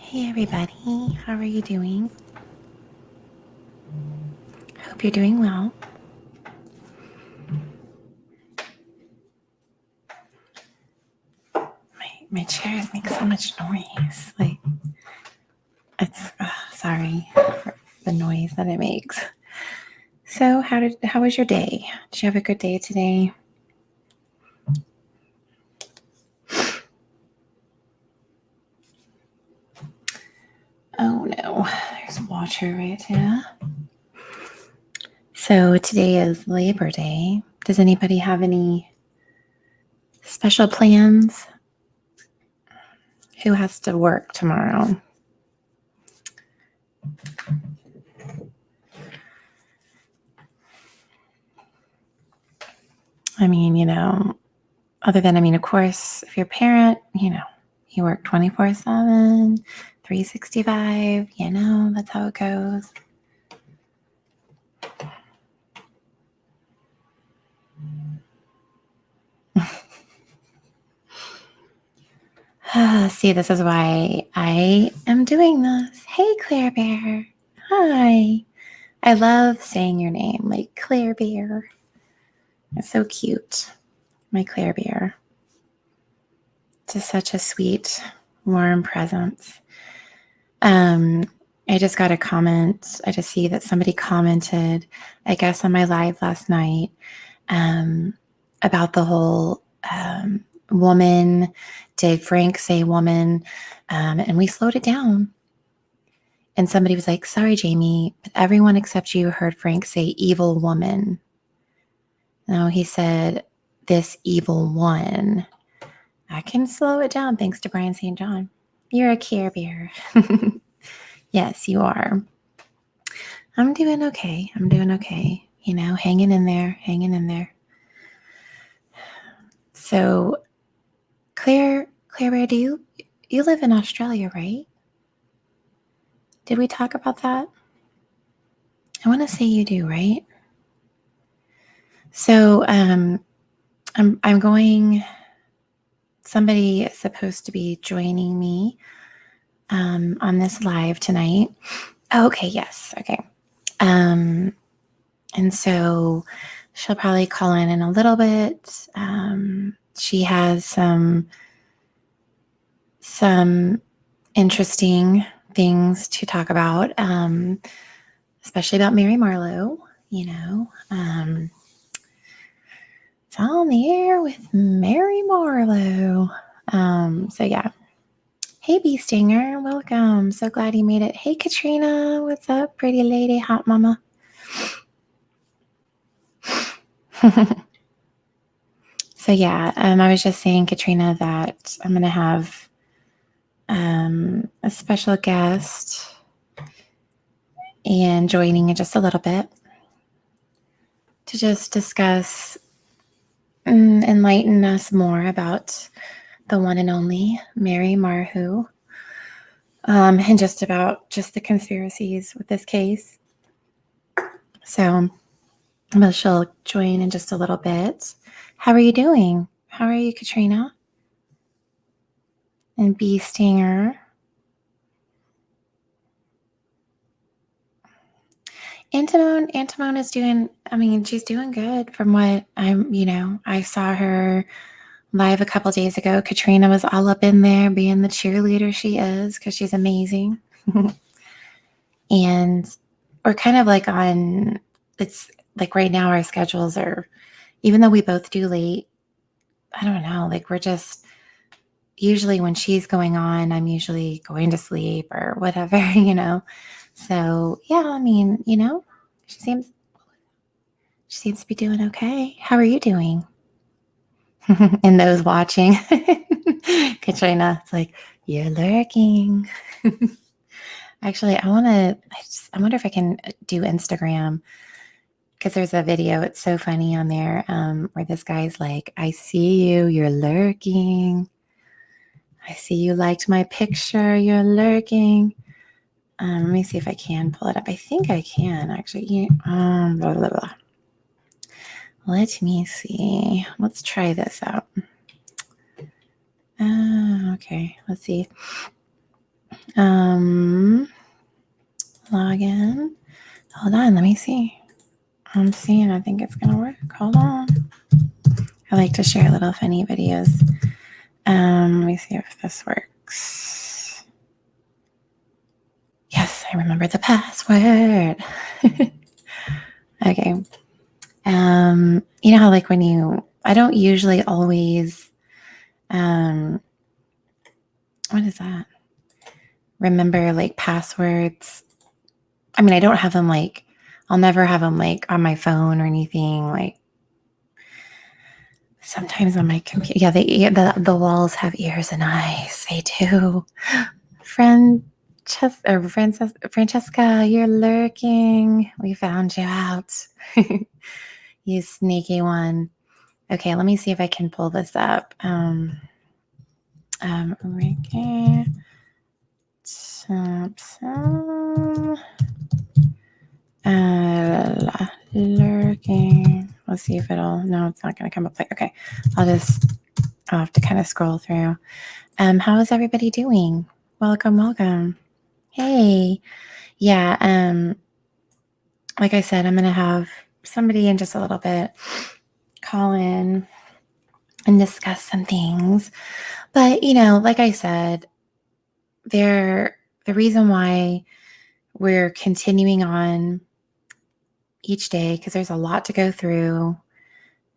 Hey everybody, how are you doing? Hope you're doing well. My chairs make so much noise. It's sorry for the noise that it makes. So how was your day? Did you have a good day today? Oh no, there's water right here. So today is Labor Day. Does anybody have any special plans? Who has to work tomorrow? I mean, other than, of course, if you're a parent, you work 24/7, 365, that's how it goes. See, this is why I am doing this. Hey, Claire Bear. Hi. I love saying your name, like Claire Bear. It's so cute. My Claire Bear. Just such a sweet, warm presence. I just got a comment. I just see that somebody commented, I guess, on my live last night about the whole woman. Did Frank say woman? And we slowed it down. And somebody was like, sorry, Jamie, but everyone except you heard Frank say evil woman. No, he said this evil one. I can slow it down thanks to Brian St. John. You're a Care Bear. Yes, you are. I'm doing okay. Hanging in there. So, Claire Bear, do you live in Australia, right? Did we talk about that? I want to say you do, right? So, I'm going. Somebody is supposed to be joining me on this live tonight. Oh, okay, yes, okay. And so she'll probably call in a little bit. She has some interesting things to talk about, especially about Mary Marlowe. It's on the air with Mary Marlowe. So yeah. Hey, Bee Stinger, welcome. So glad you made it. Hey, Katrina, what's up, pretty lady, hot mama? So yeah, I was just saying, Katrina, that I'm going to have a special guest and joining in just a little bit to just discuss and enlighten us more about the one and only Mary Marlowe, and just about just the conspiracies with this case. So she'll join in just a little bit. How are you doing? How are you, Katrina? And Bee Stinger. Antimone is doing, she's doing good from what I saw her live a couple days ago. Katrina was all up in there being the cheerleader she is because she's amazing. And we're kind of like it's like right now our schedules are, even though we both do late, I don't know, like we're just, usually when she's going on, I'm usually going to sleep or whatever, So yeah, she seems to be doing okay. How are you doing? And those watching, Katrina, it's like, you're lurking. Actually, I wonder if I can do Instagram, because there's a video. It's so funny on there where this guy's like, I see you, you're lurking. I see you liked my picture, you're lurking. Let me see if I can pull it up. I think I can actually. Blah, blah, blah. Let me see. Let's try this out. Okay, let's see. Log in. Hold on, let me see. I'm seeing, I think it's gonna work. Hold on. I like to share little funny videos. Let me see if this works. Yes, I remember the password. Okay. You know how like when I don't usually always, what is that? Remember like passwords. I mean, I don't have them like, I'll never have them like on my phone or anything. Like sometimes on my computer. Yeah, the walls have ears and eyes. They do. Francesca, you're lurking. We found you out. You sneaky one. Okay, let me see if I can pull this up. Ricky Thompson. Lurking. Let's see if no, it's not going to come up. Okay, I'll have to kind of scroll through. How is everybody doing? Welcome. Hey. Yeah, like I said, I'm going to have somebody in just a little bit call in and discuss some things. But, like I said, the reason why we're continuing on each day, because there's a lot to go through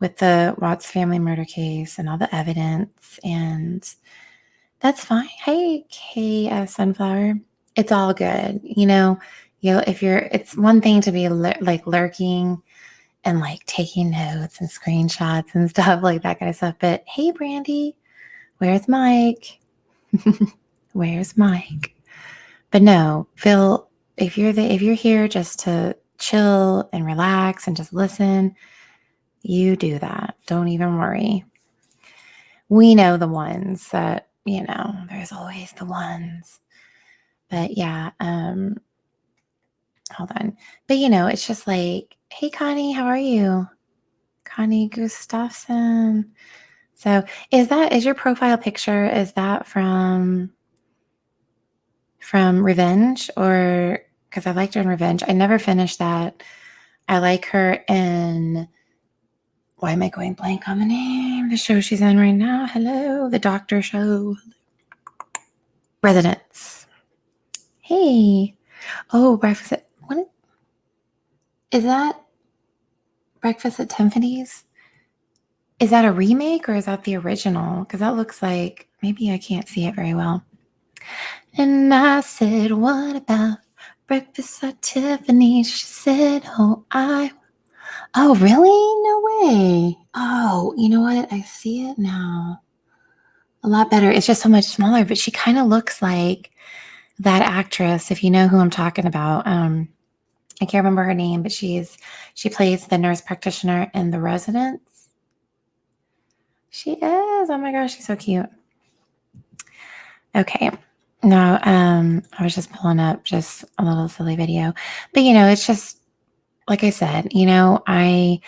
with the Watts family murder case and all the evidence, and that's fine. Hey, Sunflower. It's all good. It's one thing to be like lurking and like taking notes and screenshots and stuff like that kind of stuff. But hey, Brandy, where's Mike? Where's Mike? But no, Phil, if you're here just to chill and relax and just listen, you do that. Don't even worry. We know the ones that, there's always the ones. But yeah, hold on. But it's just like, hey Connie, how are you? Connie Gustafson. So is your profile picture, is that from Revenge? Or because I liked her in Revenge. I never finished that. I like her in, why am I going blank on the name? The show she's in right now. Hello, the doctor show. Residence. Hey. Oh, Breakfast what is that? Breakfast at Tiffany's? Is that a remake or is that the original? Because that looks like, maybe I can't see it very well. And I said, what about Breakfast at Tiffany's? She said, oh, really? No way. Oh, you know what? I see it now. A lot better. It's just so much smaller, but she kind of looks like that actress, if you know who I'm talking about. I can't remember her name, but she plays the nurse practitioner in The Residence. She is. Oh my gosh, she's so cute. Okay. Now, I was just pulling up just a little silly video, but it's just like I said, I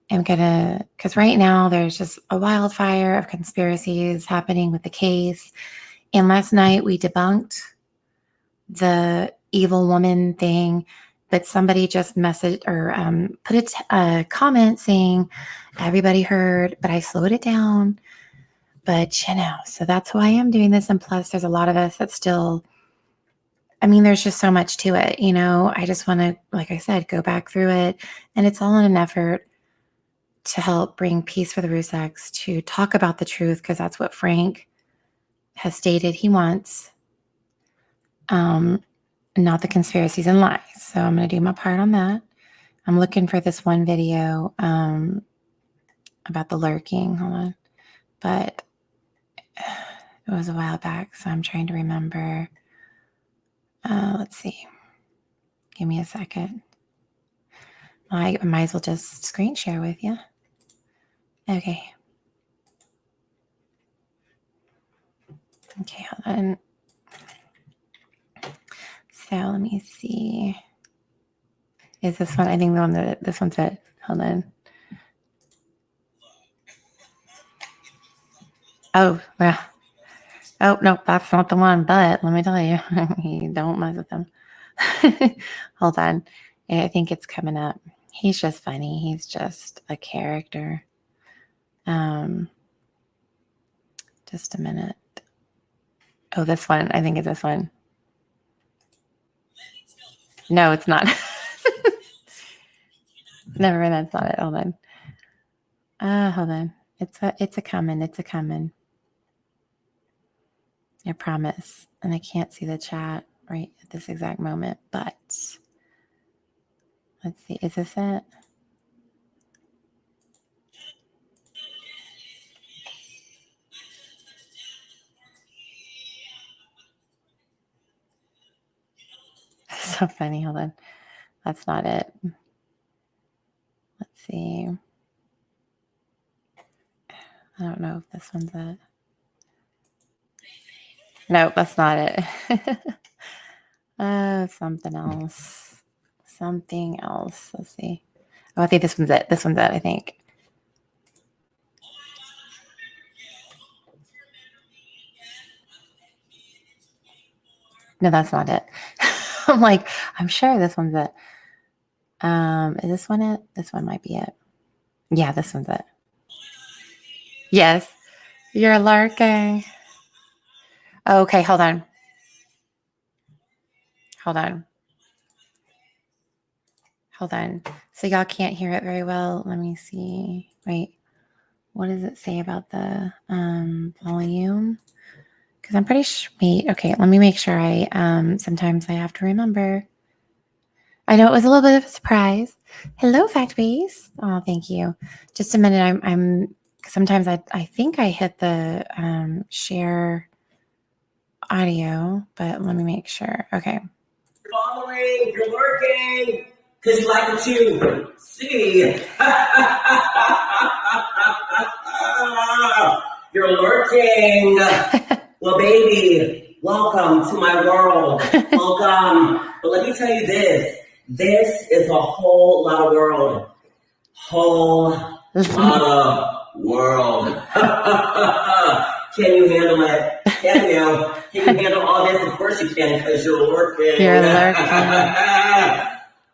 am gonna, because right now there's just a wildfire of conspiracies happening with the case. And last night we debunked the evil woman thing, but somebody just messaged or put a comment saying everybody heard, but I slowed it down. But so that's why I'm doing this. And plus, there's a lot of us that still, there's just so much to it. I just want to, like I said, go back through it, and it's all in an effort to help bring peace for the Rzuceks, to talk about the truth, because that's what Frank has stated he wants. Not the conspiracies and lies. So I'm going to do my part on that. I'm looking for this one video about the lurking. Hold on. But it was a while back, so I'm trying to remember. Let's see. Give me a second. I might as well just screen share with you. Okay. Okay, hold on. So let me see. Is this one? I think this one's it. Hold on. Oh, well. Oh, no, that's not the one. But let me tell you, you don't mess with him. Hold on. I think it's coming up. He's just funny. He's just a character. Just a minute. Oh, this one. I think it's this one. No, it's not. Never mind. That's not it. Hold on. Hold on. It's a coming. It's a coming. I promise. And I can't see the chat right at this exact moment, but let's see. Is this it? So funny. Hold on. That's not it. Let's see. I don't know if this one's it. No, that's not it. Something else. Something else. Let's see. Oh, I think this one's it. This one's it, I think. No, that's not it. I'm like, I'm sure this one's it. Is this one it? This one might be it. Yeah, this one's it. Yes. You're lurking. Okay, hold on. Hold on. Hold on. So y'all can't hear it very well. Let me see. Wait. What does it say about the volume? Because I'm pretty sure. Wait, okay, let me make sure I sometimes I have to remember. I know it was a little bit of a surprise. Hello, Fact Base. Oh, thank you. Just a minute. I'm sometimes I think I hit the share audio, but let me make sure. Okay. You're following, you're lurking, because you like it too. See? You're lurking. Well, baby, welcome to my world. Welcome. But let me tell you this. This is a whole lot of world. Whole lot of world. Can you handle it? Can you? Can you handle all this? Of course you can, because you're lurking. You're lurking.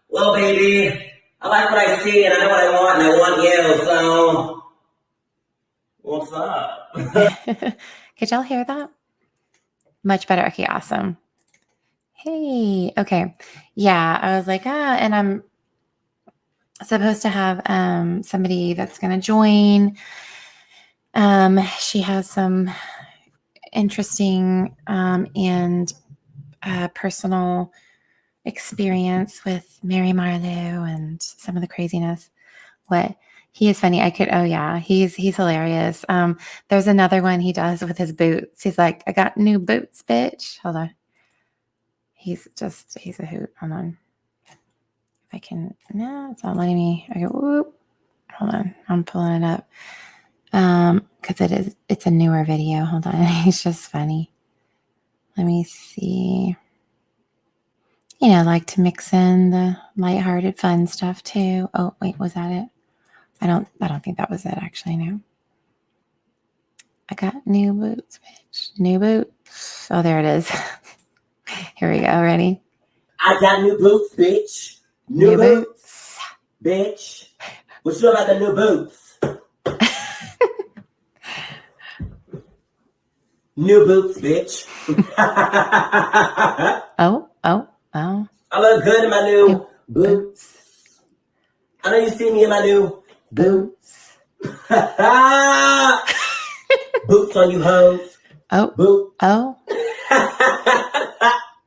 Well, baby, I like what I see, and I know what I want, and I want you, so what's up? Could y'all hear that? Much better. Okay, awesome. Hey, okay. Yeah, I was like, and I'm supposed to have somebody that's going to join. She has some interesting and personal experience with Mary Marlowe and some of the craziness. What he is funny. He's hilarious. There's another one he does with his boots. He's like, I got new boots, bitch. Hold on. He's a hoot. Hold on. If I can, no, it's not letting me. Okay, whoop. Hold on. I'm pulling it up. Because it's a newer video. Hold on. He's just funny. Let me see. I like to mix in the lighthearted fun stuff too. Oh, wait, was that it? I don't think that was it actually, no. I got new boots, bitch. New boots. Oh, there it is. Here we go. Ready? I got new boots, bitch. New boots, bitch. What you know about the new boots? New boots, bitch. Oh. I look good in my new boots. I know you see me in my new boots. Boots on you hoes. Oh. Boots. Oh.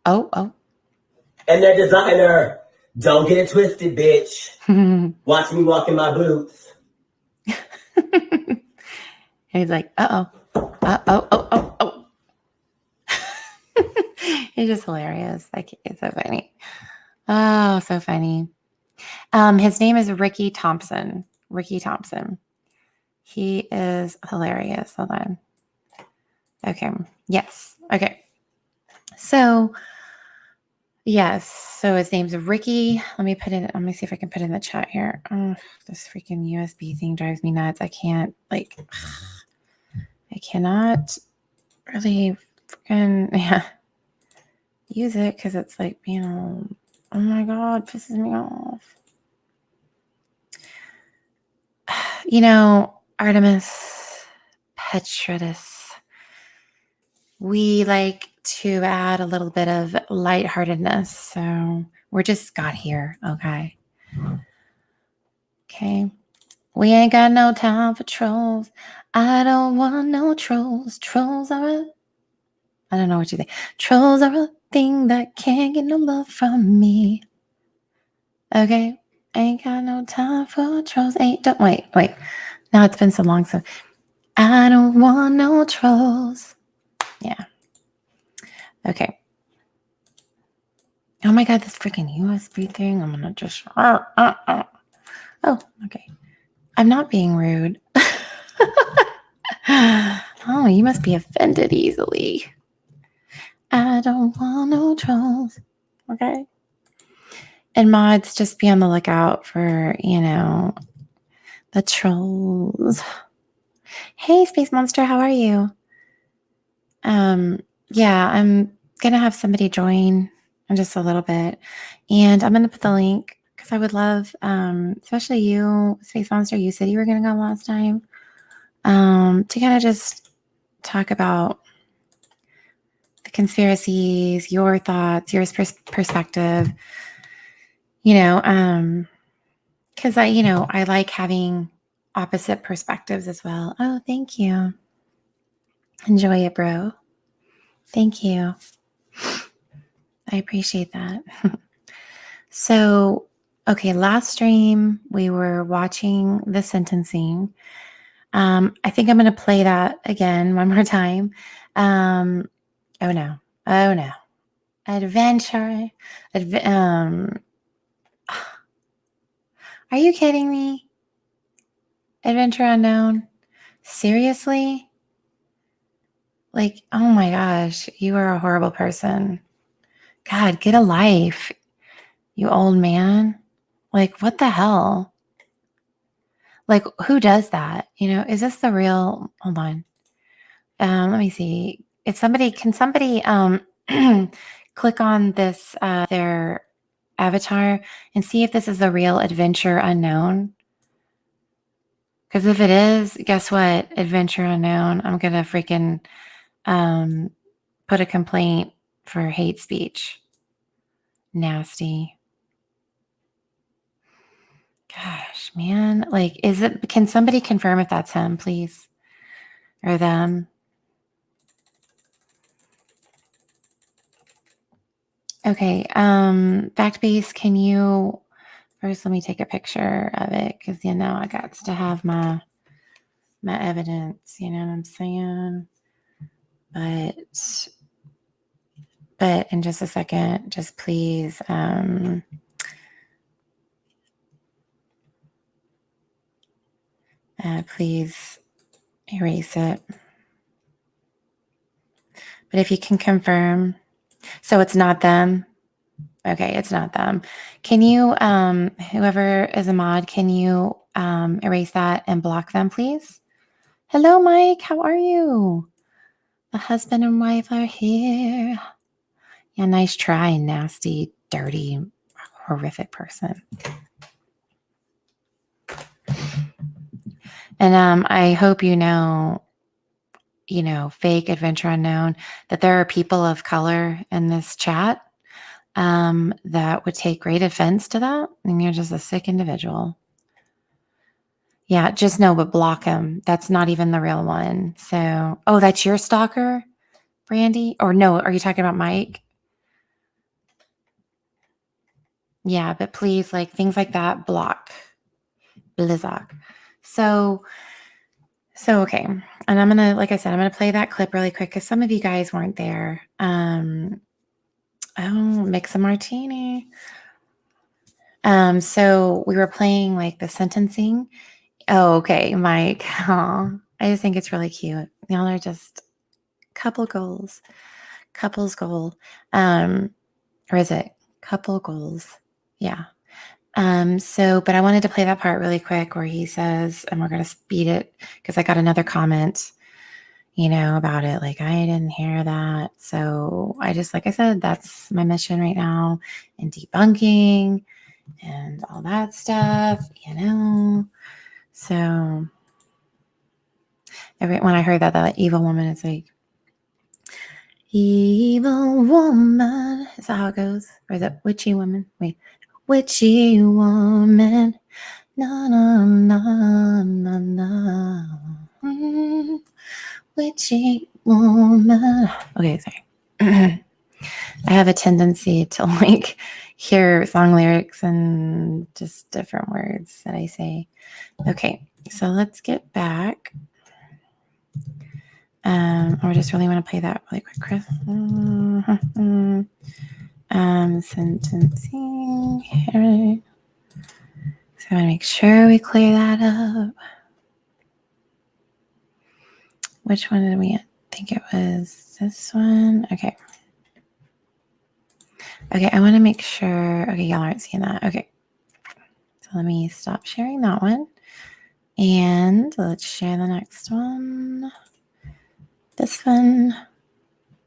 Oh. And their designer. Don't get it twisted, bitch. Watch me walk in my boots. And he's like, oh. He's just hilarious. Like, it's so funny. Oh, so funny. His name is Ricky Thompson. He is hilarious. Hold on. Okay. Yes. Okay. So, yes. So his name's Ricky. Let me see if I can put it in the chat here. Oh, this freaking USB thing drives me nuts. I cannot really yeah, use it because it's like, oh my God, pisses me off. Artemis Petridis, we like to add a little bit of lightheartedness. So we're just got here. Okay. We ain't got no time for trolls. I don't want no trolls. Trolls are I don't know what you think. Trolls are a thing that can't get no love from me. Okay. Ain't got no time for trolls. Don't wait. Now it's been so long. So I don't want no trolls. Yeah. Okay. Oh my God, this freaking USB thing. I'm going to just. Oh, okay. I'm not being rude. Oh, you must be offended easily. I don't want no trolls. Okay. And mods, just be on the lookout for, the trolls. Hey, Space Monster, how are you? Yeah, I'm going to have somebody join in just a little bit. And I'm going to put the link because I would love, especially you, Space Monster, you said you were going to go last time, to kind of just talk about the conspiracies, your thoughts, your perspective, because I like having opposite perspectives as well. Oh, thank you. Enjoy it, bro. Thank you. I appreciate that. So, okay, last stream we were watching the sentencing. I think I'm going to play that again one more time. Oh no. Adventure. Are you kidding me? Adventure Unknown? Seriously? Like, oh my gosh, you are a horrible person. God, get a life, you old man. Like, what the hell? Like, who does that? Is this the real? Hold on. Let me see. Can somebody click on this, their avatar and see if this is the real Adventure Unknown? Because if it is, guess what? Adventure Unknown, I'm going to freaking put a complaint for hate speech. Nasty. Gosh, man. Like, can somebody confirm if that's him, please? Or them? Okay. Fact base, can you first let me take a picture of it because I got to have my evidence, you know what I'm saying? But in just a second, just please please erase it. But if you can confirm, so it's not them. Okay, it's not them. Can you, whoever is a mod, can you erase that and block them, please? Hello, Mike. How are you? The husband and wife are here. Yeah, nice try, nasty, dirty, horrific person. And I hope fake Adventure Unknown, that there are people of color in this chat that would take great offense to that. And you're just a sick individual. Yeah, just know, but block him. That's not even the real one. So, oh, that's your stalker, Brandy? Or no, are you talking about Mike? Yeah, but please, like things like that, block. Blizzak. So okay. And I'm going to, like I said, I'm going to play that clip really quick because some of you guys weren't there. Mix a martini. So we were playing like the sentencing. Oh, okay, Mike. Oh, I just think it's really cute. Y'all are just couples goal. Or is it couple goals? Yeah. But I wanted to play that part really quick where he says, and we're going to speed it because I got another comment. about it. Like, I didn't hear that. So I just, like I said, that's my mission right now in debunking and all that stuff, So when I heard that evil woman, it's like, evil woman. Is that how it goes? Or is it witchy woman? Wait, witchy woman. Na na na na na. Witchy woman. Okay, sorry. I have a tendency to like hear song lyrics and just different words that I say. Okay, so let's get back. I just really want to play that really quick, Chris. Sentencing hearing. So I want to make sure we clear that up. Which one did we think it was? This one? Okay. Okay, I want to make sure. Okay, y'all aren't seeing that. Okay. So let me stop sharing that one. And let's share the next one. This one.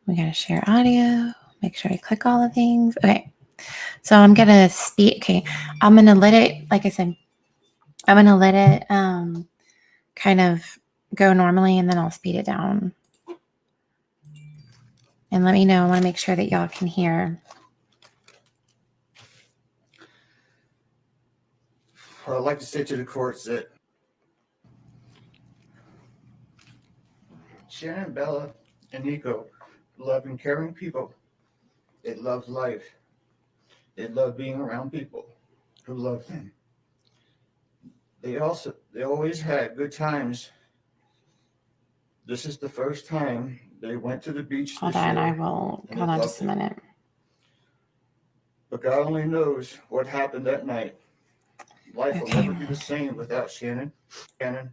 We got to share audio. Make sure I click all the things. Okay. So I'm going to speak. Okay. I'm going to let it, like I said, I'm going to let it kind of go normally, and then I'll speed it down. And let me know. I want to make sure that y'all can hear. I'd like to say to the courts that Shanann, Bella, and Nico love and caring people. They love life. They love being around people who love them. They always had good times. This is the first time they went to the beach. Hold on, I will. Hold on just a minute. But God only knows what happened that night. Life will never be the same without Shanann,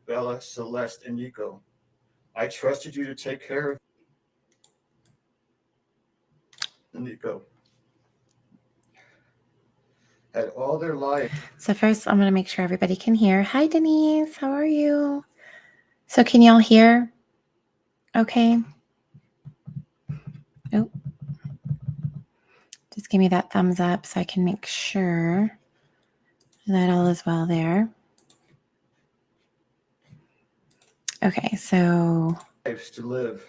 Bella, Celeste, and Nico. I trusted you to take care of Nico. Had all their life. So first, I'm going to make sure everybody can hear. Hi, Denise. How are you? So can y'all hear? Okay. Oh. Just give me that thumbs up so I can make sure that all is well there. Okay, so. Lives to live.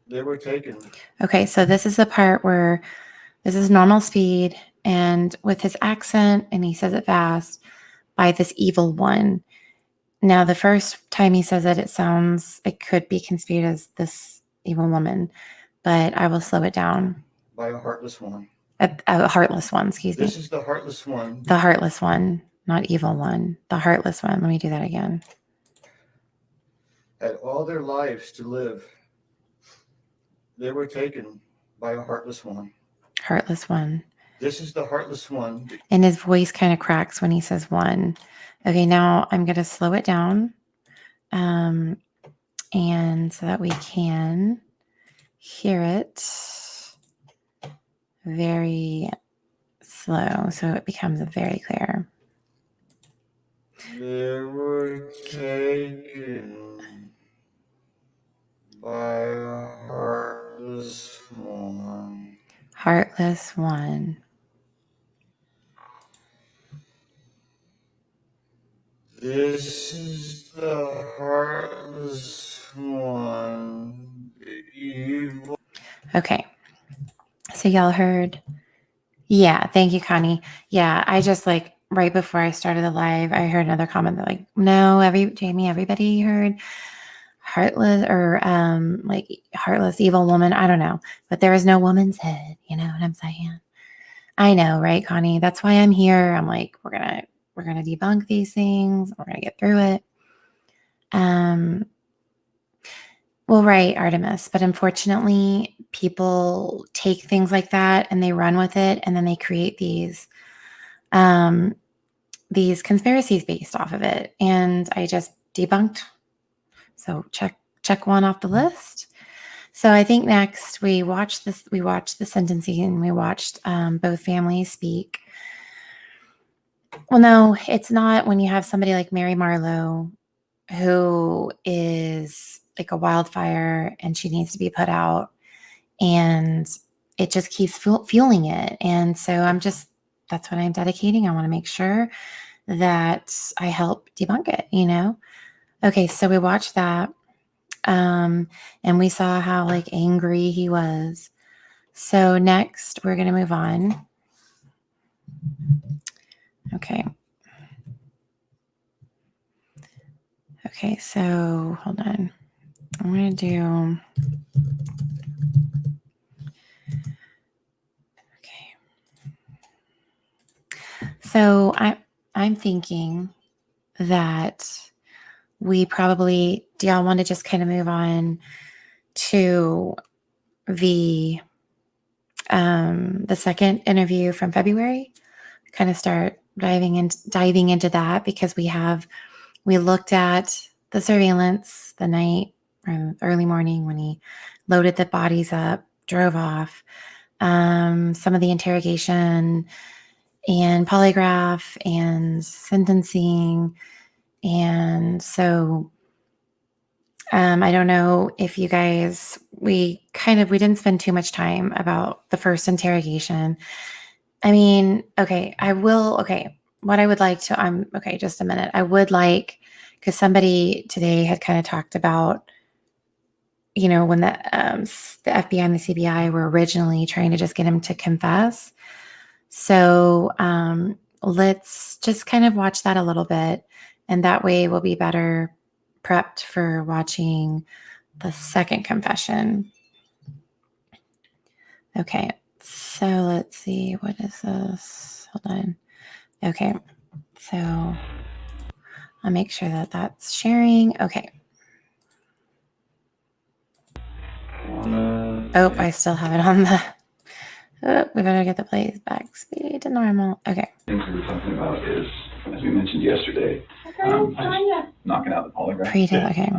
They were taken. Okay, so this is the part where this is normal speed, and with his accent, and he says it fast, by this evil one. Now, the first time he says it, it could be construed as this evil woman, but I will slow it down. By a heartless one. A heartless one, excuse me. This is the heartless one. The heartless one, not evil one. The heartless one. Let me do that again. Had all their lives to live. They were taken by a heartless one. Heartless one. This is the heartless one. And his voice kind of cracks when he says one. Okay, now I'm going to slow it down. And so that we can hear it very slow, so it becomes very clear. They were taken by a heartless one. Heartless one. This is the heartless one. Evil. Okay. So y'all heard? Yeah, thank you, Connie. Yeah, I just right before I started the live, I heard another comment that no, Jamie, everybody heard heartless or heartless evil woman. I don't know, but there is no woman's head. You know what I'm saying? I know, right, Connie? That's why I'm here. I'm like, we're gonna debunk these things. We're gonna get through it. Well, right, Artemis, but unfortunately, people take things like that and they run with it, and then they create these conspiracies based off of it. And I just debunked. So check one off the list. So I think next we watched the sentencing, and we watched both families speak. Well, no, it's not when you have somebody like Mary Marlowe, who is like a wildfire and she needs to be put out, and it just keeps fueling it. And so that's what I'm dedicating. I want to make sure that I help debunk it, Okay, so we watched that. And we saw how like angry he was. So next we're going to move on. Okay. Okay, so hold on. I'm going to do... Okay. So I'm thinking that we probably... Do y'all want to just kind of move on to the second interview from February? Kind of start diving into that, because we looked at the surveillance the night or early morning when he loaded the bodies up, drove off, some of the interrogation and polygraph and sentencing. And so I don't know if you guys, we didn't spend too much time about the first interrogation. I mean, okay, what I would like to, just a minute. I would like, because somebody today had kind of talked about, when the FBI and the CBI were originally trying to just get him to confess. So let's just kind of watch that a little bit, and that way we'll be better prepped for watching the second confession. Okay, so let's see, what is this? Hold on. Okay, so I'll make sure that that's sharing. Okay. Oh, I still have it on the... Oh, we better get the plays back speed to normal. Okay. Things we were talking about is, as we mentioned yesterday, knocking out the polygraph. Pre-tail, okay.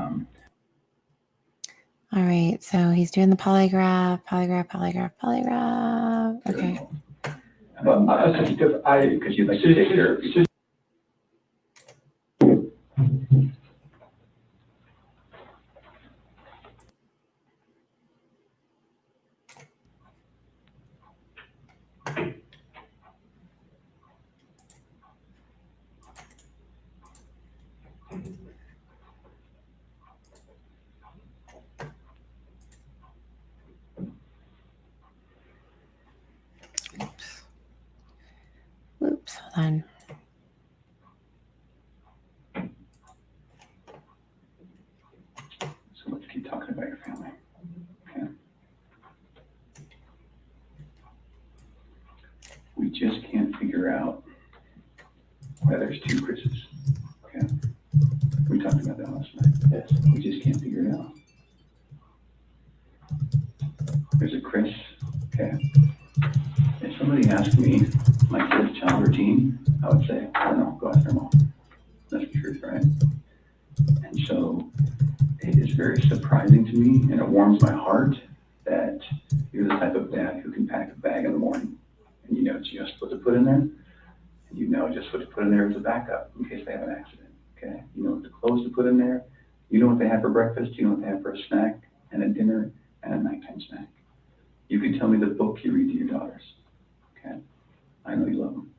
All right, so he's doing the polygraph. Okay. But because you like to take your... Oops, hold on. So let's keep talking about your family. Okay. We just can't figure out why there's two Chris's. Okay. We talked about that last night. Yes. We just can't figure it out. There's a Chris. Okay. If somebody asked me my kid's child routine, I would say, I don't know, go ask their mom. That's the truth, right? And so it is very surprising to me, and it warms my heart that you're the type of dad who can pack a bag in the morning and you know just what to put in there, and you know just what to put in there as a backup in case they have an accident. Okay, you know what the clothes to put in there, you know what they have for breakfast, you know what they have for a snack and a dinner and a nighttime snack. You can tell me the book you read to your daughters. Okay, I know you love them,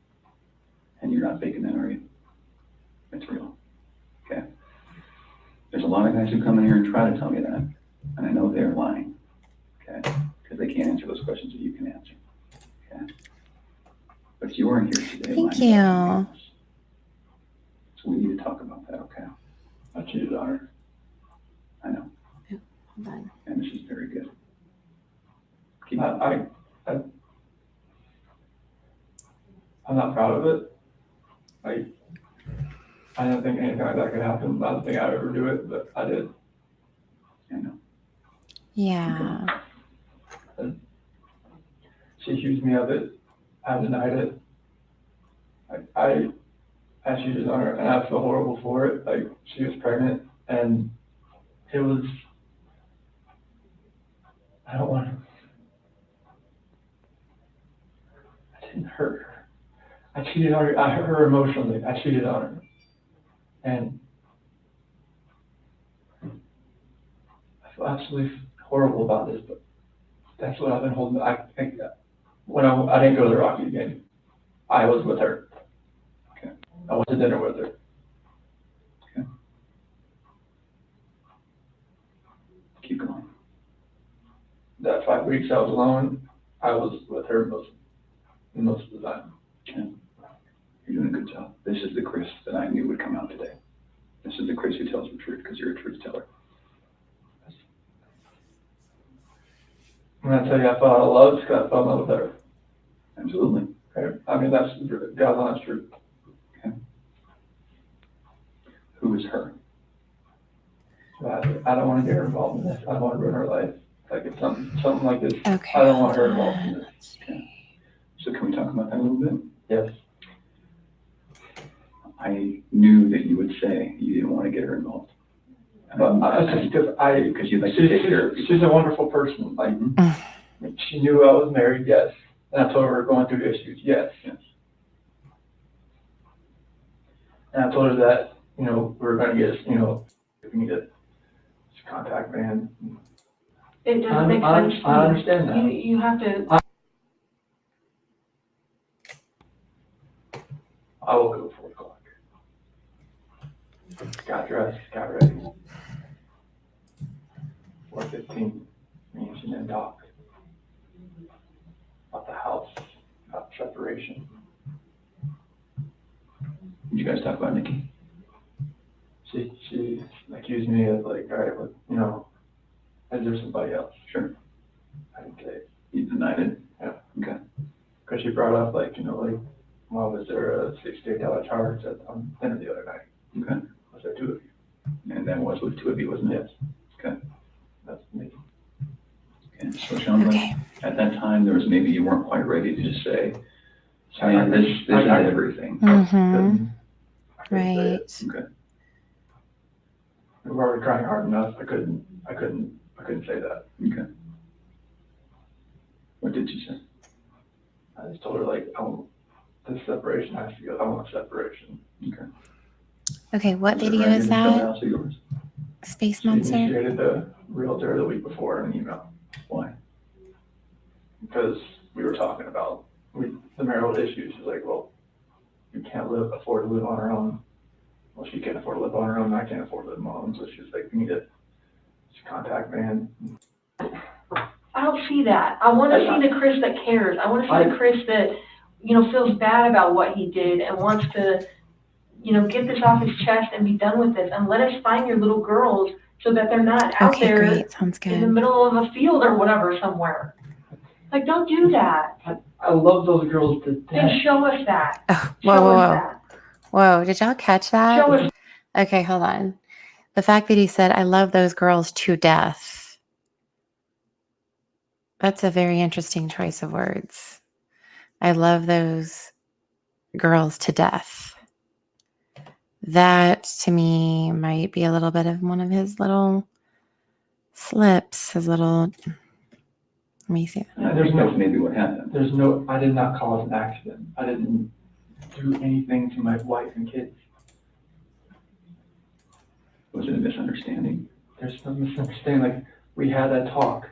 and you're not faking that, are you? It's real. Okay. There's a lot of guys who come in here and try to tell me that, and I know they're lying, okay? Because they can't answer those questions that you can answer, okay? But you weren't here today. Thank you. So we need to talk about that, okay? I cheated on her. I know. Oh, hold on. And this is very good. Keep I'm not proud of it. I didn't think anything like that could happen. I don't think I'd ever do it, but I did. I know. Yeah. And she accused me of it. I denied it. I cheated on her, and I feel horrible for it. Like, she was pregnant, and it was, I don't want to, I didn't hurt her. I cheated on her. I hurt her emotionally. I cheated on her. And feel absolutely horrible about this, but that's what I've been holding. When I didn't go to the Rockies game, I was with her. Okay. I went to dinner with her. Okay. Keep going. That 5 weeks I was alone, I was with her most of the time. Okay. You're doing a good job. This is the Chris that I knew would come out today. This is the Chris who tells the truth because you're a truth teller. I'm gonna tell you, I fell out of love because I fell in love with her. Absolutely. Okay? I mean, that's God's honest truth. Okay. Who is her? I don't want to get her involved in this. I don't want to ruin her life. Like if something like this, Okay. I don't want her involved in this. Okay. So can we talk about that a little bit? Yes. I knew that you would say you didn't want to get her involved. But just because you'd like to take care of people. She's a wonderful person. Like she knew I was married, yes. And I told her we were going through issues, yes. Yes. And I told her that, we were going to get, if we need a contact man. It doesn't make sense to me. I understand that. You have to. I will go 4 o'clock. Got dressed, got ready. 4:15, me and Shanann talked about the house, about separation. Did you guys talk about Nikki? She accused me of like, all right, is there somebody else? Sure. I didn't say it. You denied it? Yeah. Okay. Because she brought up well, was there a $68 charge on dinner the other night? Okay. Was there 2 of you? And that was with 2 of you, wasn't it? Yes. Okay. That's me. Okay. So it sounds like at that time there was maybe you weren't quite ready to just say, man, this is everything. Mm-hmm. I couldn't say it. Right. Okay. We were already trying hard enough. I couldn't say that. Okay. What did you say? I just told her this separation has to go. I want separation. Okay. Okay, what Was it video right is in the that? house of yours? Space She Monster? initiated the realtor the week before in an email Why? because we were talking about the marital issues. She's like, well, you can't afford to live on her own. Well, she can't afford to live on her own. And I can't afford to live on my own. So she's like, we need a contact man. I don't see that. I want to see the Chris that cares. I want to see the Chris that, feels bad about what he did and wants to, get this off his chest and be done with this. And let us find your little girls so that they're not out Okay, there great. Sounds in the good. middle of a field or whatever somewhere. Like, don't do that. I love those girls to death. Then show us that. Oh, Show whoa, us whoa. that. Whoa, did y'all catch that? Show us. Okay, hold on. The fact that he said, I love those girls to death. That's a very interesting choice of words. I love those girls to death. That to me might be a little bit of one of his little slips, his little, let me see. I think that's maybe what happened. I did not cause an accident. I didn't do anything to my wife and kids. Was it a misunderstanding? There's no misunderstanding. Like, we had that talk.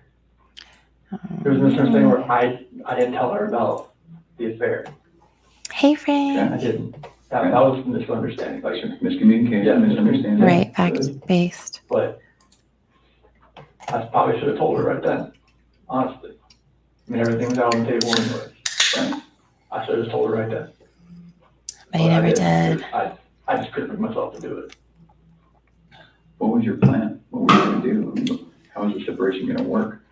There was a misunderstanding where I didn't tell her about the affair. Hey, Frank. Yeah, I didn't. That was a misunderstanding. Like, Miscommunication, Yeah, misunderstanding. Right, fact-based. but I probably should have told her right then, honestly. I mean, everything was out on the table anyway. Right. I should have just told her right then. But he never did. I just couldn't bring myself to do it. What was your plan? What were you going to do? How was the separation going to work?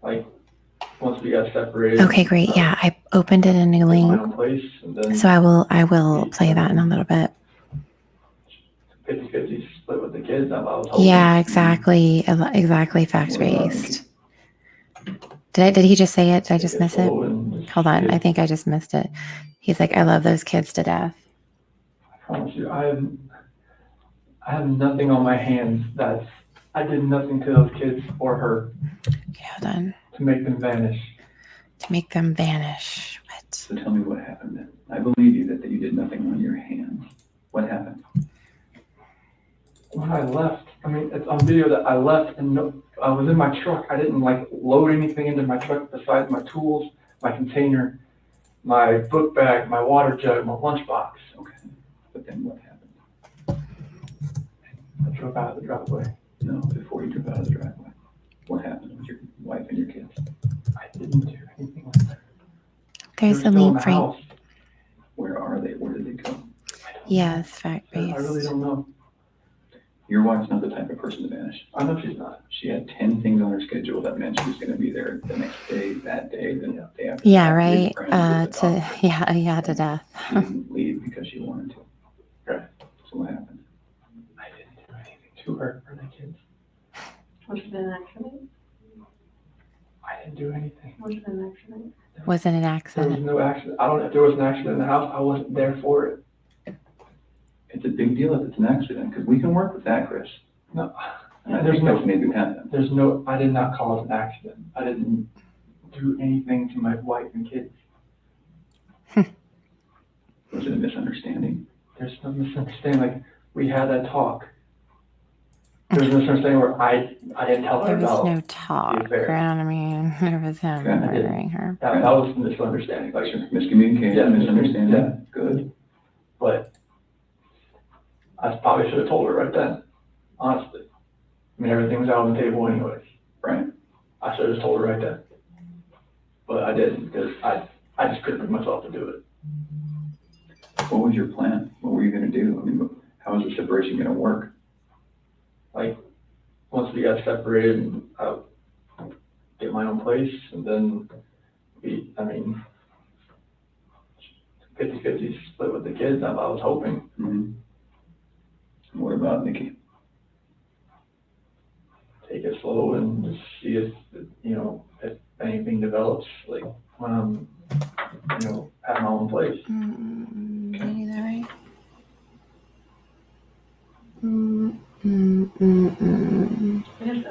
Like, once we got separated. Okay, great. Yeah, I opened it a new My link. own place, and then So I will play that in a little bit. 50-50 split with the kids. I was hoping. Yeah, exactly. Exactly fact-based. Did he just say it? Did I just miss it? Hold on. I think I just missed it. He's like, I love those kids to death. I promise you, I have nothing on my hands I did nothing to those kids or her Okay, hold on. to make them vanish. To make them vanish. What? So tell me what happened then. I believe you that you did nothing on your hands. What happened? When I left, I mean, it's on video that I left and I was in my truck. I didn't like load anything into my truck besides my tools, my container, my book bag, my water jug, my lunchbox. Okay. But then what happened? I drove out of the driveway. No, before you drove out of the driveway. What happened with your wife and your kids? I didn't do anything like that. There's They're the still in link, the Frank. house. Where are they? Where did they go? Yes, fact I really based. don't know. Your wife's not the type of person to vanish. I know she's not. She had 10 things on her schedule that meant she was going to be there the next day, that day, the day after. Yeah, that, right. with friends, with the doctor. Yeah, to death. She didn't leave because she wanted to. Right. So what happened? I didn't do anything to her or the kids. Was it an accident? I didn't do anything. Was it an accident? Wasn't an There was accident. no accident. I don't know if there was an accident in the house. I wasn't there for it. It's a big deal if it's an accident, because we can work with that, Chris. No, And I there's think no, that's maybe what happened. I did not cause an accident. I didn't do anything to my wife and kids. Was it a misunderstanding? There's no misunderstanding. Like, we had that talk. There was a misunderstanding where I didn't tell her There was about no talk. affair. I mean, there was him Okay. murdering her. that was a misunderstanding. Like, Miscommunication, Yeah, misunderstanding? yeah. Good. but I probably should have told her right then, honestly. I mean, everything was out on the table anyways. Right. I should have just told her right then. But I didn't, because I just couldn't bring myself to do it. What was your plan? What were you going to do? I mean, how was the separation going to work? Like, once we got separated, I'll get my own place, and then 50-50 split with the kids, I was hoping. Mm-hmm. What about Nikki? Take it slow and just see if anything develops, like when I'm, at my own place. Either way.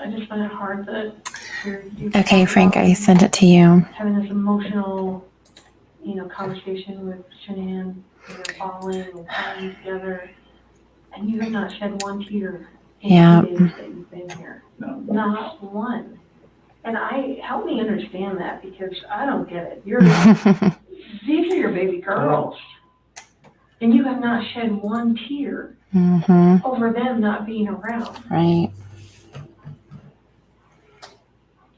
I just find it hard that you're Okay, Frank, I sent it to you. having this emotional, conversation with Shanann, and you're falling and crying together, and you have not shed one tear in Yeah. 2 days that you've been here. No. Not one. And help me understand that, because I don't get it. These are your baby girls. And you have not shed one tear over them not being around. Right.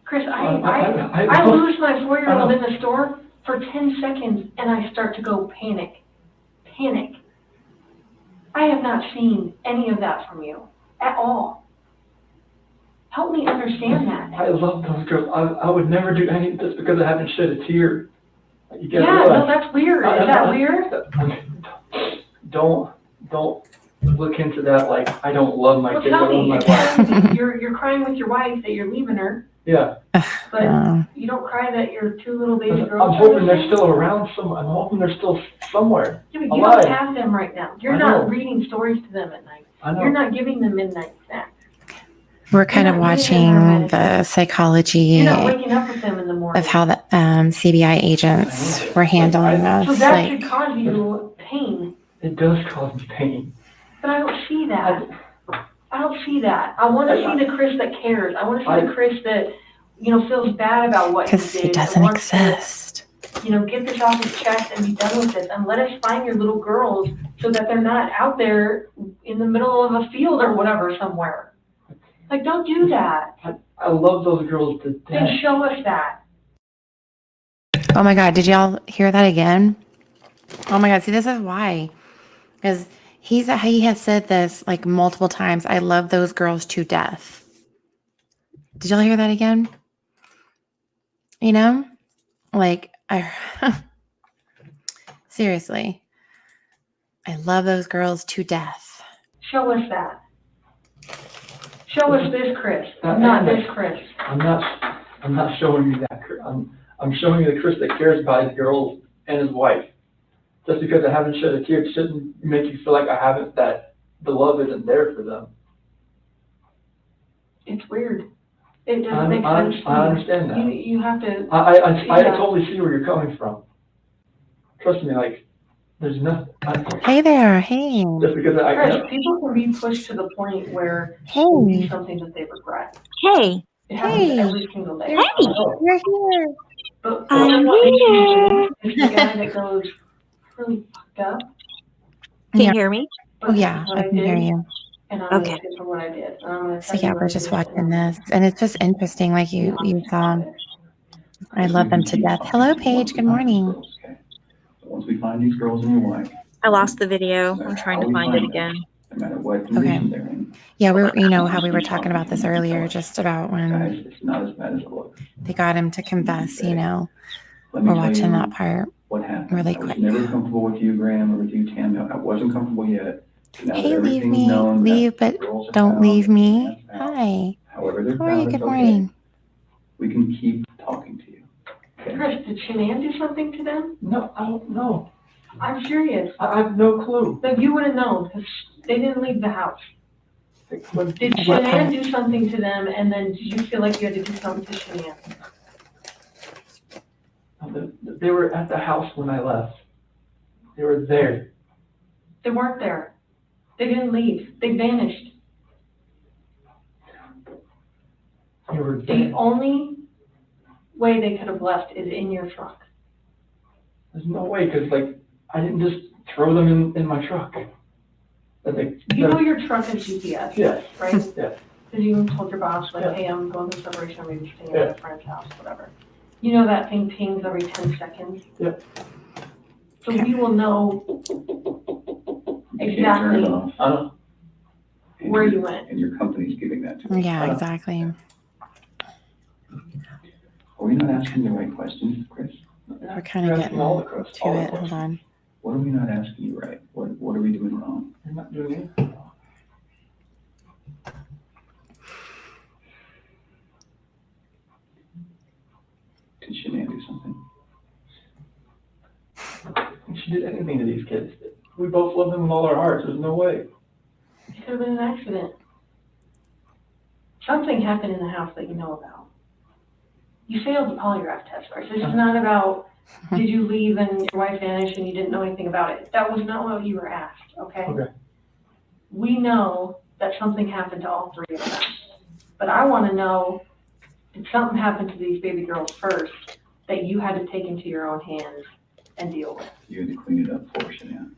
Chris, I lose my 4-year-old in the store for 10 seconds and I start to go panic. I have not seen any of that from you at all. Help me understand that. I love those girls. I would never do any of this because I haven't shed a tear. You get Yeah, no, that's weird. Is that weird? Don't look into that like I don't love my Well, kids. I tell love me. my wife. You're crying with your wife that you're leaving her, Yeah. but you don't cry that your 2 little baby girls I'm are hoping they're missing? still around somewhere. I'm hoping they're still somewhere. Yeah, but you alive. don't have them right now. You're I not know. reading stories to them at night. I know. You're not giving them midnight snacks. We're kind of You're not watching reading their the medicine. psychology You're not waking up with them in the morning. of how the CBI agents were handling So this. that Like, should cause you pain. It does cause me pain. But I don't see that. I don't see that. I want to see the Chris that cares. I want to see the Chris that, feels bad about what he did. because he and doesn't wants to, exist. get this off his chest and be done with it. And let us find your little girls so that they're not out there in the middle of a field or whatever somewhere. Like, don't do that. I love those girls to death. Then show us that. Oh my God, did y'all hear that again? Oh my God, see, this is why. Because he has said this like multiple times. I love those girls to death. Did y'all hear that again? Like, seriously, I love those girls to death. Show us that. Show us this Chris, not this Chris. I'm not showing you that. I'm showing you the Chris that cares about his girls and his wife. Just because I haven't shed a tear shouldn't make you feel like that the love isn't there for them. It's weird. It doesn't make sense to me. I understand that. You have to. I totally see where you're coming from. Trust me, like, There's nothing. Hey there. Hey. Just because Chris, people can be pushed to the point where they do Hey. something that they regret. Hey. It happens Hey. every single day. Hey. You're here. But I'm what makes here. me is the guy that goes really fucked up. Can Yeah. you hear me? But Oh, this yeah. is what I I can hear did, you. and I'm Okay. gonna skip from what I did. And I'm gonna So, tell yeah, you what we're I just did, and watching I'm this. And it's just interesting, like you saw. gonna I love them to death. Hello, Paige. Good morning. Okay. So once we find these girls in your life, I lost the video. no I'm matter trying how to we find it them, again. no matter what condition they're in, Yeah, how we were talking about this earlier, just about guys, when it's not as bad as it looks. they got him to confess, Let me We're tell watching you that part what happened. really I was quick. never comfortable with you, Graham, or with you, Tam. I wasn't comfortable yet. Now Hey, that leave everything's me. known, Leave, that but the girls are don't found, leave the me. man's found. Hi. However they're How are you? found, Good it's morning. okay. We can keep talking to you. Okay? Chris, did Shanann do something to them? No, I don't know. I'm serious. I have no clue. No, you would have known, because they didn't leave the house. When Did What Shanann part? do something to them, and then did you feel like you had to do something to Shanann? they were at the house when I left. They were there. They weren't there. They didn't leave. They vanished. They were The there. only way they could have left is in your truck. There's no way, because, like, I didn't just throw them in my truck. You know your truck is GPS, Yeah. right? Yeah. Because you told your boss, like, Yeah. hey, I'm going to celebration, I'm maybe staying at a friend's house, whatever. You know that thing pings every 10 seconds? Yep. So we will know You can't turn it exactly off. I don't. where you went. And your company's giving that to us. Yeah, exactly. Are we not asking the right questions, Chris? We're kind You're of asking getting all the to questions. it. Hold on. What are we not asking you right? What are we doing wrong? You're not doing anything wrong. Did Shanann do something? If she did anything to these kids, we both love them with all our hearts. There's no way. It could have been an accident. Something happened in the house that you know about. You failed the polygraph test, Chris. This is not about, did you leave and your wife vanished and you didn't know anything about it. That was not what you were asked, okay? Okay. We know that something happened to all three of them. But I want to know, did something happen to these baby girls first that you had to take into your own hands and deal with? You had to clean it up for Shanann.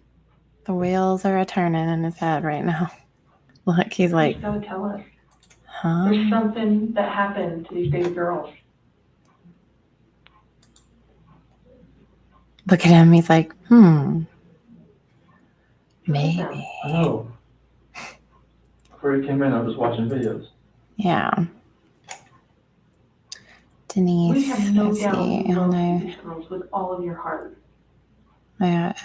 The wheels are a-turning in his head right now. Look, he's You like, just gotta tell us. huh? There's something that happened to these baby girls. Look at him. He's like, Tell maybe. them. I know. Before he came in, I was watching videos. Yeah. Denise, We have no let's doubt see. you I don't love know. these girls with all of your heart. I I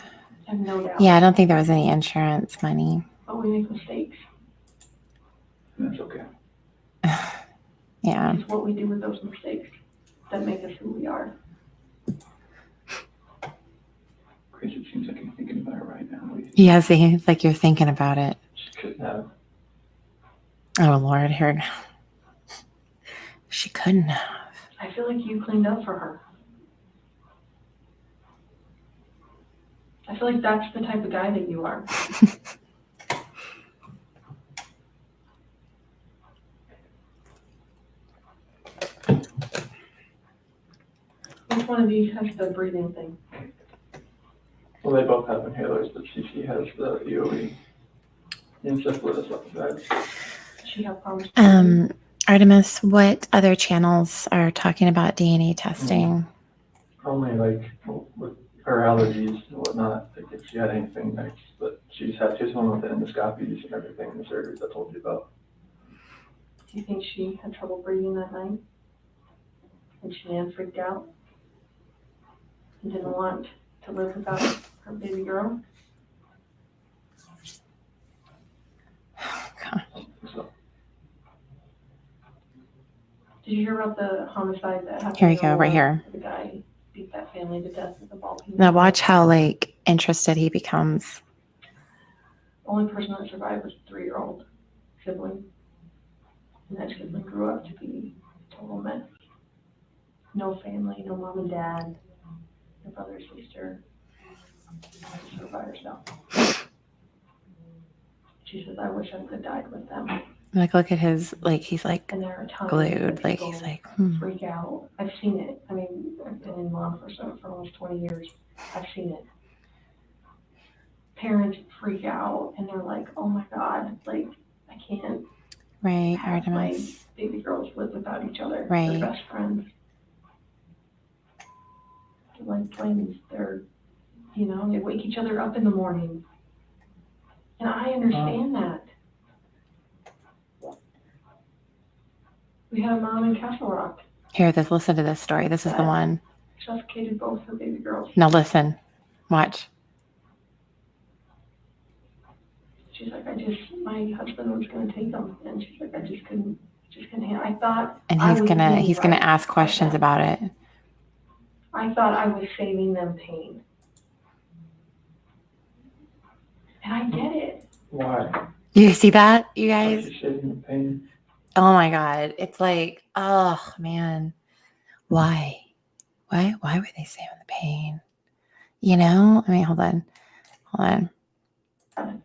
have no doubt. yeah, I don't think there was any insurance money. But we make mistakes. And that's okay. Yeah. It's what we do with those mistakes that make us who we are. Chris, it seems like you're thinking about it right now. What do you think? Yeah, see, it's like you're thinking about it. She couldn't have. Oh, Lord, here we go. She couldn't have. I feel like you cleaned up for her. I feel like that's the type of guy that you are. Which one of these has the breathing thing? Well, they both have inhalers, but CeCe has the EOE. Encephalitis up the bed. Does she have problems? Artemis, what other channels are talking about DNA testing? Only like with her allergies and whatnot, like if she had anything next, but she's one with the endoscopies and everything, the surgeries I told you about. Do you think she had trouble breathing that night? And Shanann freaked out? And didn't want to live without her baby girl? So Did you hear about the homicide that happened? Here we go, right here. The guy beat that family to death with a ball peen. Now watch how like interested he becomes. The only person that survived was a 3-year-old sibling. And that sibling grew up to be a total mess. No family, no mom and dad, no brother or sister. her by herself. She says, I wish I would have died with them. Like, look at his, like, he's like And there are times glued. that Like, people he's like, freak out. I've seen it. I mean, I've been in law enforcement for almost 20 years. I've seen it. Parents freak out and they're like, oh my God, like, I can't right, have my Artemis. baby girls live without each other. Right. They're best friends. They're like twins. They're, you know, they wake each other up in the morning. And I understand that. We had a mom in Castle Rock. Here, listen to this story. This is the one. Suffocated both her baby girls. Now listen. Watch. She's like, my husband was going to take them. And she's like, I just couldn't handle. I thought. And he's gonna ask questions about it. I thought I was saving them pain. And I get it. Why? You see that, you Why guys? is she saving the pain? Oh my God. It's like, oh man. Why? Why were they saving the pain? You know? I mean, hold on.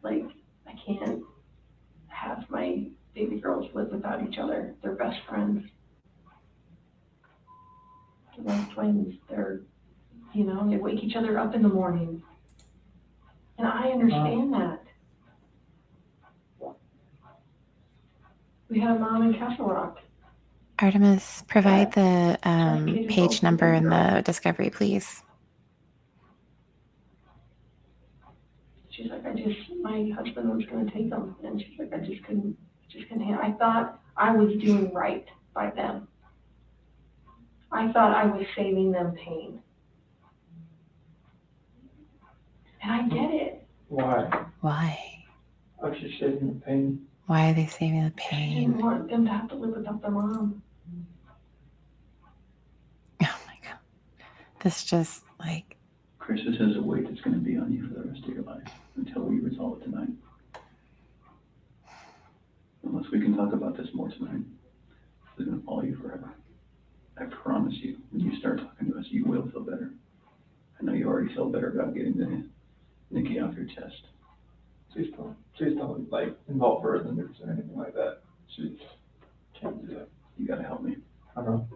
Like, I can't have my baby girls live without each other. They're best friends. They're like twins. They're, you know, they wake each other up in the morning. And I understand that. We had a mom in Castle Rock. Artemis, provide the page number in the discovery, please. She's like, my husband was going to take them. And she's like, I just couldn't handle. I thought I was doing right by them. I thought I was saving them pain. And I get it. Why? Why? Why is she saving the pain? Why are they saving the I pain? didn't want them to have to live without their mom. Oh my God. This just like. Chris, this has a weight that's going to be on you for the rest of your life until we resolve it tonight. Unless we can talk about this more tonight, it's going to follow you forever. I promise you, when you start talking to us, you will feel better. I know you already feel better about getting Nikki off your chest. Please don't like involve her in the news or anything like that. She can't do that. You got to help me. I know.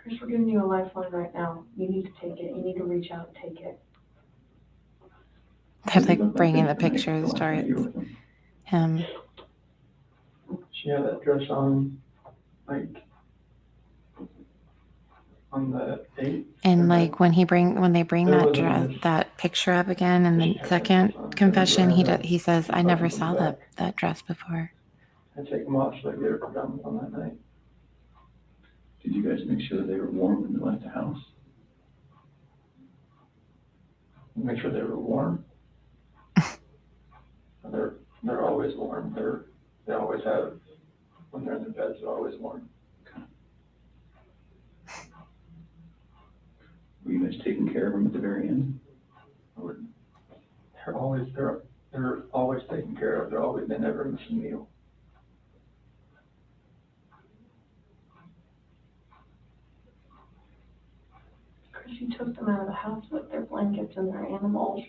Chris, we're giving you a lifeline right now. You need to take it. You need to reach out and take it. They're like bringing the pictures towards him. She had that dress on, like, on the 8th. And like when they bring that picture up again in the second confession, he says, I never saw that dress before. I take them off so I get her pajamas on that night. Did you guys make sure that they were warm when they left the house? Make sure they were warm. They're always warm. They always have, when they're in their beds, they're always warm. Were you guys taking care of them at the very end? They're always taken care of. They never miss a meal. Chris, you took them out of the house with their blankets and their animals.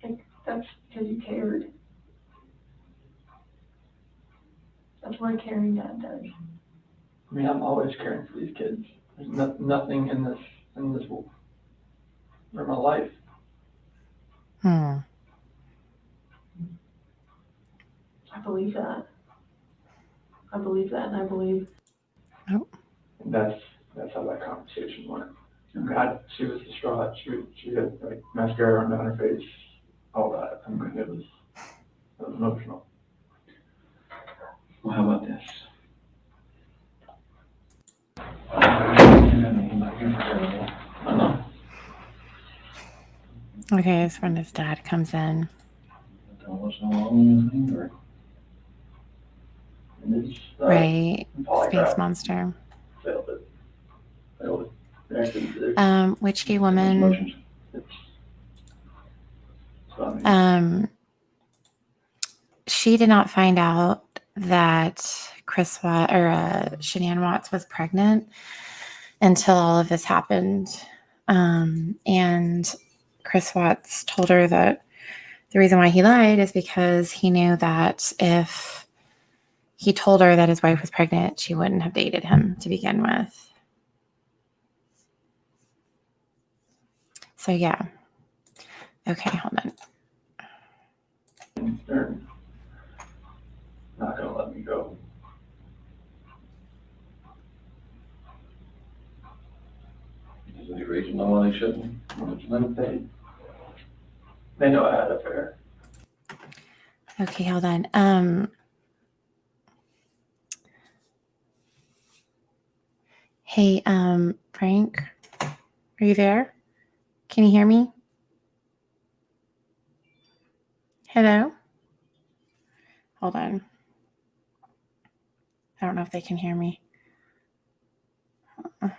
Like, that's because you cared. That's what a caring dad does. I mean, I'm always caring for these kids. There's nothing in this for my life. I believe that. And I believe. Oh. And that's how that conversation went. God, she was distraught. She had like mascara on her face, all that. I mean, it was emotional. Well, how about this? Okay, it's when his dad comes in. Right. Space monster. Witchy woman. She did not find out that Shanann Watts was pregnant until all of this happened. And Chris Watts told her that the reason why he lied is because he knew that if he told her that his wife was pregnant, she wouldn't have dated him to begin with. So, yeah. Okay, hold on. They're not gonna let me go. Is there any reason why they shouldn't? They know I had an affair. Okay, hold on. Hey, Frank, are you there? Can you hear me? Hello? Hold on. I don't know if they can hear me. I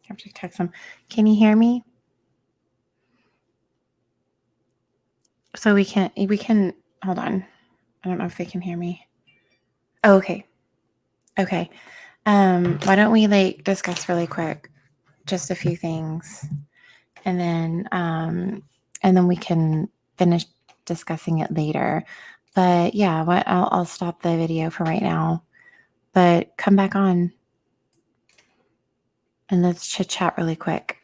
have to text them. Can you hear me? So we can, hold on. I don't know if they can hear me. Oh, okay. Okay. Why don't we like discuss really quick, just a few things, and then we can finish discussing it later. But yeah, I'll stop the video for right now, but come back on and let's chit chat really quick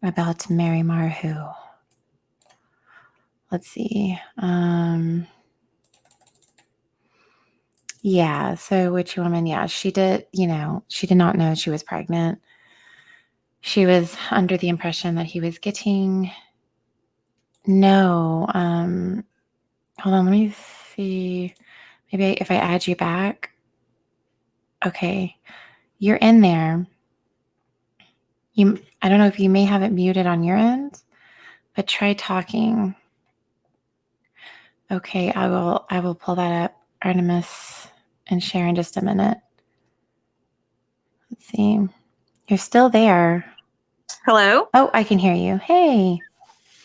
about Mary Marlowe. Let's see. Yeah, so Witchy Woman, yeah, she did not know she was pregnant. She was under the impression that he was getting, no, hold on, let me see. Maybe if I add you back. Okay, you're in there. I don't know if you may have it muted on your end, but try talking. Okay, I will pull that up, Artemis, and share in just a minute. Let's see. You're still there. Hello? Oh, I can hear you. Hey.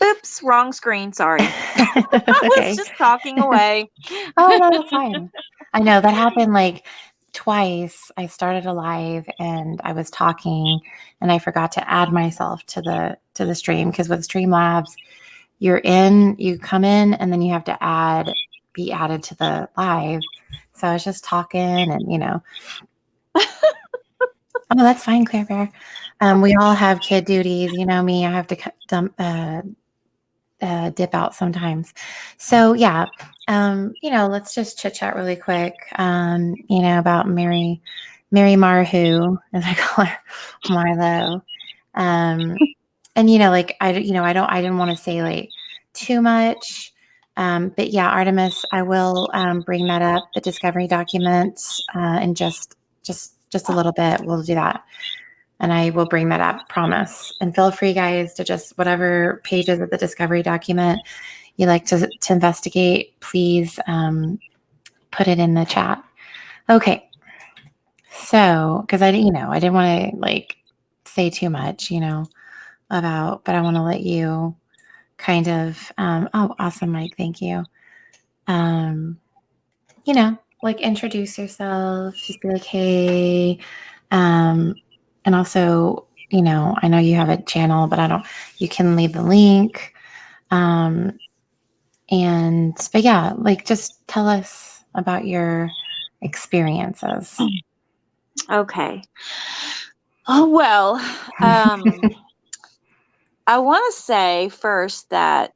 Oops, wrong screen. Sorry. I Okay. was just talking away. Oh, no, that's fine. I know that happened like twice. I started a live and I was talking and I forgot to add myself to the stream, because with Streamlabs, you come in and then you have to be added to the live. So I was just talking and oh, that's fine, Claire Bear. We all have kid duties. You know me, I have to dip out sometimes. So yeah, let's just chit chat really quick. About Mary Marlowe, as I call her, Marlo. And I didn't want to say like too much. But yeah, Artemis, I will bring that up, the discovery documents, in just a little bit. We'll do that. And I will bring that up, promise. And feel free, guys, to just whatever pages of the discovery document you like to investigate, please put it in the chat. Okay. So, because I didn't want to like say too much, but I want to let you kind of, oh, awesome, Mike. Thank you. Like introduce yourself, just be like, hey, and also, I know you have a channel, but you can leave the link. But yeah, like just tell us about your experiences. Okay. Oh, well, I want to say first that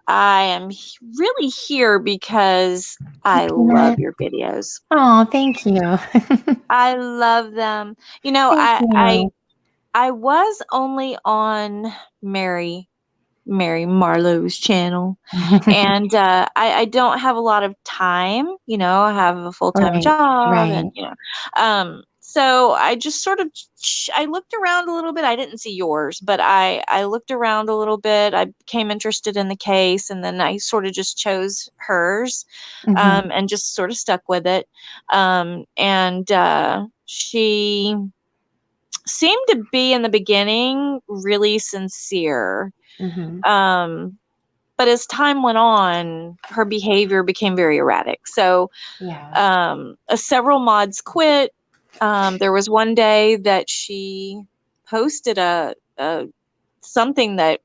I am really here because I love your videos. Oh, thank you. I love them. I was only on Mary Marlowe's channel, and I don't have a lot of time. I have a full-time job, right. and so I just sort of I looked around a little bit. I didn't see yours, but I looked around a little bit. I became interested in the case, and then I sort of just chose hers, and just sort of stuck with it. She seemed to be in the beginning really sincere. But as time went on, her behavior became very erratic. So several mods quit. There was one day that she posted a something that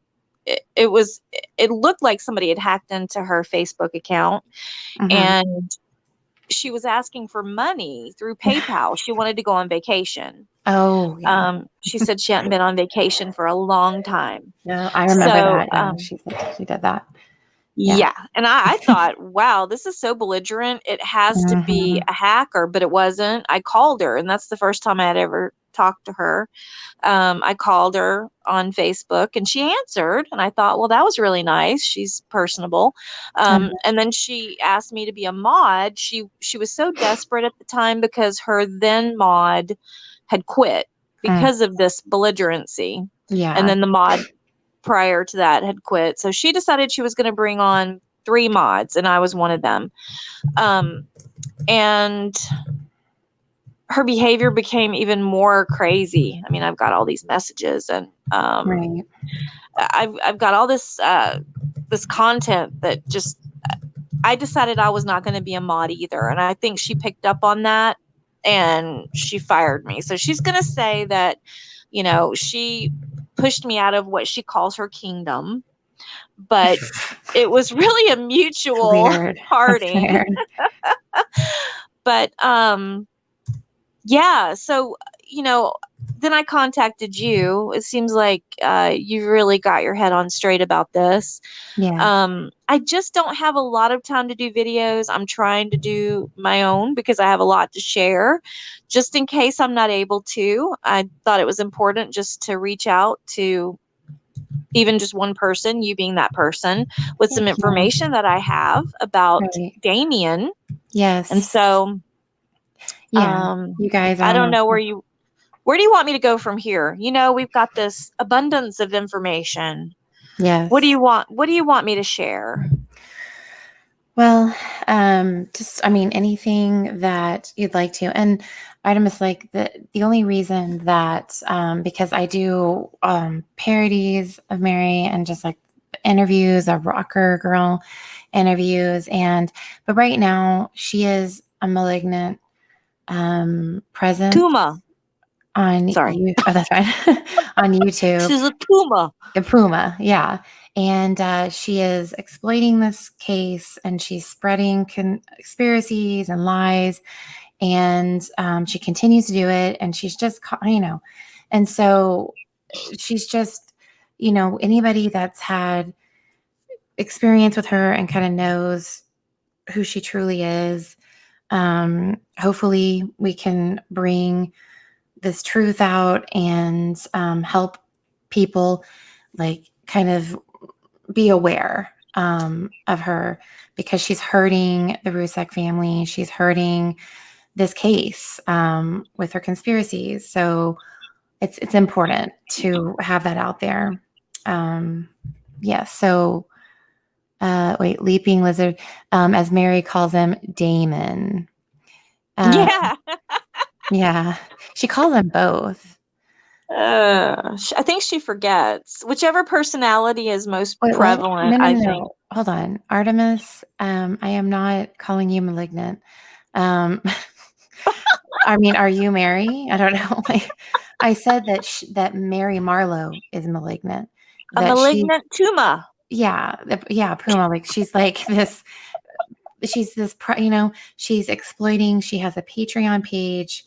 it looked like somebody had hacked into her Facebook account, and she was asking for money through PayPal. She wanted to go on vacation. Oh, yeah. She said she hadn't been on vacation for a long time. No, I remember So, that. Yeah, she did that. yeah. And I thought, wow, this is so belligerent. It has to be a hacker, but it wasn't. I called her, and that's the first time I had ever talked to her. I called her on Facebook, and she answered, and I thought, well, that was really nice. She's personable. And then she asked me to be a mod. She was so desperate at the time because her then mod had quit because of this belligerency. Yeah. And then the mod prior to that had quit. So she decided she was going to bring on 3 mods, and I was one of them. And her behavior became even more crazy. I mean, I've got all these messages, and Right. I've got all this this content that just, I decided I was not going to be a mod either. And I think she picked up on that, and she fired me. So she's going to say that, you know, she pushed me out of what she calls her kingdom, but it was really a mutual parting. But yeah, so, you know, then I contacted you. It seems like you really got your head on straight about this. Yeah. I just don't have a lot of time to do videos. I'm trying to do my own because I have a lot to share. Just in case I'm not able to, I thought it was important just to reach out to even just one person, you being that person, with some information that I have about Damien. Yes. And so, you guys, I don't know where do you want me to go from here? You know, we've got this abundance of information. Yes. What do you want me to share? Well, just, I mean, anything that you'd like to. And Artemis, like the only reason that, because I do parodies of Mary and just like interviews of rocker girl interviews. But right now she is a malignant presence. Puma. Sorry. That's right. On YouTube. She's a Puma. A Puma, yeah. And she is exploiting this case, and she's spreading conspiracies and lies, and she continues to do it, and she's just, you know, and so she's just, you know, anybody that's had experience with her and kind of knows who she truly is, hopefully we can bring this truth out and help people like kind of be aware of her, because she's hurting the Rzucek family. She's hurting this case with her conspiracies. So it's important to have that out there. Yeah. So wait, leaping lizard, as Mary calls him, Damon. Yeah. Yeah. She calls them both. I think she forgets whichever personality is most prevalent. No, I think. Hold on, Artemis. I am not calling you malignant. I mean, are you Mary? I don't know. Like, I said that Mary Marlowe is malignant. A malignant Puma. Yeah, Puma. Like she's like this. She's this. You know, she's exploiting. She has a Patreon page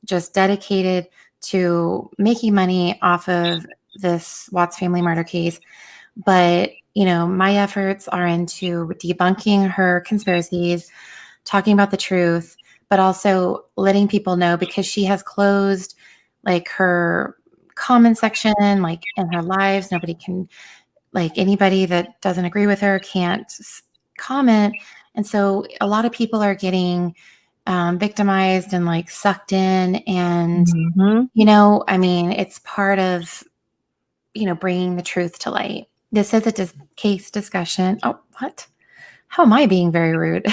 just dedicated to making money off of this Watts family murder case. But, you know, my efforts are into debunking her conspiracies, talking about the truth, but also letting people know, because she has closed like her comment section, like in her lives. Nobody can, like, anybody that doesn't agree with her can't comment. And so a lot of people are getting victimized and like sucked in. And, you know, I mean, it's part of, you know, bringing the truth to light. This is a case discussion. Oh, what? How am I being very rude?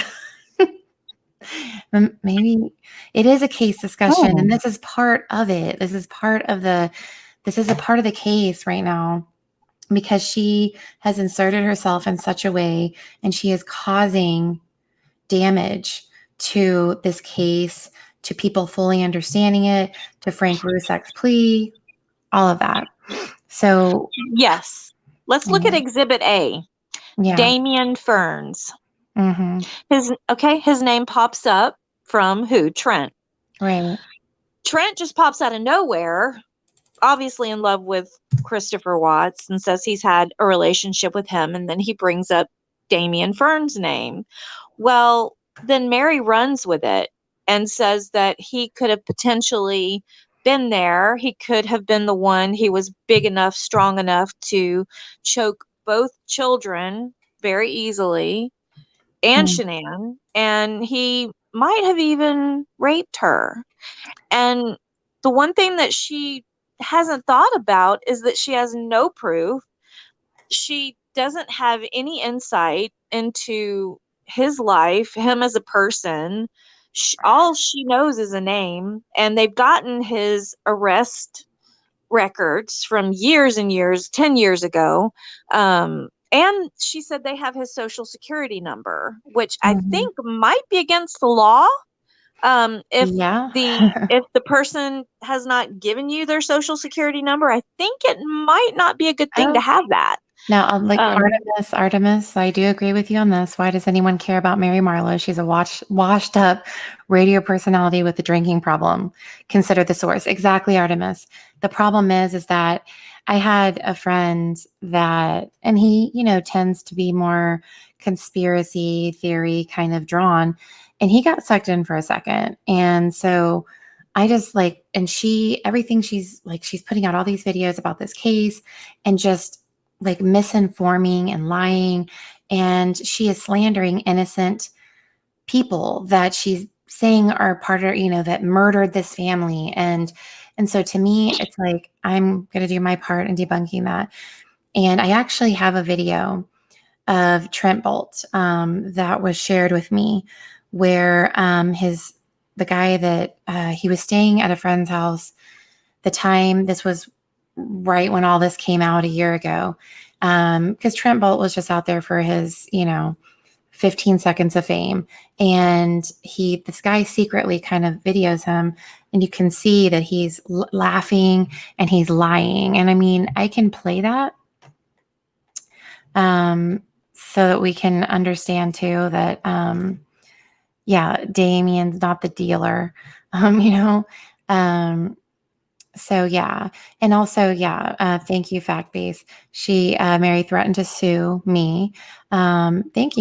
Maybe it is a case discussion, and this is part of it. This is a part of the case right now, because she has inserted herself in such a way, and she is causing damage to this case, to people fully understanding it, to Frank Rzucek's plea, all of that. So Yes. Let's look at Exhibit A. yeah. Damien Ferns. Mm-hmm. His name pops up from who? Trent. Right. Trent just pops out of nowhere, obviously in love with Christopher Watts, and says he's had a relationship with him, and then he brings up Damien Fern's name. Well, then Mary runs with it and says that he could have potentially been there. He could have been the one. He was big enough, strong enough to choke both children very easily, and Shanann, and he might have even raped her. And the one thing that she hasn't thought about is that she has no proof. She doesn't have any insight into his life, him as a person. All she knows is a name, and they've gotten his arrest records from years and years, 10 years ago. And she said they have his social security number, which I think might be against the law. If the person has not given you their social security number, I think it might not be a good thing to have that. Now, like Artemis, I do agree with you on this. Why does anyone care about Mary Marlowe? She's a washed up radio personality with a drinking problem. Consider the source. Exactly, Artemis. The problem is that I had a friend that, and he, tends to be more conspiracy theory kind of drawn, and he got sucked in for a second. And so I just everything she's putting out all these videos about this case and just misinforming and lying, and she is slandering innocent people that she's saying are part of, that murdered this family. And so to me, it's like, I'm going to do my part in debunking that. And I actually have a video of Trent Bolt that was shared with me where the guy that he was staying at a friend's house. The time, this was right when all this came out a year ago, because Trent Bolt was just out there for his, 15 seconds of fame. And this guy secretly kind of videos him, and you can see that he's laughing and he's lying. And I mean, I can play that so that we can understand too that, Damien's not the dealer, So yeah. And also, thank you, Fact Base. Mary threatened to sue me. Thank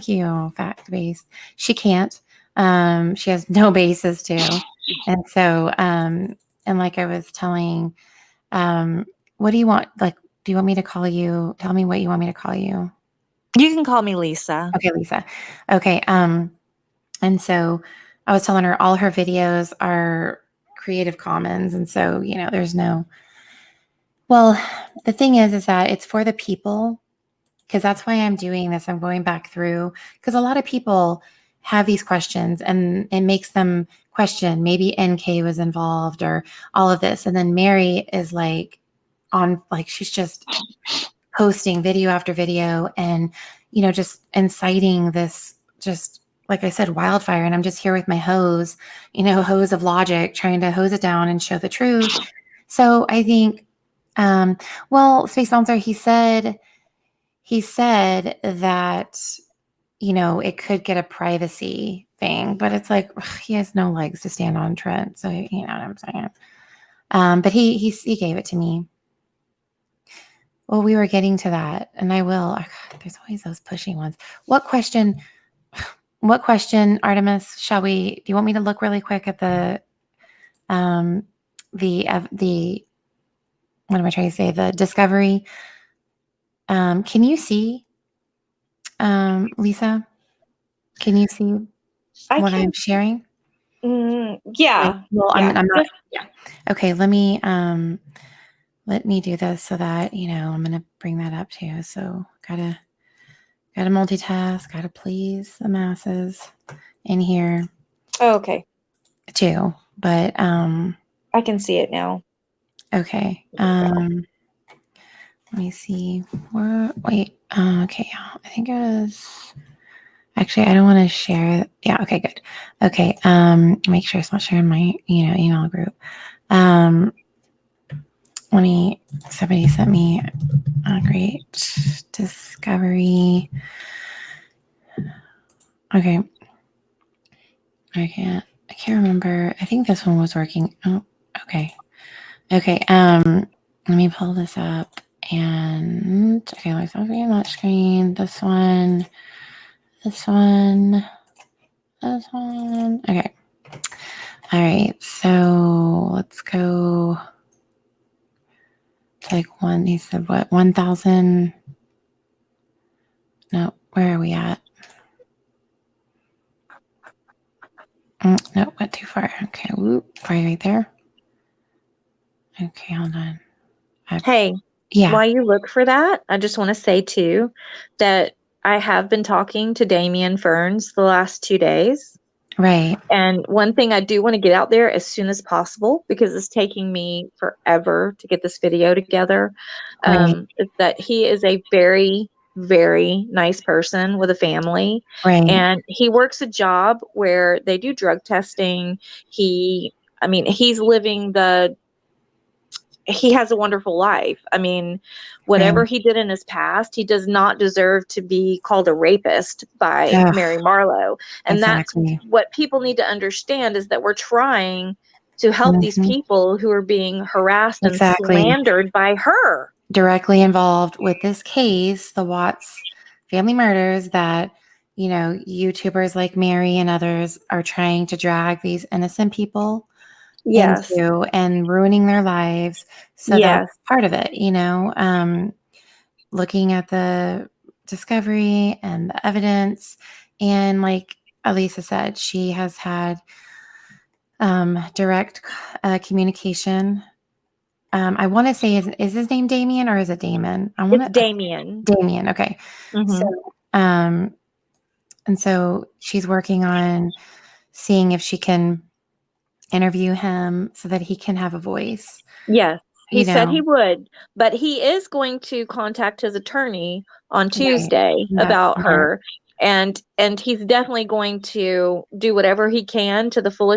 you, Fact Base. She can't. She has no basis to. And so, and like I was telling, what do you want? Like, do you want me to call you? Tell me what you want me to call you. You can call me Lisa. Okay, Lisa. Okay. And so I was telling her all her videos are Creative Commons. And so, there's no, well, the thing is that it's for the people, because that's why I'm doing this. I'm going back through, because a lot of people have these questions and it makes them question, maybe NK was involved or all of this. And then Mary is she's just posting video after video and, just inciting this, just like I said, wildfire. And I'm just here with my hose, hose of logic, trying to hose it down and show the truth. So I think, Space Bouncer, he said that, it could get a privacy thing, but it's like, he has no legs to stand on, Trent. So, you know what I'm saying? But he gave it to me. Well, we were getting to that, and I will. There's always those pushing ones. What question, Artemis? Do you want me to look really quick at the what am I trying to say? The discovery. Can you see, Lisa? Can you see what I'm sharing? Yeah. Well, I'm not. Yeah. Okay. Let me do this so that, I'm going to bring that up too. So gotta multitask, gotta please the masses in here. Oh, okay. Too. But, I can see it now. Okay. Let me see. Okay. I think it was, actually, I don't want to share it. Yeah. Okay, good. Okay. Make sure it's not sharing my, email group. somebody sent me a great discovery. Okay. I can't remember. I think this one was working. Oh, okay. Okay. Let me pull this up and okay, let's open on that screen. This one. Okay. All right. So let's go to like one. He said what? 1,000. No, where are we at? No, went too far. Okay. Whoop. Right there. Okay, hold on. Hey, Yeah. while you look for that, I just want to say too that I have been talking to Damien Ferns the last 2 days. Right. And one thing I do want to get out there as soon as possible, because it's taking me forever to get this video together, Right. is that he is a very, very nice person with a family. Right. And he works a job where they do drug testing. He's living he has a wonderful life. I mean, whatever Right. he did in his past, he does not deserve to be called a rapist by Ugh, Mary Marlowe. And exactly. that's what people need to understand, is that we're trying to help these people who are being harassed and Exactly. slandered by her. Directly involved with this case, the Watts family murders, that, you know, YouTubers like Mary and others are trying to drag these innocent people Yes. into and ruining their lives. So Yes. that's part of it, you know, looking at the discovery and the evidence. And like Elisa said, she has had direct communication. I want to say, is his name Damien or is it Damon? It's Damien. Damien. Okay. So, and so she's working on seeing if she can interview him so that he can have a voice. Yes. He You said know. he would, but he is going to contact his attorney on Tuesday That's about smart. her. And he's definitely going to do whatever he can to the full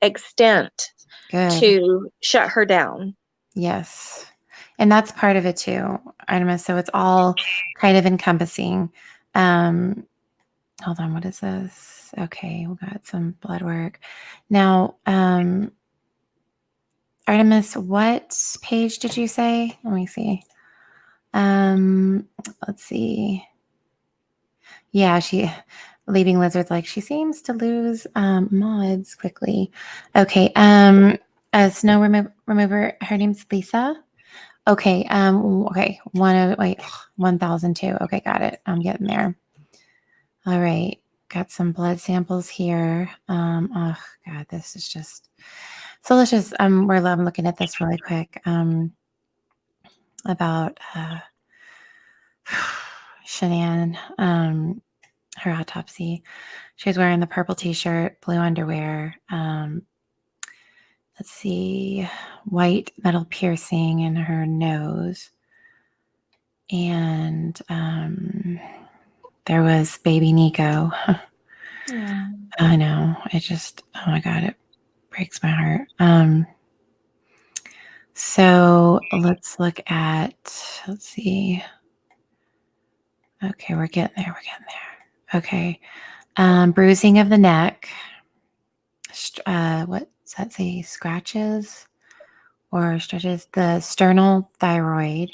extent Good. to shut her down. Yes. And that's part of it too, Artemis. So it's all kind of encompassing. Hold on, what is this? Okay, we got some blood work. Now, Artemis, what page did you say? Let me see. Let's see. Yeah, she leaving lizards, like she seems to lose mods quickly. Okay, a snow remover, her name's Lisa. Okay, okay, 1,002. Okay, got it. I'm getting there. All right, got some blood samples here. Oh God, this is just so let's just I'm looking at this really quick. About Shanann, her autopsy. She was wearing the purple t-shirt, blue underwear. Let's see, white metal piercing in her nose. And there was baby Nico. Yeah. I know. Oh my God, it breaks my heart. So let's look at, let's see. Okay, we're getting there. Okay. Bruising of the neck. What does that say? Scratches or stretches? The sternal thyroid,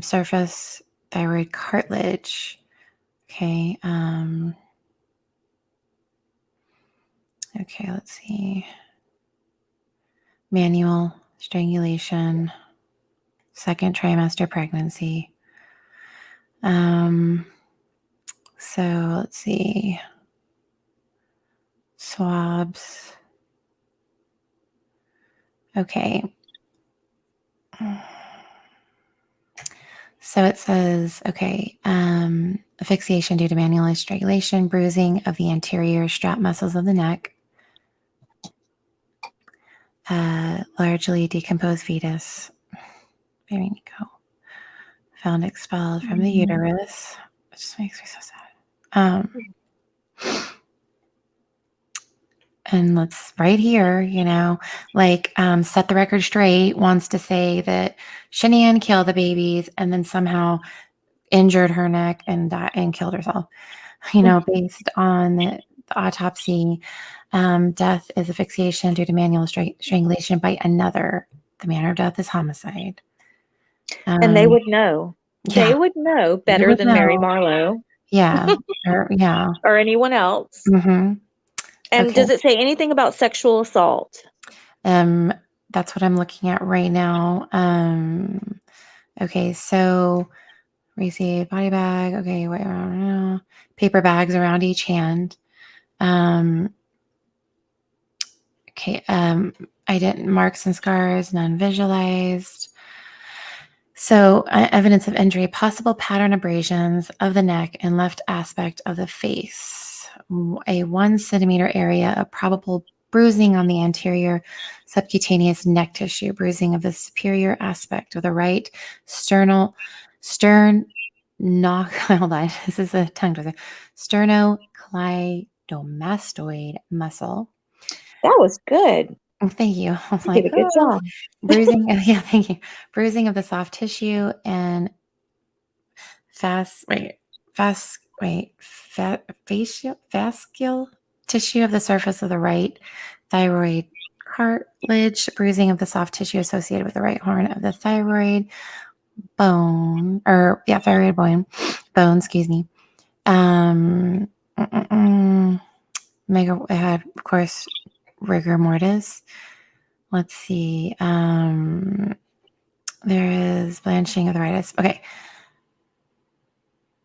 surface thyroid cartilage. Okay. Okay, let's see. Manual strangulation, second trimester pregnancy. So let's see. Swabs. Okay. So it says, okay, asphyxiation due to manual strangulation, bruising of the anterior strap muscles of the neck, largely decomposed fetus, baby Nico, found expelled from the uterus. It just makes me so sad. and let's right here, set the record straight, wants to say that Shanann killed the babies and then somehow injured her neck and died and killed herself. Based on the autopsy, death is asphyxiation due to manual strangulation by another. The manner of death is homicide. And they would know. Yeah, They would know better would than Mary know. Marlowe Yeah, yeah. or anyone else. Mm-hmm. And Okay. does it say anything about sexual assault? That's what I'm looking at right now. Okay, so receive body bag. Okay, wait, paper bags around each hand. Okay, marks and scars, none visualized. So, evidence of injury, possible pattern abrasions of the neck and left aspect of the face. A 1 centimeter area of probable bruising on the anterior subcutaneous neck tissue, bruising of the superior aspect of the right hold on, this is a tongue twister, sternocleidomastoid muscle. That was good. Oh, thank you. I was You like, did a good job. bruising. Yeah, thank you. Bruising of the soft tissue and fascial tissue of the surface of the right thyroid cartilage, bruising of the soft tissue associated with the right horn of the thyroid bone, thyroid bone, excuse me. Mega had, of course, rigor mortis. Let's see. There is blanching of the rightus.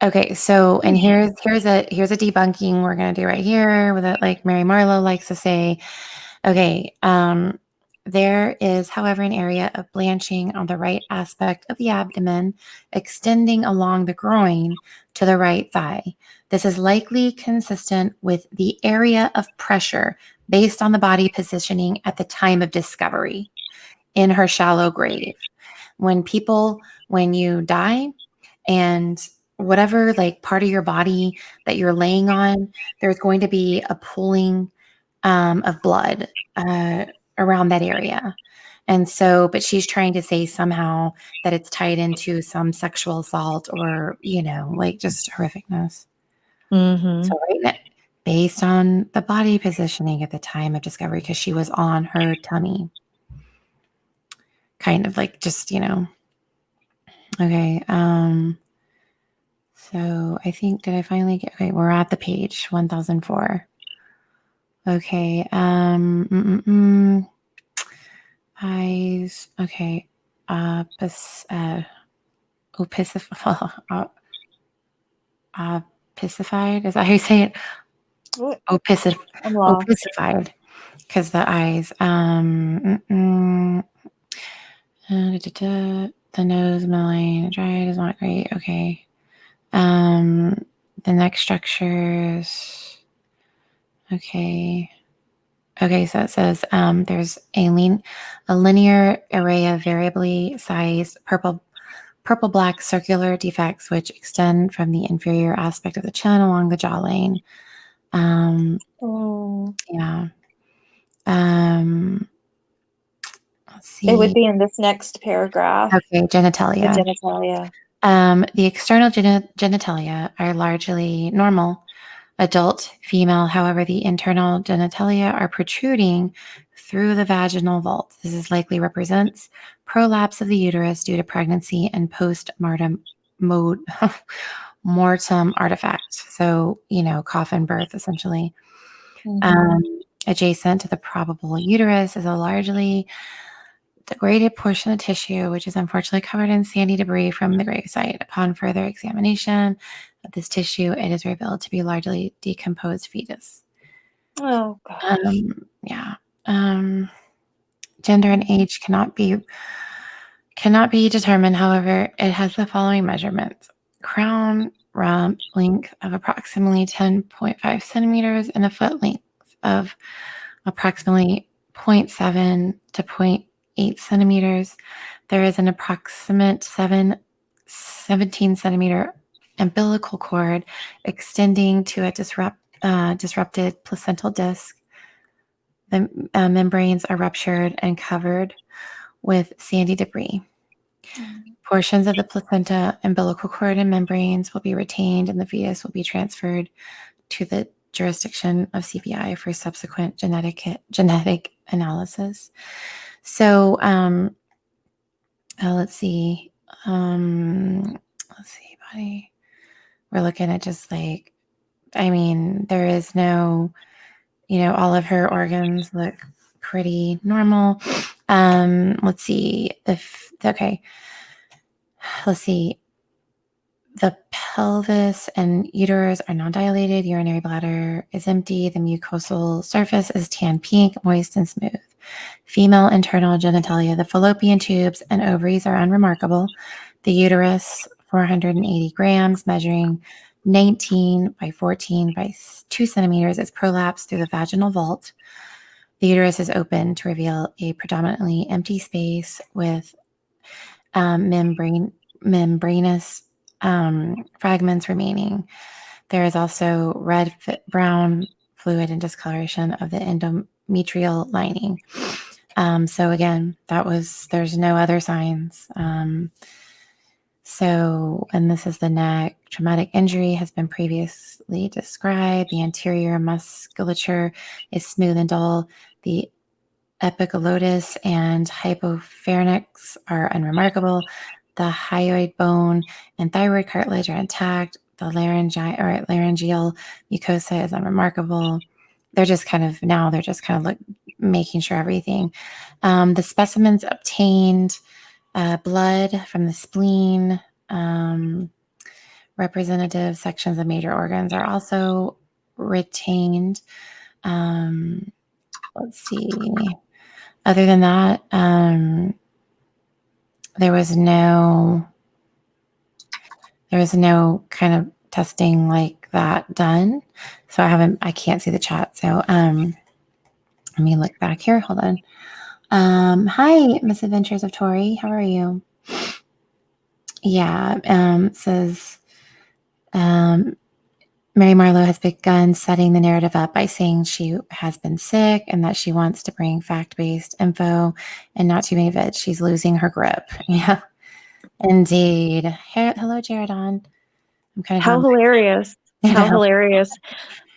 Okay. So, and here's a debunking we're gonna do right here with it, like Mary Marlowe likes to say. Okay. There is, however, an area of blanching on the right aspect of the abdomen, extending along the groin to the right thigh. This is likely consistent with the area of pressure based on the body positioning at the time of discovery in her shallow grave. When you die and whatever part of your body that you're laying on, there's going to be a pooling of blood around that area. And so, but she's trying to say somehow that it's tied into some sexual assault or, just horrificness. Mm-hmm. So right now, based on the body positioning at the time of discovery, because she was on her tummy, kind of just, okay. So I think, did I finally get, okay, we're at the page 1004. Okay. Eyes. Okay. Opicified. Is that how you say it? Opicified. Because the eyes. The nose milling dry is not great. Okay. The neck structures. Okay. Okay, so it says there's a linear array of variably sized purple-black circular defects which extend from the inferior aspect of the chin along the jawline. Yeah. Let's see. It would be in this next paragraph. Okay, genitalia. The genitalia. The external genitalia are largely normal. Adult female, however, the internal genitalia are protruding through the vaginal vault. This is likely represents prolapse of the uterus due to pregnancy and post-mortem mortem artifact. So, coffin birth, essentially. Mm-hmm. Adjacent to the probable uterus is a largely degraded portion of tissue, which is unfortunately covered in sandy debris from the gravesite. Upon further examination of this tissue, it is revealed to be largely decomposed fetus. Oh, God. Yeah. Gender and age cannot be determined. However, it has the following measurements: crown rump length of approximately 10.5 centimeters and a foot length of approximately 0.7 to 0.8 centimeters. There is an approximate 17 centimeter umbilical cord extending to a disrupted placental disc. The membranes are ruptured and covered with sandy debris. Portions of the placenta, umbilical cord, and membranes will be retained, and the fetus will be transferred to the jurisdiction of CPI for subsequent genetic analysis. So, let's see. Buddy. We're looking at just like, I mean, there is no, all of her organs look pretty normal. Let's see. Let's see. The pelvis and uterus are non-dilated. Urinary bladder is empty. The mucosal surface is tan pink, moist, and smooth. Female internal genitalia. The fallopian tubes and ovaries are unremarkable. The uterus, 480 grams, measuring 19 by 14 by 2 centimeters, is prolapsed through the vaginal vault. The uterus is open to reveal a predominantly empty space with membranous fragments remaining. There is also red-brown fluid and discoloration of the endometrial lining. So again, there's no other signs. And this is the neck. Traumatic injury has been previously described. The anterior musculature is smooth and dull. The epiglottis and hypopharynx are unremarkable. The hyoid bone and thyroid cartilage are intact. The laryngeal mucosa is unremarkable. They're just kind of making sure everything. The specimens obtained blood from the spleen. Representative sections of major organs are also retained. Let's see. Other than that, there was no kind of testing like that done. So I can't see the chat. So let me look back here. Hold on. Hi, Misadventures of Tori. How are you? Yeah, says Mary Marlowe has begun setting the narrative up by saying she has been sick and that she wants to bring fact-based info and not too many of it. She's losing her grip. Yeah, indeed. Hello, Jaredon. I'm kind of How hilarious. How hilarious.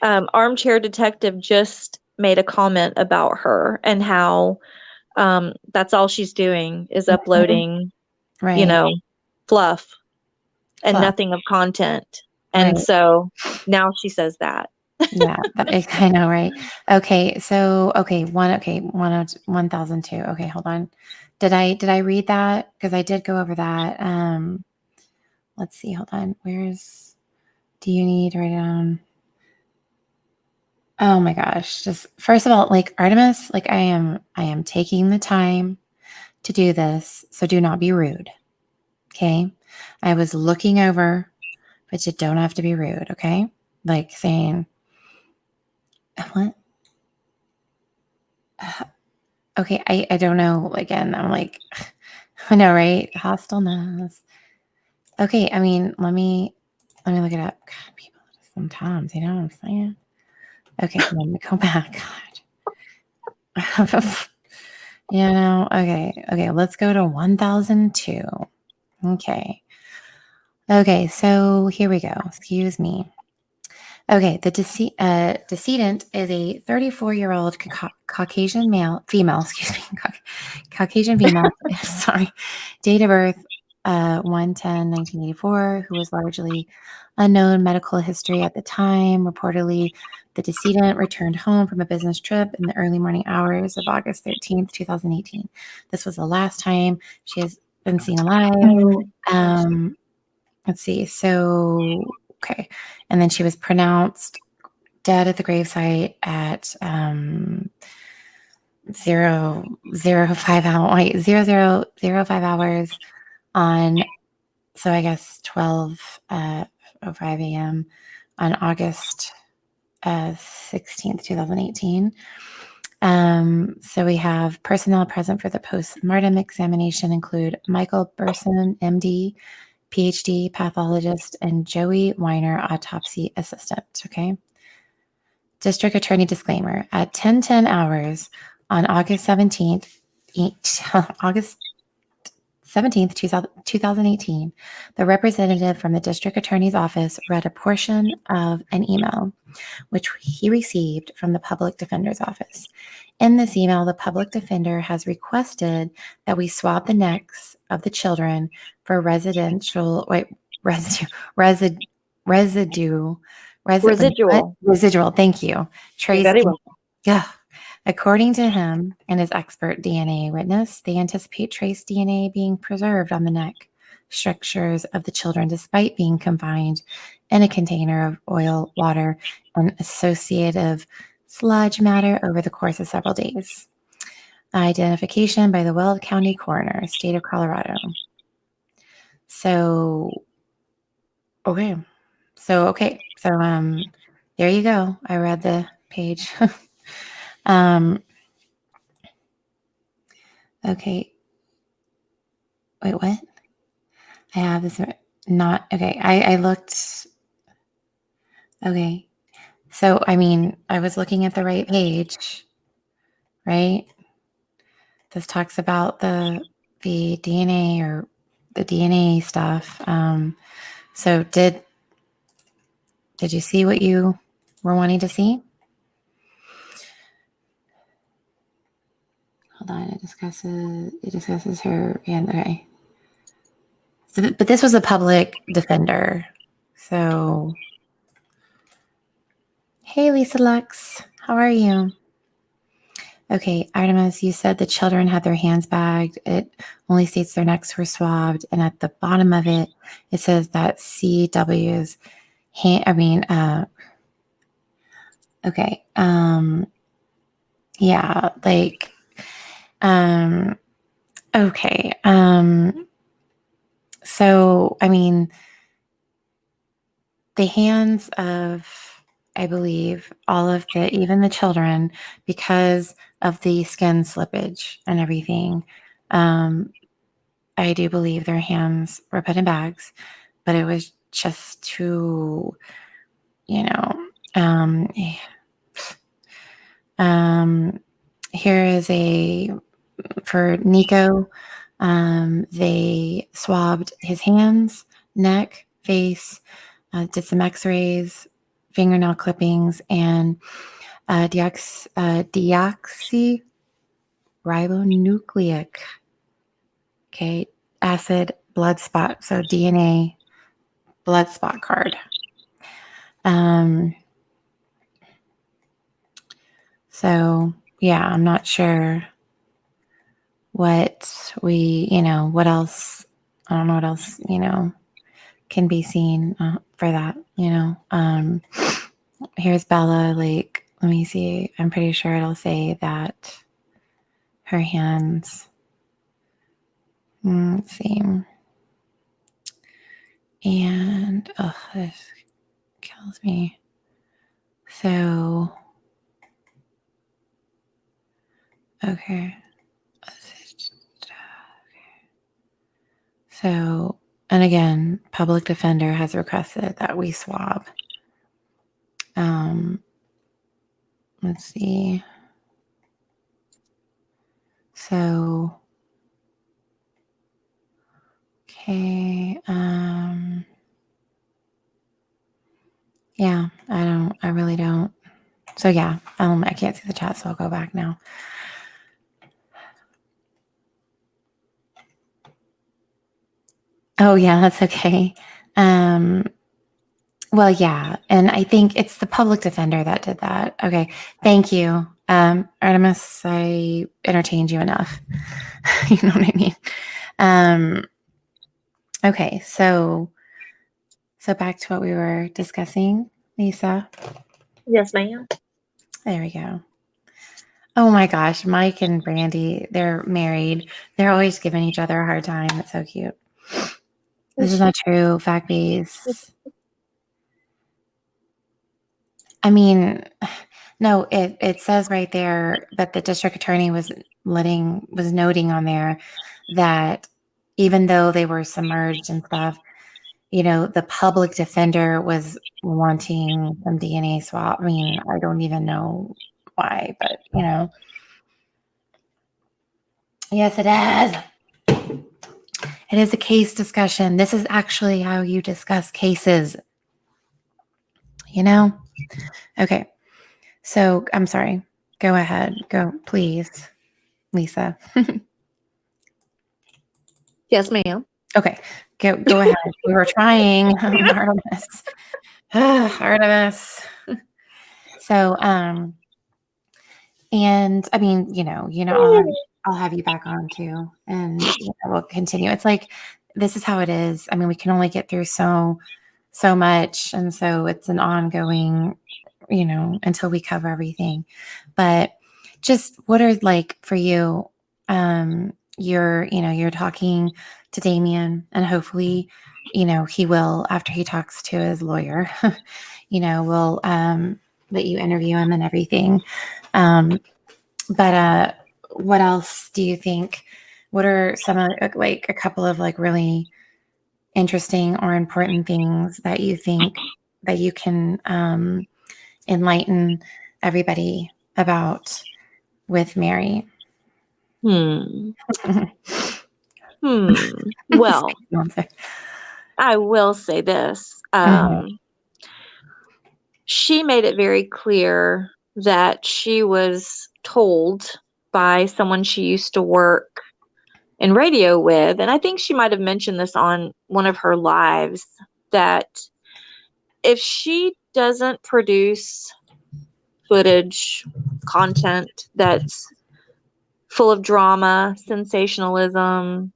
Armchair Detective just made a comment about her and how that's all she's doing is uploading, fluff and nothing of content. And so now she says that. Yeah, I know, right? Okay, so 1002. Okay, hold on. Did I read that? Because I did go over that. Let's see, hold on. Do you need to write it down? Oh my gosh. Just first of all, like Artemis, like I am taking the time to do this, so do not be rude. Okay? I was looking over, but you don't have to be rude, okay? Like saying, what? Okay, I don't know. Again, I'm like, I know, right? Hostileness. Okay, I mean, let me look it up. God, people sometimes, you know what I'm saying? Okay, let me go back. God. Okay, let's go to 1002. Okay, so here we go. Excuse me. Okay, the decedent is a 34-year-old Caucasian female, Caucasian female, sorry, date of birth 1/10/1984, who was largely unknown medical history at the time. Reportedly, the decedent returned home from a business trip in the early morning hours of August 13th, 2018. This was the last time she has been seen alive. Let's see. So, okay. And then she was pronounced dead at the gravesite at 0:05 hours on, so I guess 12:05 a.m. on August 16th, 2018. So we have personnel present for the post-mortem examination include Michael Burson, MD, PhD, pathologist, and Joey Weiner, autopsy assistant. Okay. District Attorney disclaimer. At 10:10 hours on August 17th, 2018, the representative from the District Attorney's office read a portion of an email which he received from the Public Defender's office. In this email, the Public Defender has requested that we swab the necks of the children for residual. Thank you. Trace. Very well. Yeah. According to him and his expert DNA witness, they anticipate trace DNA being preserved on the neck structures of the children despite being confined in a container of oil, water, and associative sludge matter over the course of several days. Identification by the Weld County Coroner, State of Colorado. So there you go. I read the page. Okay. Wait, what? I have this not okay. I looked. Okay. So, I mean, I was looking at the right page, right? This talks about the DNA or the DNA stuff. So did you see what you were wanting to see? Hold on, it discusses her and okay. So, but this was a public defender. So hey Lisa Lux, how are you? Okay, Artemis, you said the children had their hands bagged. It only states their necks were swabbed, and at the bottom of it, it says that CW's hand. Okay. Yeah, like. Okay. So, I mean, the hands of, I believe, even the children, because of the skin slippage and everything, I do believe their hands were put in bags, but it was just to, here is for Nico, they swabbed his hands, neck, face, did some x-rays, fingernail clippings, and deoxyribonucleic acid blood spot, so DNA blood spot card. So yeah, I'm not sure what what else. I don't know what else, can be seen for that, Here's Bella, like, let me see. I'm pretty sure it'll say that her hands, let's see. And, this kills me. So, okay. So, and again, Public Defender has requested that we swab. Let's see. So, okay. Yeah, I really don't. So yeah, I can't see the chat, so I'll go back now. Oh yeah, that's okay. Well, yeah, and I think it's the Public Defender that did that. Okay, thank you. Artemis, I entertained you enough. You know what I mean? Okay, so back to what we were discussing, Lisa. Yes, ma'am. There we go. Oh my gosh, Mike and Brandy, they're married. They're always giving each other a hard time. It's so cute. This is not true. Fact-based. I mean, no, it says right there that the district attorney was noting on there that even though they were submerged and stuff, the public defender was wanting some DNA swab. I mean, I don't even know why, but yes, it is. It is a case discussion. This is actually how you discuss cases. Okay. So I'm sorry. Go ahead. Go, please, Lisa. Yes, ma'am. Okay. Go ahead. We were trying. Artemis. Artemis. So, and I mean, I'll have you back on too, and we'll continue. It's like, this is how it is. I mean, we can only get through so much, and so it's an ongoing, until we cover everything. But just what are, like, for you, you're talking to Damien, and hopefully, he will, after he talks to his lawyer, we'll let you interview him and everything. But what else do you think? What are some of, like, a couple of, like, really interesting or important things that you think that you can enlighten everybody about with Mary? Well, I will say this. She made it very clear that she was told by someone she used to work in radio with, and I think she might have mentioned this on one of her lives, that if she doesn't produce footage, content that's full of drama, sensationalism,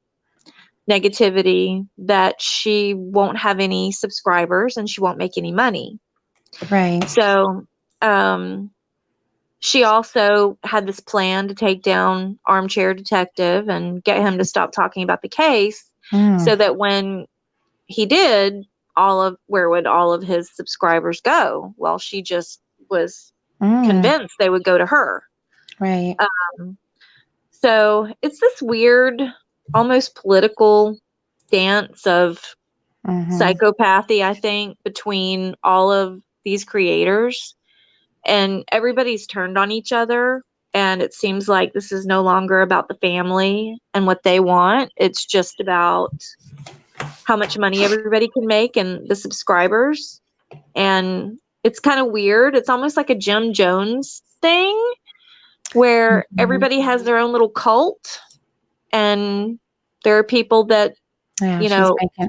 negativity, that she won't have any subscribers and she won't make any money. Right. So, she also had this plan to take down Armchair Detective and get him to stop talking about the case, so that when he did, where would all of his subscribers go? Well, she just was convinced they would go to her. Right. So it's this weird, almost political dance of psychopathy, I think, between all of these creators, and everybody's turned on each other. And it seems like this is no longer about the family and what they want. It's just about how much money everybody can make and the subscribers. And it's kind of weird. It's almost like a Jim Jones thing where everybody has their own little cult, and there are people that,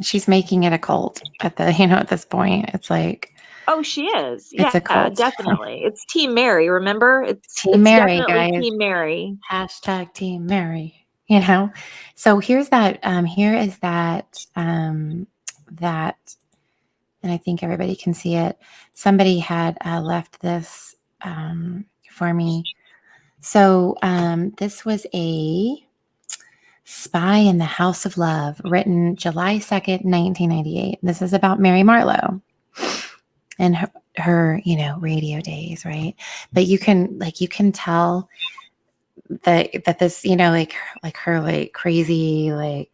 she's making it a cult at this point. It's like, oh, she is. It's a cult. Definitely. It's Team Mary. Remember, it's Mary, definitely guys. Team Mary. Hashtag Team Mary. So here's that. Here is that. That, and I think everybody can see it. Somebody had left this for me. So this was a Spy in the House of Love, written July 2nd, 1998. This is about Mary Marlowe and her radio days, right? But you can tell that this, like her, like, crazy, like,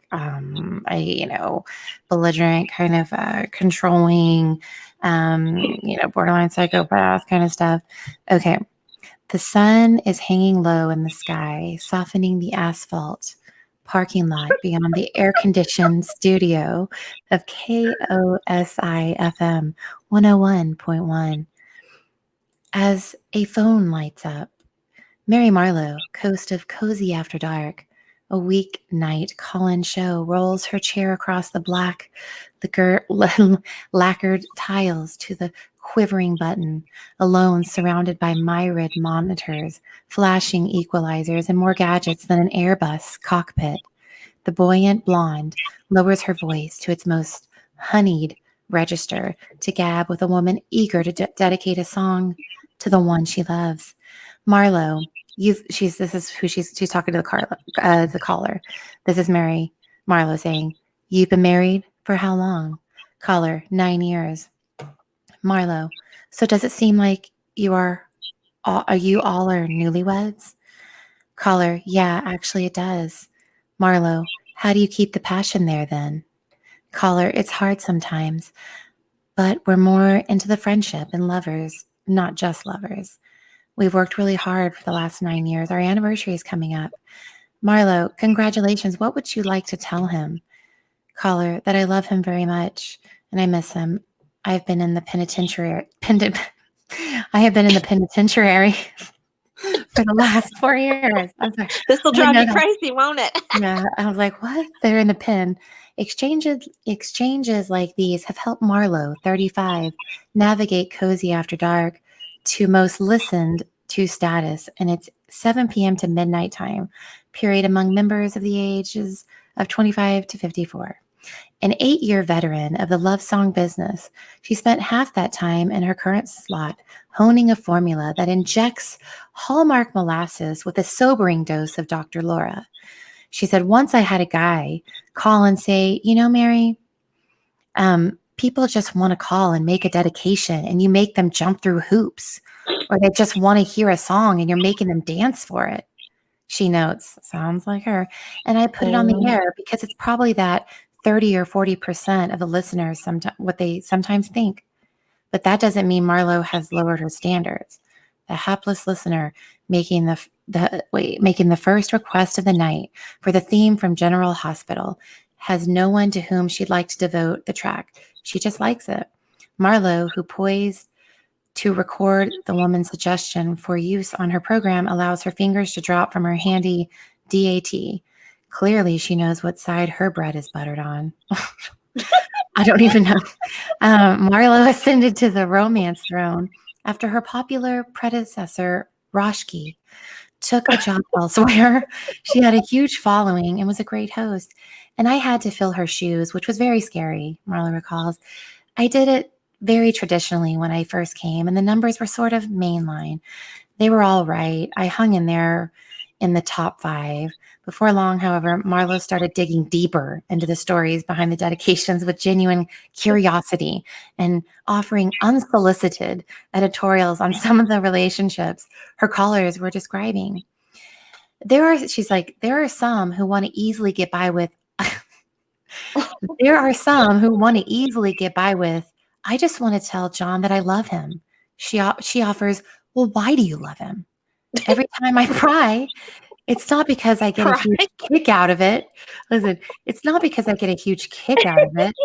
belligerent, kind of controlling, borderline psychopath kind of stuff. Okay. The sun is hanging low in the sky, softening the asphalt parking lot beyond the air-conditioned studio of KOSI FM 101.1. As a phone lights up, Mary Marlowe, host of Cozy After Dark, a weeknight call-in show, rolls her chair across the lacquered tiles to the quivering button, alone, surrounded by myriad monitors, flashing equalizers, and more gadgets than an Airbus cockpit. The buoyant blonde lowers her voice to its most honeyed register to gab with a woman eager to dedicate a song to the one she loves. Marlo, she's talking to the caller. This is Mary Marlowe saying, "You've been married for how long?" Caller, 9 years. Marlo, so does it seem like are you all are newlyweds? Caller, yeah, actually it does. Marlo, how do you keep the passion there then? Caller, it's hard sometimes, but we're more into the friendship and lovers, not just lovers. We've worked really hard for the last 9 years. Our anniversary is coming up. Marlo, congratulations. What would you like to tell him? Caller, that I love him very much and I miss him. I've been in the penitentiary. I have been in the penitentiary for the last 4 years. I'm sorry. This will drive you crazy, won't it? Yeah, I was like, what? They're in the pen. Exchanges like these have helped Marlo, 35, navigate cozy after dark to most listened to status, and it's 7 p.m. to midnight time period among members of the ages of 25 to 54. An 8-year veteran of the love song business, she spent half that time in her current slot honing a formula that injects Hallmark molasses with a sobering dose of Dr. Laura. She said, once I had a guy call and say, you know, Mary, people just want to call and make a dedication and you make them jump through hoops, or they just want to hear a song and you're making them dance for it. She notes, sounds like her. And I put it on the air because it's probably that 30 or 40% of the listeners, what they sometimes think. But that doesn't mean Marlo has lowered her standards. The hapless listener making the first request of the night for the theme from General Hospital has no one to whom she'd like to devote the track. She just likes it. Marlo, who poised to record the woman's suggestion for use on her program, allows her fingers to drop from her handy DAT. Clearly, she knows what side her bread is buttered on. I don't even know. Marlo ascended to the romance throne after her popular predecessor, Rzucek, took a job elsewhere. She had a huge following and was a great host. And I had to fill her shoes, which was very scary, Marlo recalls. I did it very traditionally when I first came, and the numbers were sort of mainline. They were all right. I hung in there in the top 5. Before long, however, Marlo started digging deeper into the stories behind the dedications with genuine curiosity and offering unsolicited editorials on some of the relationships her callers were describing. She's like, there are some who want to easily get by with, I just want to tell John that I love him. She offers, well, why do you love him? Every time I pry, it's not because I get a huge kick out of it. Listen, it's not because I get a huge kick out of it.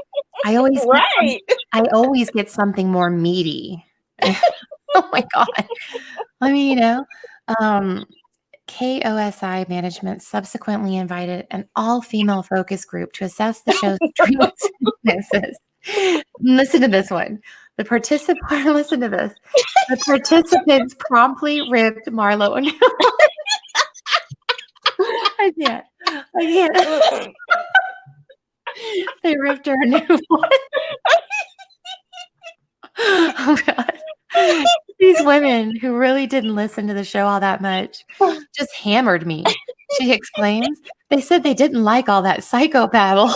I always get something more meaty. Oh my God. I mean, KOSI management subsequently invited an all-female focus group to assess the show's strengths and weaknesses. Listen to this one. Listen to this. The participants promptly ripped Marlo a new one. I can't. They ripped her a new one. Oh God. These women who really didn't listen to the show all that much just hammered me. She exclaims. They said they didn't like all that psychobabble.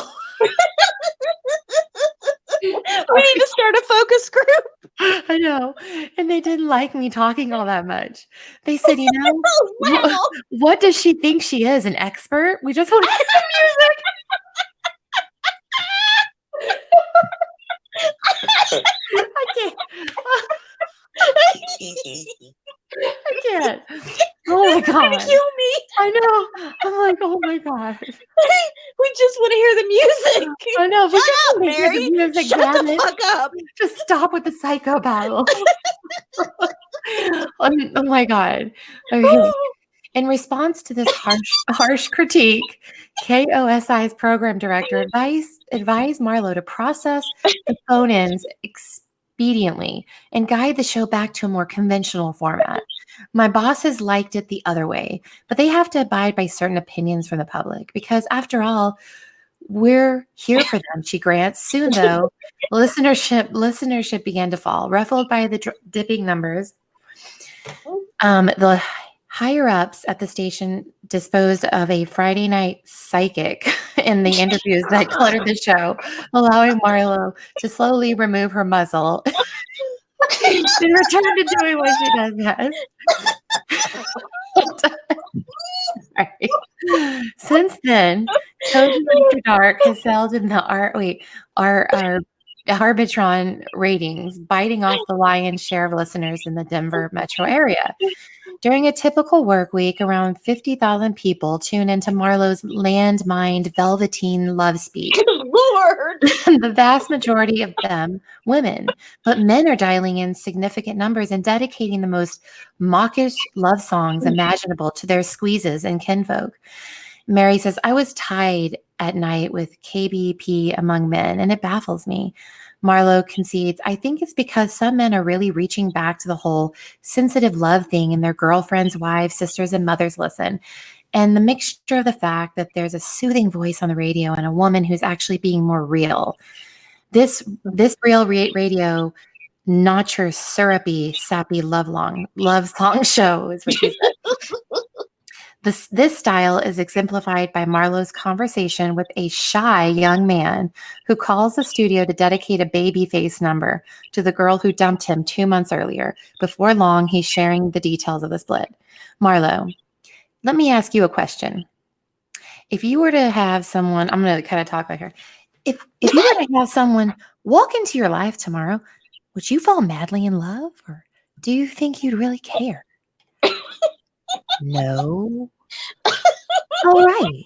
We need to start a focus group. I know. And they didn't like me talking all that much. They said, you know, what does she think she is, an expert? We just want to hear the music. I can't. Oh my God. Kill me. I know. I'm like, oh my God. We just want to hear the music. I know. Shut up, Mary. Music, Shut the fuck up. Just stop with the psycho battle. Oh my God. Okay. In response to this harsh critique, KOSI's program director advised Marlo to process the phone-ins expediently and guide the show back to a more conventional format. My bosses liked it the other way, but they have to abide by certain opinions from the public because, after all, we're here for them, she grants. Soon, though, listenership began to fall, ruffled by the dipping numbers. The higher-ups at the station disposed of a Friday night psychic in the interviews that cluttered the show, allowing Marlo to slowly remove her muzzle and return to doing what she does best. Sorry. Since then, Cozy After Dark has sailed in the our Arbitron ratings, biting off the lion's share of listeners in the Denver metro area. During a typical work week, around 50,000 people tune into Marlowe's landmined velveteen love speech. Good Lord. The vast majority of them women, but men are dialing in significant numbers and dedicating the most mawkish love songs imaginable to their squeezes and kinfolk. Mary says, I was tied at night with KBP among men, and it baffles me. Marlo concedes, I think it's because some men are really reaching back to the whole sensitive love thing, and their girlfriends, wives, sisters, and mothers listen. And the mixture of the fact that there's a soothing voice on the radio and a woman who's actually being more real. This real radio, not your syrupy, sappy love song show is what she said. This style is exemplified by Marlowe's conversation with a shy young man who calls the studio to dedicate a baby face number to the girl who dumped him 2 months earlier. Before long, he's sharing the details of the split. Marlo, let me ask you a question. If you were to have someone, I'm going to kind of talk like her. If you were to have someone walk into your life tomorrow, would you fall madly in love, or do you think you'd really care? No. All right.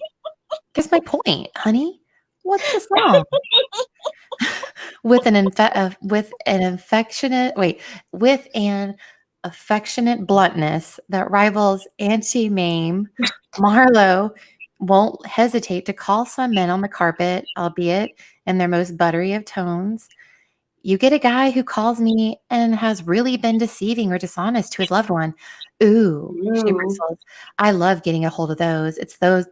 Here's my point, honey. What's the song? With an affectionate bluntness that rivals anti-meme, Marlo won't hesitate to call some men on the carpet, albeit in their most buttery of tones. You get a guy who calls me and has really been deceiving or dishonest to his loved one. Ooh, she bristles. I love getting a hold of those. It's the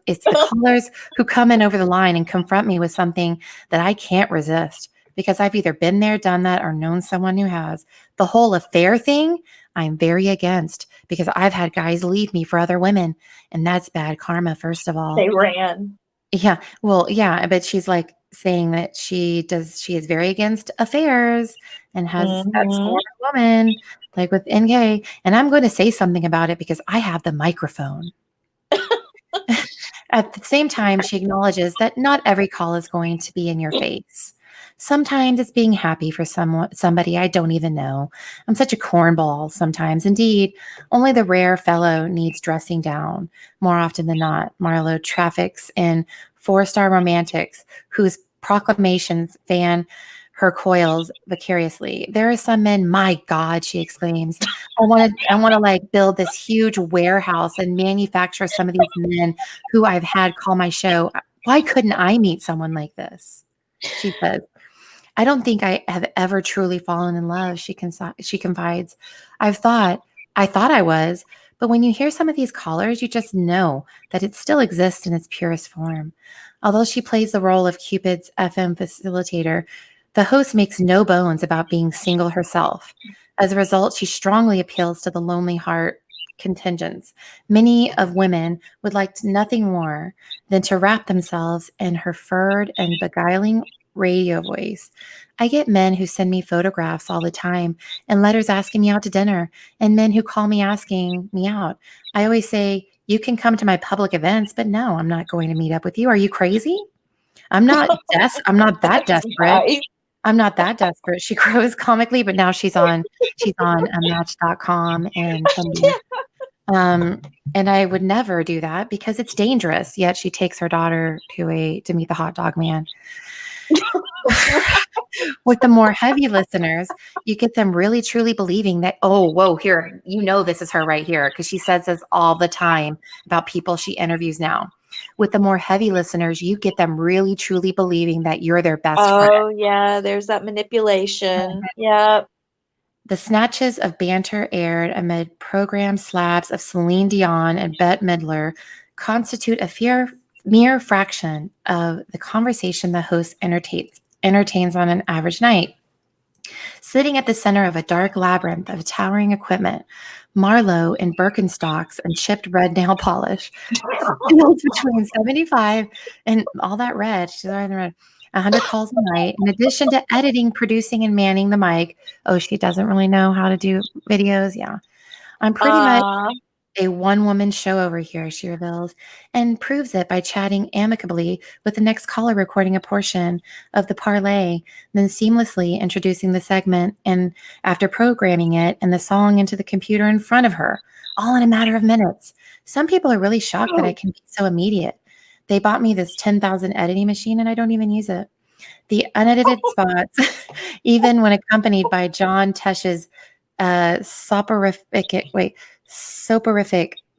callers who come in over the line and confront me with something that I can't resist because I've either been there, done that, or known someone who has. The whole affair thing, I'm very against because I've had guys leave me for other women, and that's bad karma, first of all. They ran. Yeah, well, yeah, but she's like saying that she is very against affairs and has that scorn of woman, like with NK. And I'm going to say something about it because I have the microphone. At the same time, she acknowledges that not every call is going to be in your face. Sometimes it's being happy for somebody I don't even know. I'm such a cornball sometimes. Indeed, only the rare fellow needs dressing down. More often than not, Marlo traffics in four-star romantics whose proclamations fan her coils vicariously. There are some men, my God, she exclaims, I want to like build this huge warehouse and manufacture some of these men who I've had call my show. Why couldn't I meet someone like this? She says, I don't think I have ever truly fallen in love, she confides. I thought I was, but when you hear some of these callers, you just know that it still exists in its purest form. Although she plays the role of Cupid's FM facilitator, the host makes no bones about being single herself. As a result, she strongly appeals to the lonely heart contingents. Many of women would like nothing more than to wrap themselves in her furred and beguiling radio voice. I get men who send me photographs all the time and letters asking me out to dinner, and men who call me asking me out. I always say, you can come to my public events, but no, I'm not going to meet up with you. Are you crazy? I'm not that desperate. I'm not that desperate. She grows comically, but now she's on Match.com and and I would never do that because it's dangerous. Yet she takes her daughter to meet the hot dog man. With the more heavy listeners, you get them really truly believing that, oh, whoa, here, this is her right here, because she says this all the time about people she interviews now. With the more heavy listeners, you get them really truly believing that you're their best friend. Oh, yeah, there's that manipulation. Yep. The snatches of banter aired amid program slabs of Celine Dion and Bette Midler constitute a mere fraction of the conversation the host entertains on an average night. Sitting at the center of a dark labyrinth of towering equipment, Marlo in Birkenstocks and chipped red nail polish fields between 75 and all that red. She's already red. 100 calls a night. In addition to editing, producing, and manning the mic. Oh, she doesn't really know how to do videos. Yeah. I'm pretty much a one-woman show over here, she reveals, and proves it by chatting amicably with the next caller, recording a portion of the parlay, then seamlessly introducing the segment and after programming it and the song into the computer in front of her, all in a matter of minutes. Some people are really shocked that I can be so immediate. They bought me this 10,000 editing machine and I don't even use it. The unedited spots, even when accompanied by John Tesh's soporific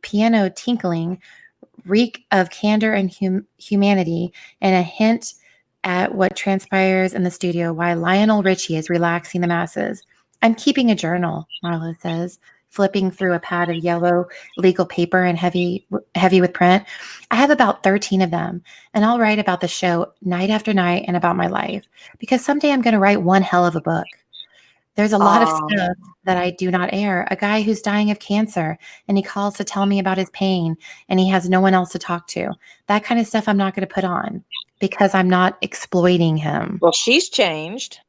piano tinkling, reek of candor and humanity, and a hint at what transpires in the studio while Lionel Richie is relaxing the masses. I'm keeping a journal, Marlo says, flipping through a pad of yellow legal paper and heavy with print. I have about 13 of them, and I'll write about the show night after night and about my life, because someday I'm going to write one hell of a book. There's a lot of stuff that I do not air. A guy who's dying of cancer and he calls to tell me about his pain and he has no one else to talk to. That kind of stuff I'm not going to put on because I'm not exploiting him. Well, she's changed.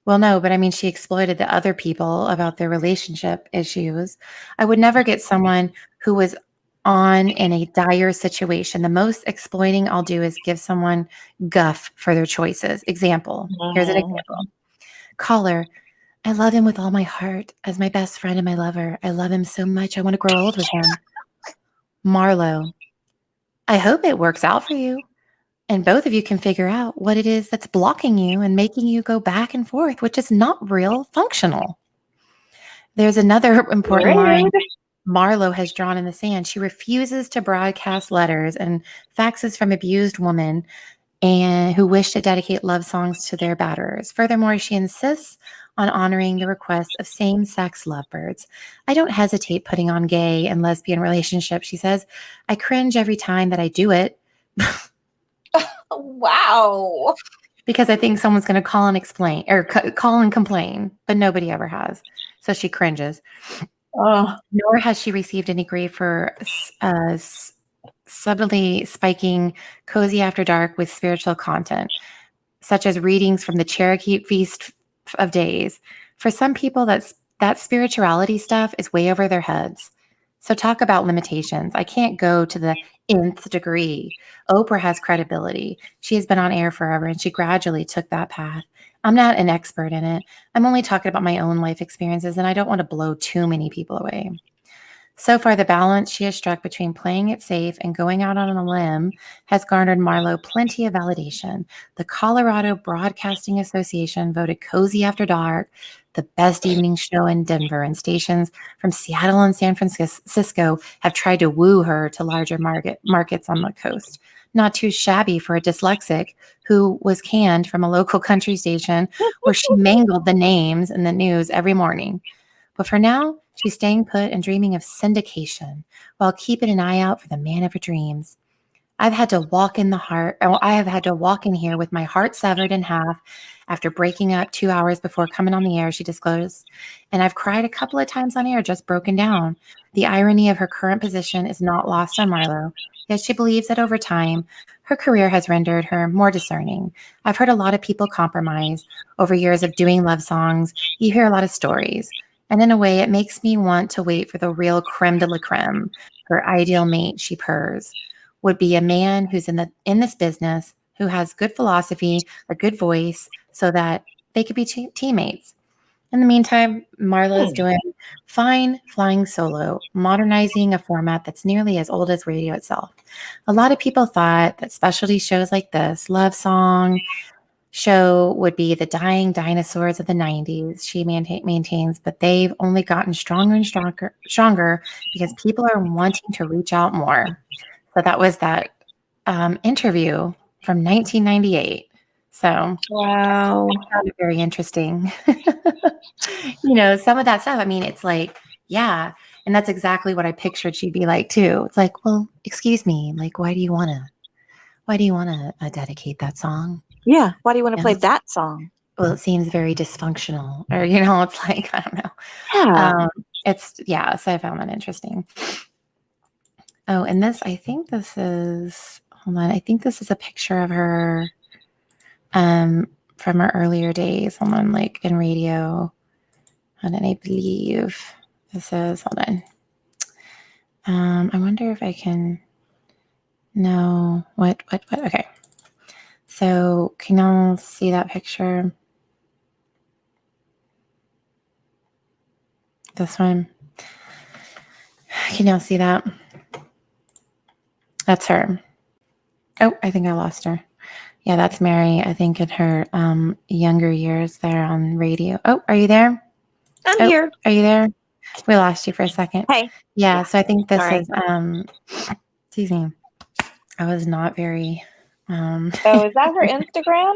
Well, no, but I mean, she exploited the other people about their relationship issues. I would never get someone who was on in a dire situation. The most exploiting I'll do is give someone guff for their choices. Example. Here's an example. Caller, I love him with all my heart as my best friend and my lover. I love him so much. I want to grow old with him. Marlo, I hope it works out for you. And both of you can figure out what it is that's blocking you and making you go back and forth, which is not real functional. There's another important line Marlo has drawn in the sand. She refuses to broadcast letters and faxes from abused women and who wish to dedicate love songs to their batterers. Furthermore, she insists on honoring the requests of same-sex lovebirds. I don't hesitate putting on gay and lesbian relationships, she says. I cringe every time that I do it. Wow. Because I think someone's going to call and explain or call and complain, but nobody ever has. So she cringes. Nor has she received any grief for subtly spiking cozy after dark with spiritual content, such as readings from the Cherokee Feast of Days. For some people, that spirituality stuff is way over their heads. So talk about limitations. I can't go to the nth degree. Oprah has credibility. She has been on air forever, and she gradually took that path. I'm not an expert in it. I'm only talking about my own life experiences, and I don't want to blow too many people away. So far, the balance she has struck between playing it safe and going out on a limb has garnered Marlo plenty of validation. The Colorado Broadcasting Association voted Cozy After Dark the best evening show in Denver, and stations from Seattle and San Francisco have tried to woo her to larger markets on the coast. Not too shabby for a dyslexic who was canned from a local country station where she mangled the names in the news every morning. But for now, she's staying put and dreaming of syndication while keeping an eye out for the man of her dreams. I have had to walk in here with my heart severed in half after breaking up 2 hours before coming on the air, she disclosed. And I've cried a couple of times on air, just broken down. The irony of her current position is not lost on Marlo, yet she believes that over time, her career has rendered her more discerning. I've heard a lot of people compromise over years of doing love songs. You hear a lot of stories. And in a way, it makes me want to wait for the real creme de la creme. Her ideal mate, she purrs, would be a man who's in this business, who has good philosophy, a good voice, so that they could be teammates. In the meantime, Marlo is doing fine flying solo, modernizing a format that's nearly as old as radio itself. A lot of people thought that specialty shows like this, Love Song show, would be the dying dinosaurs of the 90s, she maintains, but they've only gotten stronger and stronger because people are wanting to reach out more. So that was that interview from 1998. So Wow. I found it very interesting. Some of that stuff, I mean, it's like, yeah. And that's exactly what I pictured she'd be like too. It's like, well, excuse me, like, why do you want to dedicate that song? Yeah. Why do you want to play that song? Well, it seems very dysfunctional, or, it's like, I don't know. Yeah. So I found that interesting. Oh, and I think this is a picture of her from her earlier days. Hold on, like in radio. And I believe this is, hold I wonder if I can know what. Okay. So can y'all see that picture? This one. Can y'all see that? That's her. Oh, I think I lost her. Yeah, that's Mary, I think, in her younger years there on radio. Oh, are you there? I'm here. Are you there? We lost you for a second. Hey. Yeah, so I think this Sorry. is excuse me. I was not very Oh, is that her Instagram?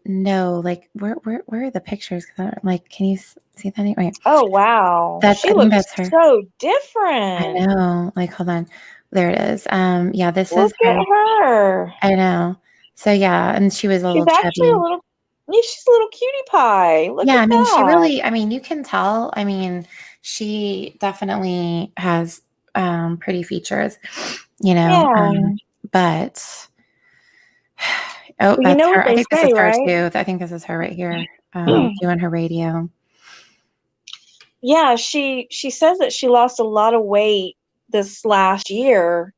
no, like where are the pictures? Like, can you see that anyway? Oh, wow. I She think looks that's her. so different. I know. Like, hold on. There it is. Yeah, this Look is her. at her. I know. So yeah, and she was a She's little actually chubby. she's a little cutie pie. Look Yeah, at I mean, she that. really, I mean, you can tell. I mean, she definitely has pretty features, you know. Yeah. But Well, you that's know her. what I they think this is say, her right? too. I think this is her right here, doing her radio. Yeah, she says that she lost a lot of weight this last year.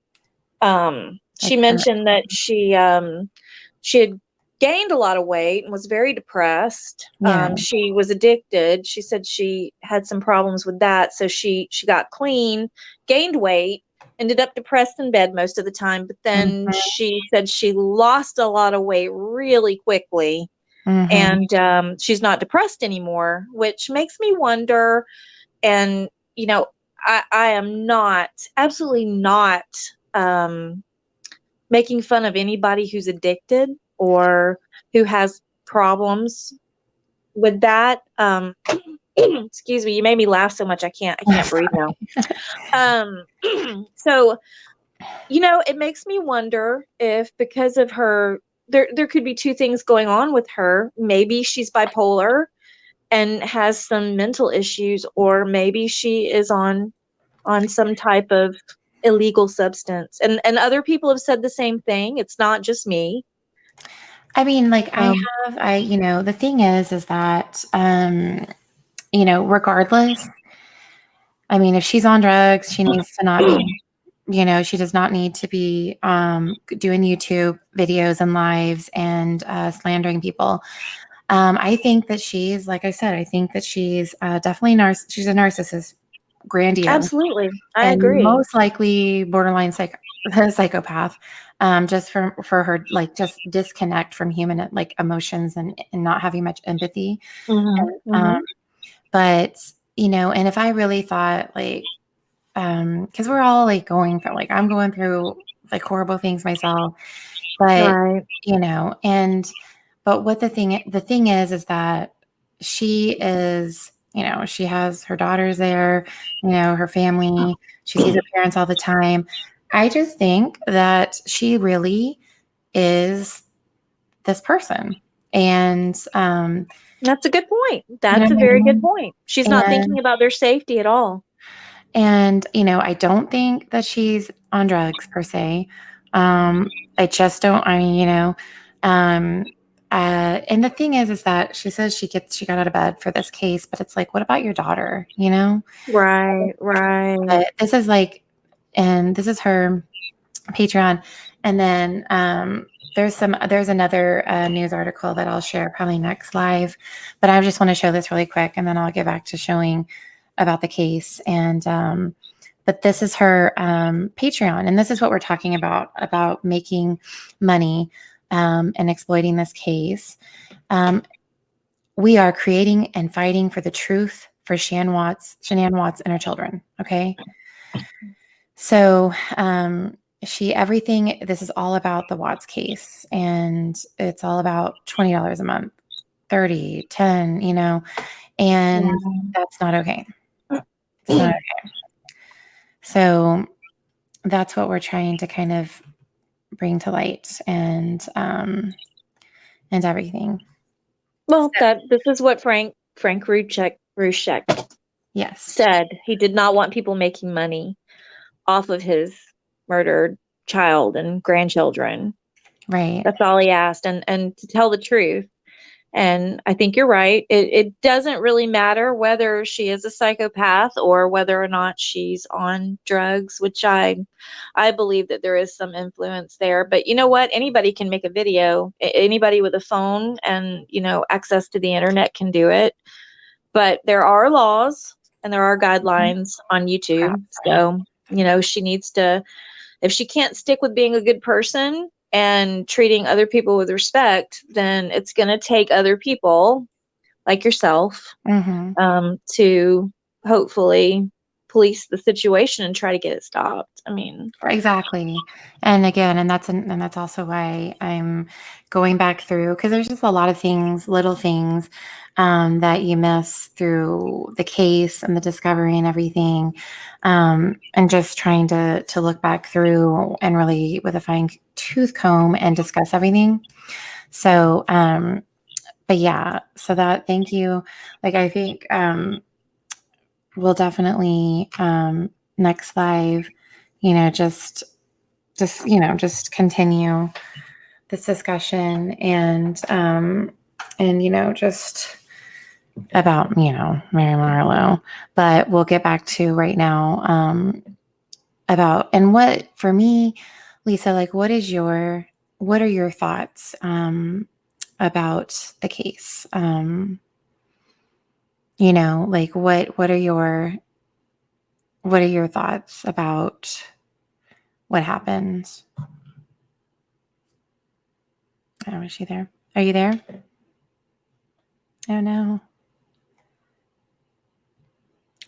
She Like her. mentioned that she had gained a lot of weight and was very depressed. Yeah. She was addicted. She said she had some problems with that, so she got clean, gained weight, ended up depressed in bed most of the time, but then Mhm. she said she lost a lot of weight really quickly. Mhm. And she's not depressed anymore, which makes me wonder. And you know, I am not, absolutely not, making fun of anybody who's addicted or who has problems with that. Excuse me, you made me laugh so much I can't breathe now. So it makes me wonder if, because of her, there could be two things going on with her. Maybe she's bipolar and has some mental issues, or maybe she is on some type of illegal substance. And other people have said the same thing. It's not just me. I mean, like the thing is that, regardless, I mean, if she's on drugs, she needs to not be, she does not need to be doing YouTube videos and lives and slandering people. I think that she's, like I said, I think that she's definitely she's a narcissist, grandiose. Absolutely. I and agree. most likely borderline psychopath, just for her, like, just disconnect from human, like, emotions and not having much empathy. And, but and if I really thought, like, because we're all, like, going through, like, I'm going through, like, horrible things myself, but Right. but what the thing is that she is, she has her daughters there, her family. She sees her parents all the time. I just think that she really is this person. And That's a good point. you know That's a what I very good mean? point. She's not thinking about their safety at all. And I don't think that she's on drugs per se. I just don't. I mean, and the thing is that she says she got out of bed for this case, but it's like, what about your daughter? Right. But this is like, and this is her Patreon, and then there's another news article that I'll share probably next live, but I just want to show this really quick, and then I'll get back to showing about the case. And but this is her Patreon, and this is what we're talking about making money and exploiting this case. We are creating and fighting for the truth for Shanann Watts and her children. Okay. So this is all about the Watts case, and it's all about $20 a month, 30, 10, and that's not okay. It's not okay. So that's what we're trying to kind of bring to light, and everything. Well, this is what Frank Rzucek Yes. said. He did not want people making money off of his murdered child and grandchildren. Right. That's all he asked. And to tell the truth, And I think you're right. It doesn't really matter whether she is a psychopath or whether or not she's on drugs, which I believe that there is some influence there. But you know what? Anybody can make a video. Anybody with a phone and, access to the internet can do it. But there are laws and there are guidelines on YouTube. So, she needs to, if she can't stick with being a good person and treating other people with respect, then it's going to take other people like yourself to hopefully police the situation and try to get it stopped. I mean, exactly. And again, and that's also why I'm going back through, because there's just a lot of things, little things that you miss through the case and the discovery and everything, and just trying to look back through and really with a fine tooth comb and discuss everything. So, but yeah, so that, thank you. Like, I think we'll definitely next live, just continue this discussion and just about Mary Marlowe. But we'll get back to right now about, and what for me, Lisa, like what are your thoughts about the case? Like what are your thoughts about what happened? Oh, is she there? Are you there? Oh no.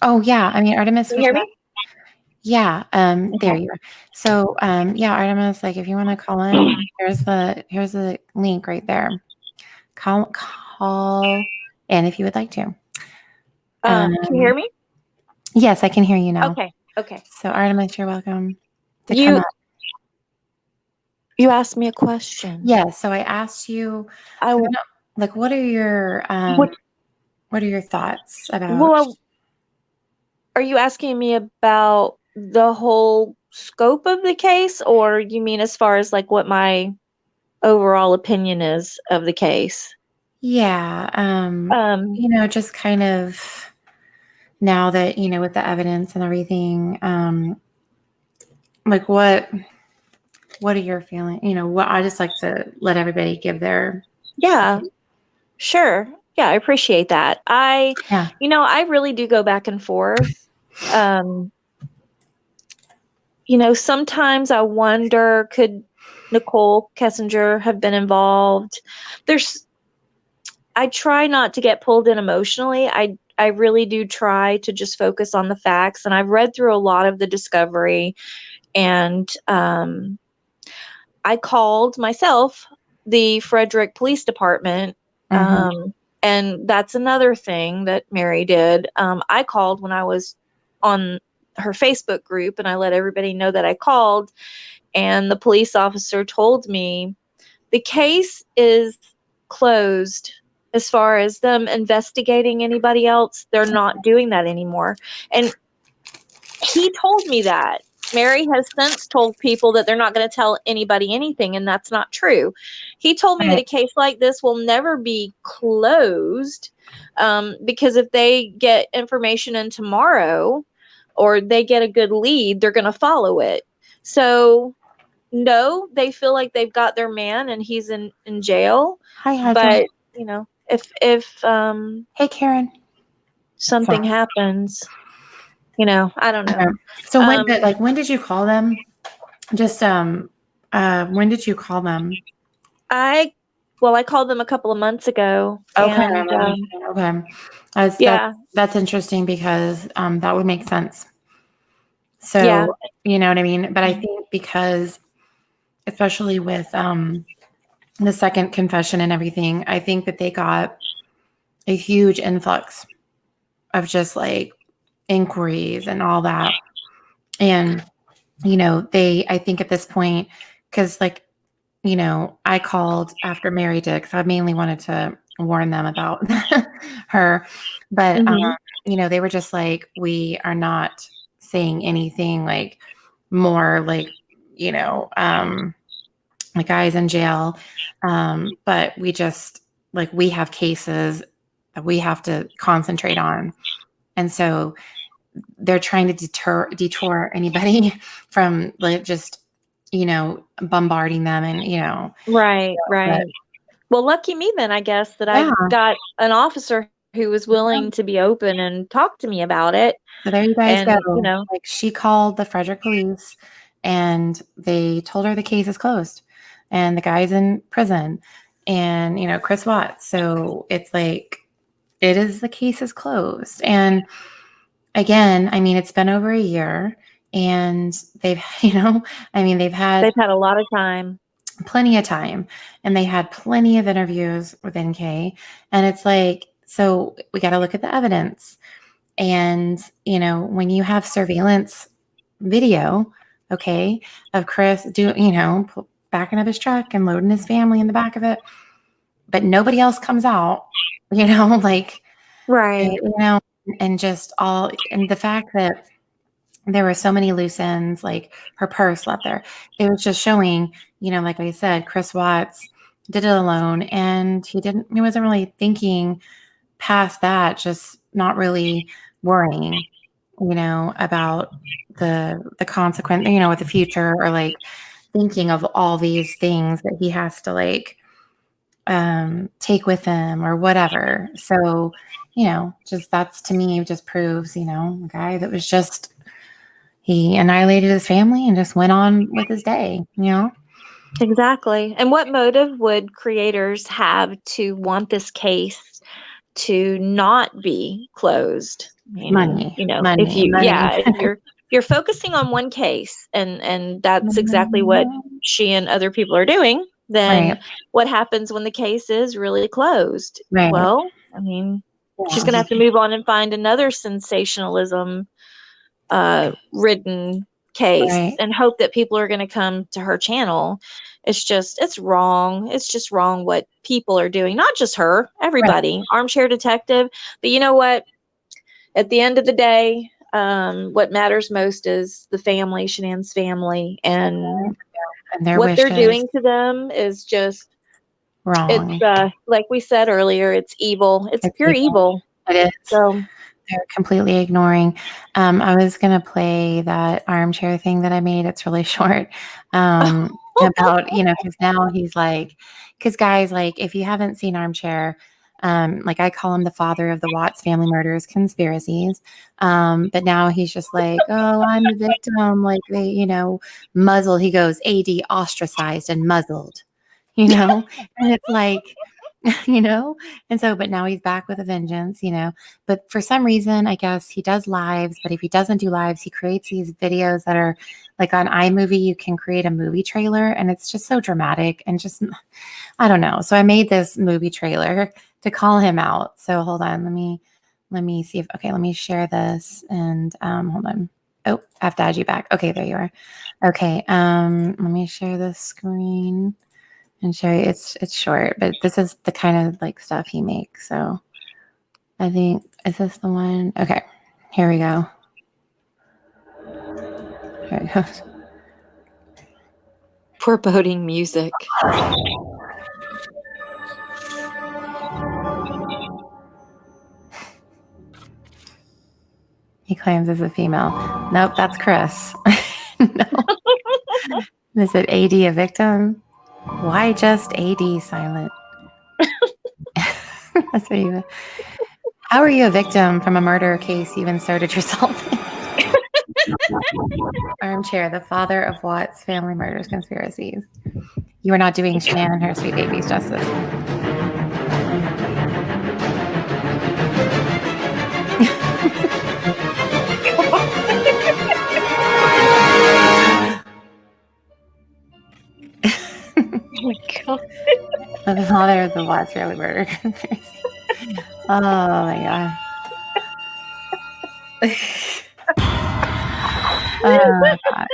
Oh yeah. I mean, Artemis. can you hear me? Yeah. There you are. So yeah, Artemis, like if you want to call in, here's the link right there. Call in if you would like to. Can you hear me? Yes, I can hear you now. Okay. So Artemis, you're welcome to come up. You asked me a question. Yes. So I asked you, like, what are your thoughts about? Well, are you asking me about the whole scope of the case, or you mean as far as like what my overall opinion is of the case? Yeah. Just kind of now that, with the evidence and everything, like what are your feelings? What I just like to let everybody give their. Yeah, sure. Yeah, I appreciate that. I really do go back and forth. Sometimes I wonder, could Nicholekessinger have been involved? I try not to get pulled in emotionally. I really do try to just focus on the facts. And I've read through a lot of the discovery, and I called myself the Frederick Police Department. And that's another thing that Mary did. I called when I was on her Facebook group, and I let everybody know that I called, and the police officer told me the case is closed. As far as them investigating anybody else, they're not doing that anymore. And he told me that. Mary has since told people that they're not going to tell anybody anything, and that's not true. He told me that a case like this will never be closed, because if they get information in tomorrow or they get a good lead, they're going to follow it. So no, they feel like they've got their man and he's in jail. Hi, but if hey Karen, something happens, I don't know. So when did you call them? Just when did you call them? I called them a couple of months ago. Okay. And, okay. That's interesting because that would make sense. So you know what I mean? But I think because especially with the second confession and everything, I think that they got a huge influx of just like inquiries and all that. And I think at this point, because I called after Mary did, because I mainly wanted to warn them about her. But, they were just like, we are not saying anything like more like, like guys in jail. But we like we have cases that we have to concentrate on. And so they're trying to detour anybody from like just, bombarding them and, Right, but right. Well, lucky me then, I guess, that yeah. I got an officer who was willing to be open and talk to me about it. So there you guys And, go. Like she called the Frederick police and they told her the case is closed and the guy's in prison and, Chris Watts. So it's like, the case is closed. And again, I mean, it's been over a year and they've, they've had they've had a lot of time. plenty of time and they had plenty of interviews with NK. And it's like, so we got to look at the evidence. And, when you have surveillance video, okay, of Chris backing up his truck and loading his family in the back of it, but nobody else comes out, like, Right. and just all, and the fact that there were so many loose ends, like her purse left there. It was just showing, like I said, Chris Watts did it alone and he wasn't really thinking past that, just not really worrying, about the consequence, with the future or like thinking of all these things that he has to like take with him or whatever. So, just that's to me just proves, a guy that was just he annihilated his family and just went on with his day, Exactly. And what motive would creators have to want this case to not be closed? I mean, Money, if you, money. yeah, if you're focusing on one case and that's exactly what she and other people are doing, then Right. what happens when the case is really closed? Right. Well, I mean, she's going to have to move on and find another sensationalism ridden case and hope that people are going to come to her channel. It's wrong. It's just wrong what people are doing. Not just her, everybody. Armchair detective. But you know what? At the end of the day, what matters most is the family, Shanann's family, and their what wishes. They're doing to them is just wrong. It's like we said earlier, it's evil. It's pure evil. It is. So they're completely ignoring. I was gonna play that armchair thing that I made. It's really short. About because now he's like, because guys, like if you haven't seen Armchair, like I call him the father of the Watts family murders conspiracies. But now he's just like, oh, I'm the victim. Like they, muzzled. He goes, AD ostracized and muzzled. And it's like. And so, but now he's back with a vengeance, but for some reason, I guess he does lives, but if he doesn't do lives, he creates these videos that are like on iMovie, you can create a movie trailer and it's just so dramatic and just, I don't know. So I made this movie trailer to call him out. So hold on, let me see if, okay, let me share this and, hold on. Oh, I have to add you back. Okay, there you are. Okay. Let me share this screen. And show you it's short, but this is the kind of like stuff he makes. So I think, is this the one? Okay, here we go. Here it goes. Foreboding music. He claims as a female. Nope, that's Chris. No. Is it AD a victim? Why just AD silent? That's what you. How are you a victim from a murder case you inserted yourself in? Armchair, the father of Watts family murders conspiracies. You are not doing Shanann and her sweet babies justice. Oh my God. The father of the Watts family murder conspiracy. Oh my God. Oh God.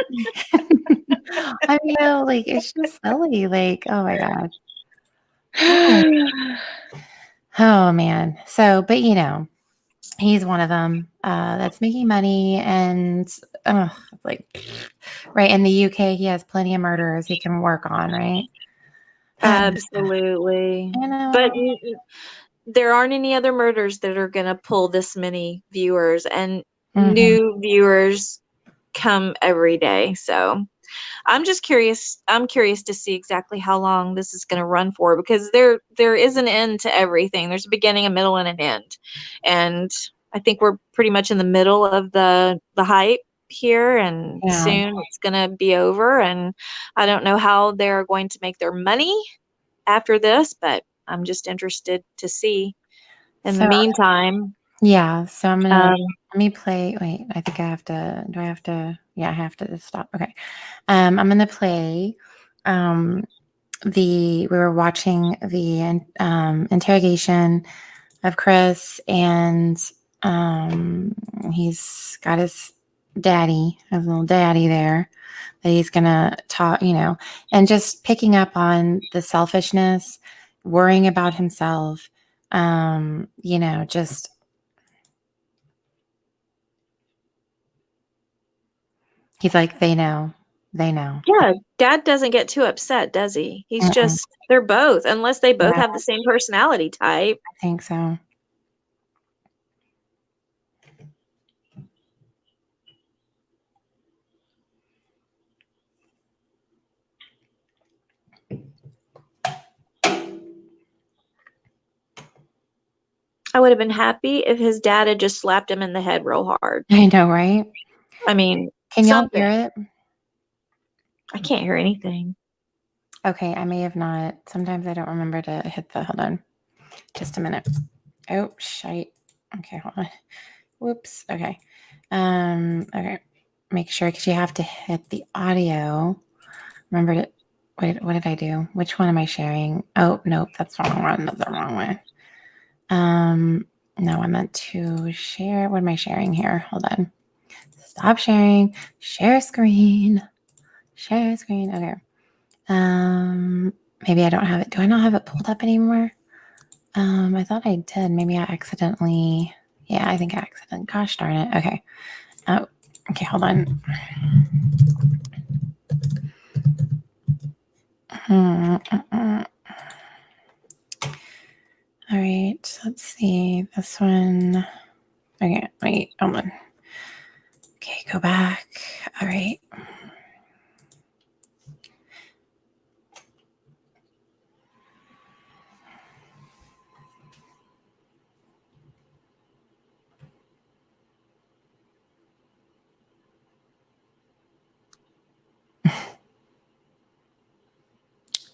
I mean, like it's just silly. Like, oh my God. Oh man. So, but he's one of them that's making money and like right in the UK he has plenty of murders he can work on, right? Absolutely. You know, But there aren't any other murders that are going to pull this many viewers, and new viewers come every day. So I'm just curious. I'm curious to see exactly how long this is going to run for, because there is an end to everything. There's a beginning, a middle, and an end. And I think we're pretty much in the middle of the hype here, and Yeah. soon it's going to be over. And I don't know how they're going to make their money after this, but I'm just interested to see. In the meantime, yeah, so I'm gonna um, let me play. Wait, I think I have to. Do I have to? Yeah, I have to stop. Okay. I'm gonna play. We were watching the interrogation of Chris, and he's got his little daddy there that he's gonna talk, and just picking up on the selfishness, worrying about himself, just he's like, they know. yeah, Dad doesn't get too upset, does he? He's just, they're both, unless they both have the same personality type. I think so. I would have been happy if his dad had just slapped him in the head real hard. I know, right? I mean, Can y'all something. hear it? I can't hear anything. Okay, I may have not. Sometimes I don't remember to hit hold on. Just a minute. Oh, shite. Okay, hold on. Whoops. Okay. Okay. Make sure, because you have to hit the audio. Remember to, what did I do? Which one am I sharing? Oh, nope, that's the wrong one. That's the wrong way. No, I meant to share. What am I sharing here? Hold on. Stop sharing. Share screen. Share screen. Okay. Maybe I don't have it. Do I not have it pulled up anymore? I thought I did. Maybe I accidentally. Yeah, I think I accidentally. Gosh darn it. Okay. Oh, okay. Hold on. All right. Let's see. This one. Okay. Wait. Hold on. Okay. Go back. All right.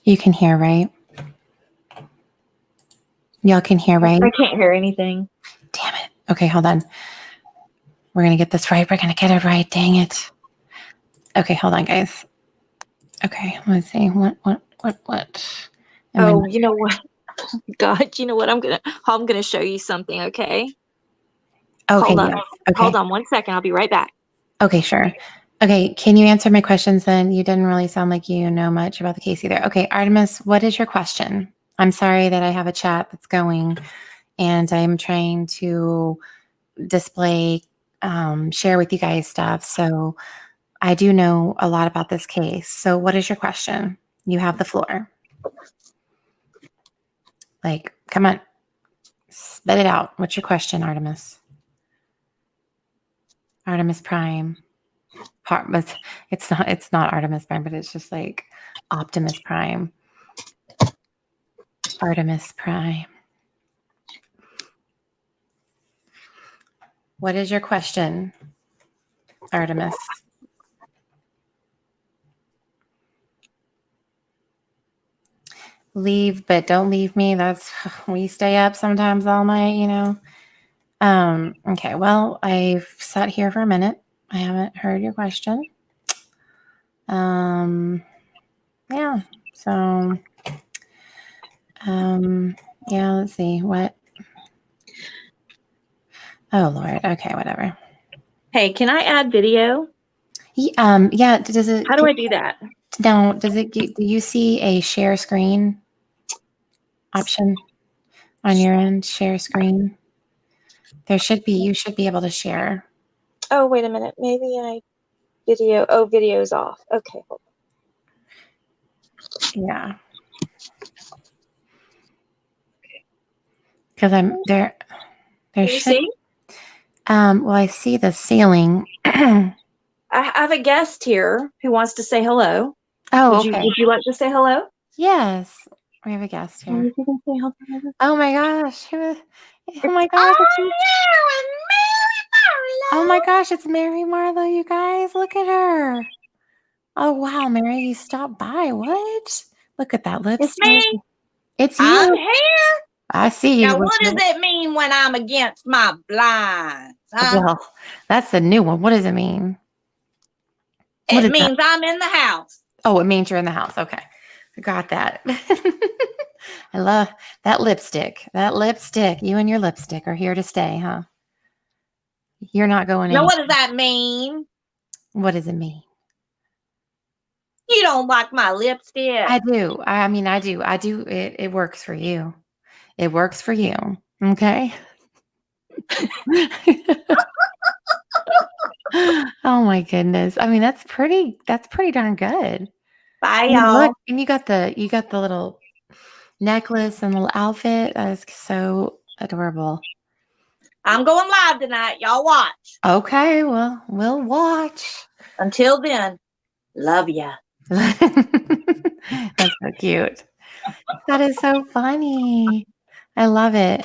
You can hear, right? Y'all can hear, right? I can't hear anything. Damn it. Okay, hold on. We're going to get this right. We're going to get it right. Dang it. Okay, hold on, guys. Okay, let's see. What? Oh, you know what? God, you know what? I'm gonna show you something, okay? Okay, Hold on. yes. Okay. Hold on 1 second. I'll be right back. Okay, sure. Okay, can you answer my questions then? You didn't really sound like you know much about the case either. Okay, Artemis, what is your question? I'm sorry that I have a chat that's going and I'm trying to display, share with you guys stuff. So I do know a lot about this case. So what is your question? You have the floor. Like, come on, spit it out. What's your question, Artemis? Artemis Prime. It's not Artemis Prime, but it's just like Optimus Prime. Artemis Prime. What is your question, Artemis? Leave, but don't leave me. We stay up sometimes all night, Okay, well, I've sat here for a minute. I haven't heard your question. Yeah, so, yeah, let's see. What? Oh, Lord. Okay, whatever. Hey, can I add video? Yeah, does it? How do I do that? No, do you see a share screen option on your end? Share screen? You should be able to share. Oh, wait a minute. Maybe video's off. Okay, hold Yeah. Because I'm there. There Can you should. see? Well, I see the ceiling. I have a guest here who wants to say hello. Oh, Would okay. you like to say hello? Yes, we have a guest here. You can say hello. Oh my gosh! Oh my gosh! Oh my gosh! It's Mary Marlowe. You guys, look at her. Oh wow, Mary, you stopped by. What? Look at that lipstick. It's me. It's I'm you. here. I see you. Now, what does it mean when I'm against my blinds? Huh? Well, that's the new one. What does it mean? What It is that? means I'm in the house. Oh, it means you're in the house. Okay. I got that. I love that lipstick. That lipstick. You and your lipstick are here to stay, huh? You're not going Now, anywhere. what does that mean? What does it mean? You don't like my lipstick. I do. I mean, I do. It works for you. It works for you. Okay. Oh my goodness. I mean, that's pretty darn good. Bye, And y'all. look, and you got the little necklace and little outfit. That is so adorable. I'm going live tonight. Y'all watch. Okay, well, we'll watch. Until then, love ya. That's so cute. That is so funny. I love it.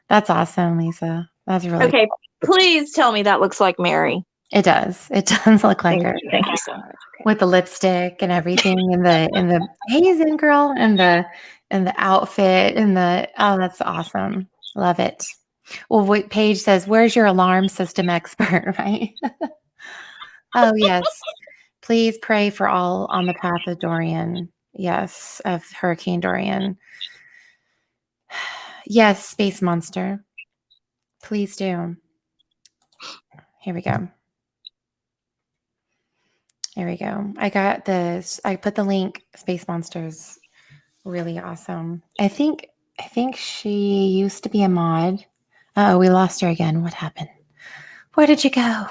That's awesome, Lisa. That's really Okay, please tell me that looks like Mary. It does. It does look like her. Thank you so much. With the lipstick and everything and the hey Zen girl and the outfit and oh, that's awesome. Love it. Well, what Paige says, where's your alarm system expert, right? Oh, yes. Please pray for all on the path of Dorian. Yes, of Hurricane Dorian. Yes, Space Monster. Please do. Here we go. There we go. I got this. I put the link. Space Monsters, really awesome. I think she used to be a mod. Oh, we lost her again. What happened? Where did you go?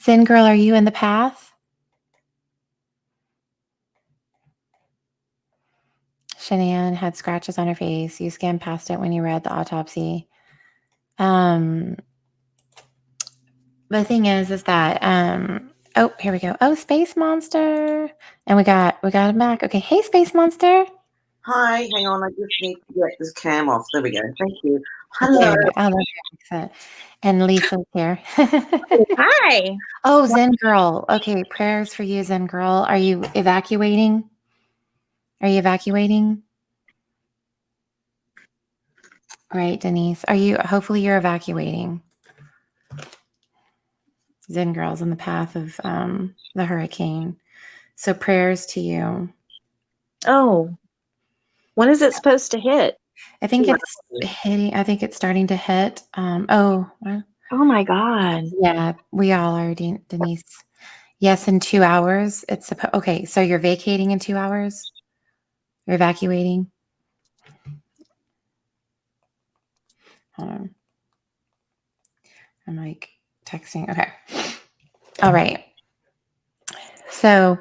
Zen girl, are you in the path? Shanann had scratches on her face. You skimmed past it when you read the autopsy. The thing is that oh, here we go. Oh, Space Monster. And we got him back. Okay, hey Space Monster. Hi, hang on, I just need to get this cam off. There we go. Thank you. Hello. I love it. And Lisa's here. Hi. Oh, Zen girl. Okay, prayers for you, Zen girl. Are you evacuating? Right, Denise. Hopefully you're evacuating. Zen girl's in the path of the hurricane. So prayers to you. Oh, when is it supposed to hit? I think it's hitting. I think it's starting to hit. Oh my God. Yeah, we all are, Denise. Yes, in 2 hours. It's okay. So you're vacating in 2 hours. You're evacuating. Hold on. I'm like texting. Okay. All right. So,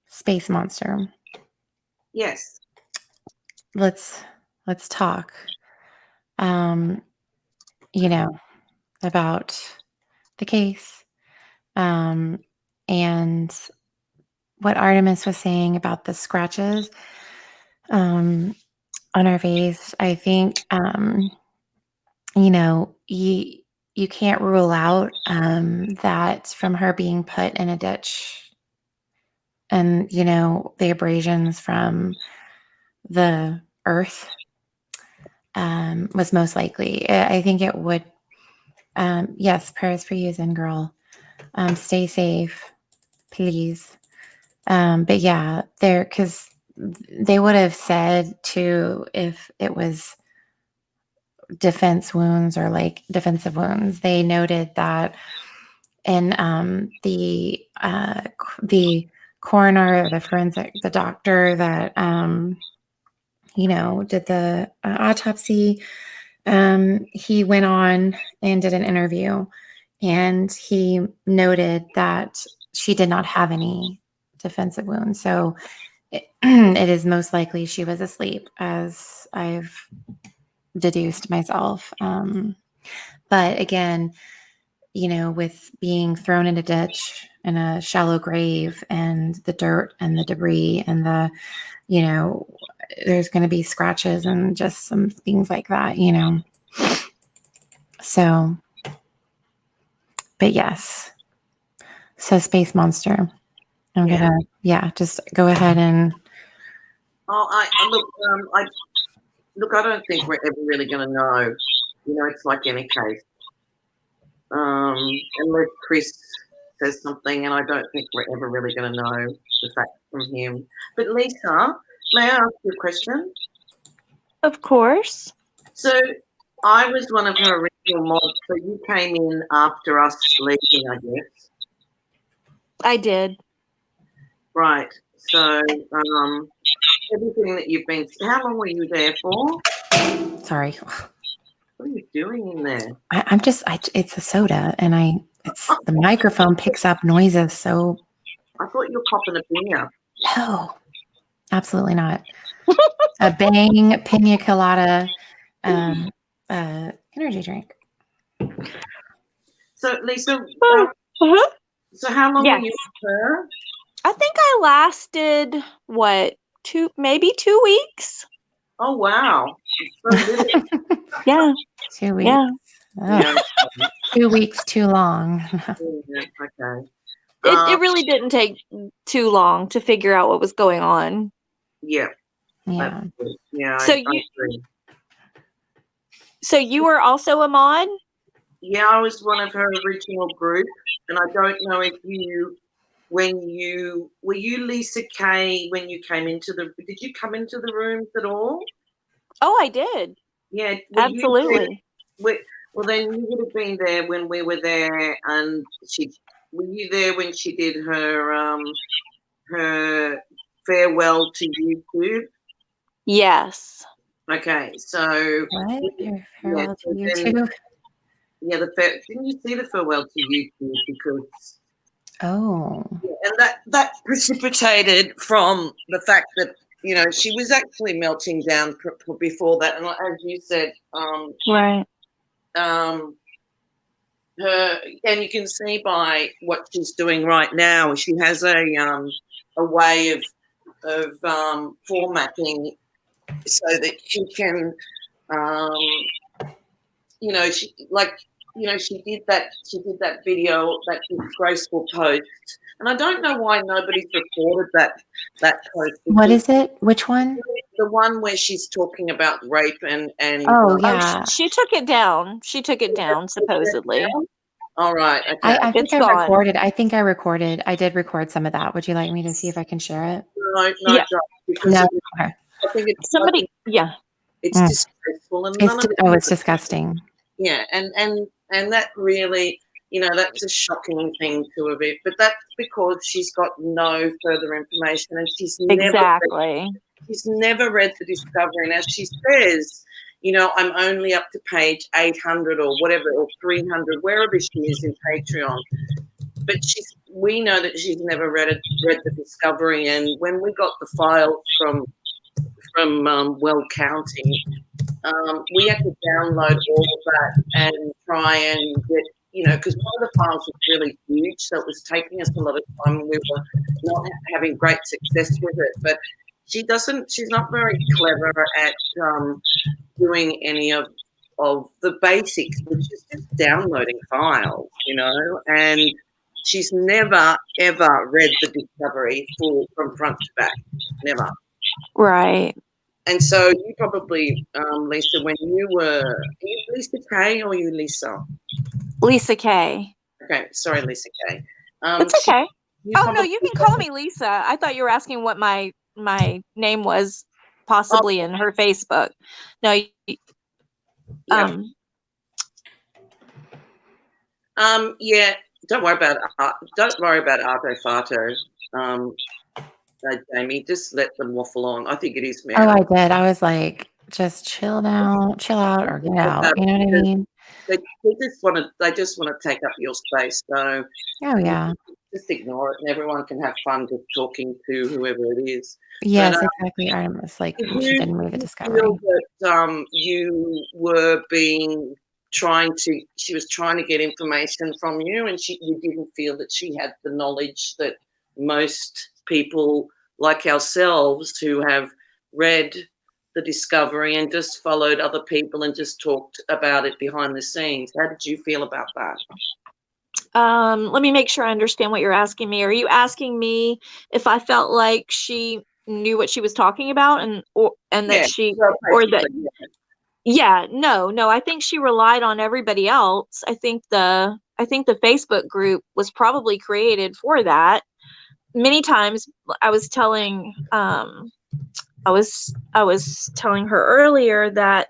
Space Monster. Yes. Let's talk. About the case. And what Artemis was saying about the scratches on her face. I think you can't rule out that from her being put in a ditch and the abrasions from the earth was most likely. I think it would. Yes, prayers for you, Zen girl. Stay safe, please. But yeah, because they would have said too if it was defense wounds or like defensive wounds. They noted that in the coroner, the doctor that did the autopsy, he went on and did an interview, and he noted that she did not have any defensive wounds. So it is most likely she was asleep, as I've deduced myself. But again, with being thrown in a ditch in a shallow grave and the dirt and the debris and there's going to be scratches and just some things like that, So, but yes. So Space Monster, I'm Yeah. gonna, just go ahead and. Oh, I don't think we're ever really going to know. It's like any case. Unless Chris says something, and I don't think we're ever really going to know the facts from him. But Lisa, may I ask you a question? Of course. So I was one of her original mods, so you came in after us leaving, I guess. I did. Right. So everything that you've been, how long were you there for? Sorry. What are you doing in there? It's a soda, and the microphone picks up noises. So I thought you were popping a beer. no, absolutely not. A Bang Pina Colada energy drink. So Lisa, Uh-huh. so how long Yes. were you with her? I think I lasted maybe 2 weeks. Oh wow. So little. Yeah. 2 weeks. Yeah. Oh, 2 weeks too long. Okay. It really didn't take too long to figure out what was going on. Yeah. Yeah. Yeah. So I agree. So you were also a mod? Yeah, I was one of her original group, and I don't know if were you Lisa Kay when you came did you come into the rooms at all? Oh, I did. Yeah, absolutely. Well, then you would have been there when we were there, and were you there when she did her farewell to YouTube? Yes. Okay, so What? Your yeah, farewell so to then, YouTube? yeah, didn't you see the farewell to YouTube? Because and that precipitated from the fact that she was actually melting down before that, and as you said, right. Her, and you can see by what she's doing right now, she has a way of formatting so that she can, she did that video, that disgraceful post, and I don't know why nobody's reported that post. What is it? Which one? The one where she's talking about rape and Oh yeah. She took it down. She took it down, supposedly. All right. Okay. I think It's I gone. recorded. I did record some of that. Would you like me to see if I can share it? No, Yeah. because No. I think it's Somebody. Yeah. it's disgraceful and It's disgusting. Yeah, and that really, that's a shocking thing to have it. But that's because she's got no further information, and she's never read the discovery. And as she says, I'm only up to page 800 or whatever, or 300, wherever she is in Patreon. But we know that she's never read the discovery. And when we got the files from Well County, we had to download all of that and try and get, because one of the files was really huge, so it was taking us a lot of time, and we were not having great success with it. But she's not very clever at doing any of the basics, which is just downloading files, and she's never, ever read the discovery from front to back, never. Right. And so you probably, Lisa, when are you Lisa Kay or are you Lisa? Lisa Kay. Okay, sorry, Lisa Kay. It's okay. No, you can call me Lisa. I thought you were asking what my name was, possibly in her Facebook. No. Yeah. Don't worry about Arto Fato. Jamie, just let them waffle on. I think it is Mary. Oh, I did. I was like, just chill out, or get out. You know what I mean? They just want to take up your space. So oh yeah, just ignore it, and everyone can have fun just talking to whoever it is. Yes, But, exactly. I'm just like, do she you didn't make the feel discovery. that you were she was trying to get information from you, and you didn't feel that she had the knowledge that most people like ourselves who have read the discovery and just followed other people and just talked about it behind the scenes? How did you feel about that? Let me make sure I understand what you're asking me. Are you asking me if I felt like she knew what she was talking about and Yeah, that she well, or that basically, yeah. yeah, no, I think she relied on everybody else. I think the Facebook group was probably created for that. Many times I was telling I was telling her earlier that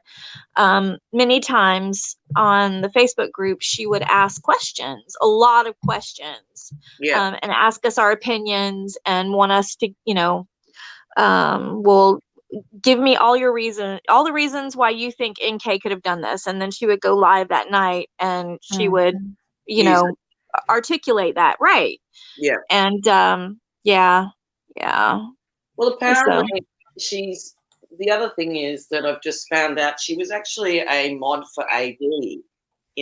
many times on the Facebook group, she would ask questions, a lot of questions, Yeah. and ask us our opinions and want us to, well, give me all the reasons why you think NK could have done this. And then she would go live that night and she would, Use it. articulate that. Right. Yeah. And, yeah. Well, apparently So, the other thing is that I've just found out she was actually a mod for AD in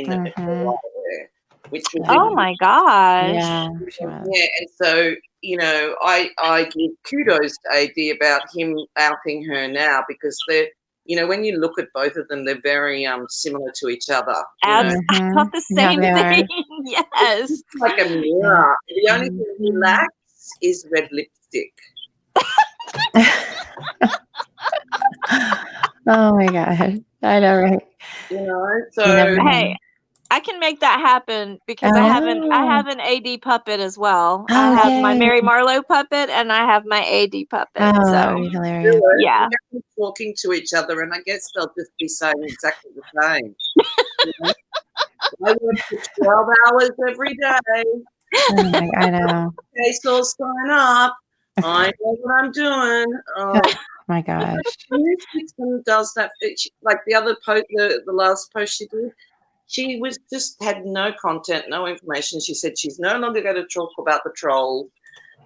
the while there, which was oh my gosh. Yeah, she was. yeah, and so I give kudos to AD about him outing her now, because they're when you look at both of them, they're very similar to each other. I thought the Yeah, same they are. thing. Yes. It's like a mirror. The only thing he lacks is red lipstick. Oh my God. I know, right? So You never know. Hey, I can make that happen because Oh, I have an AD puppet as well. I oh, have my yay. Mary Marlowe puppet and I have my AD puppet. Oh, So that would be hilarious. yeah. they're talking to each other, and I guess they'll just be saying exactly the same. I work for 12 hours every day. Oh my, I know. Okay, so sign up. I know what I'm doing. Oh my gosh. Susan does that. Like the other post, the last post she did, she was just had no content, no information. She said she's no longer going to talk about the trolls,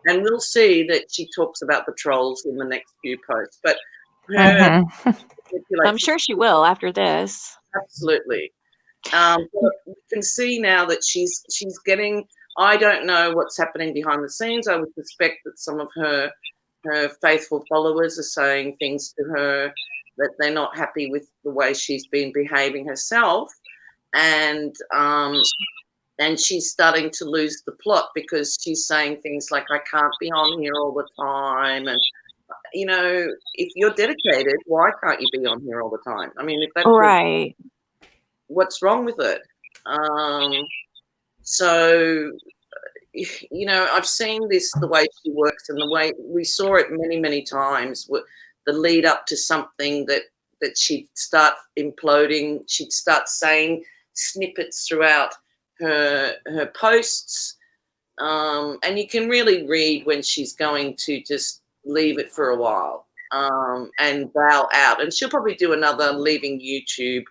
and we'll see that she talks about the trolls in the next few posts. But her, I'm sure she will after this. Absolutely. But you can see now that she's getting. I don't know what's happening behind the scenes. I would suspect that some of her faithful followers are saying things to her that they're not happy with the way she's been behaving herself, and she's starting to lose the plot because she's saying things like, "I can't be on here all the time," and if you're dedicated, why can't you be on here all the time? I mean, if that's right, what's wrong with it? So, I've seen the way she works, and the way we saw it many, many times, the lead up to something that she'd start imploding. She'd start saying snippets throughout her posts, and you can really read when she's going to just leave it for a while and bail out. And she'll probably do another leaving YouTube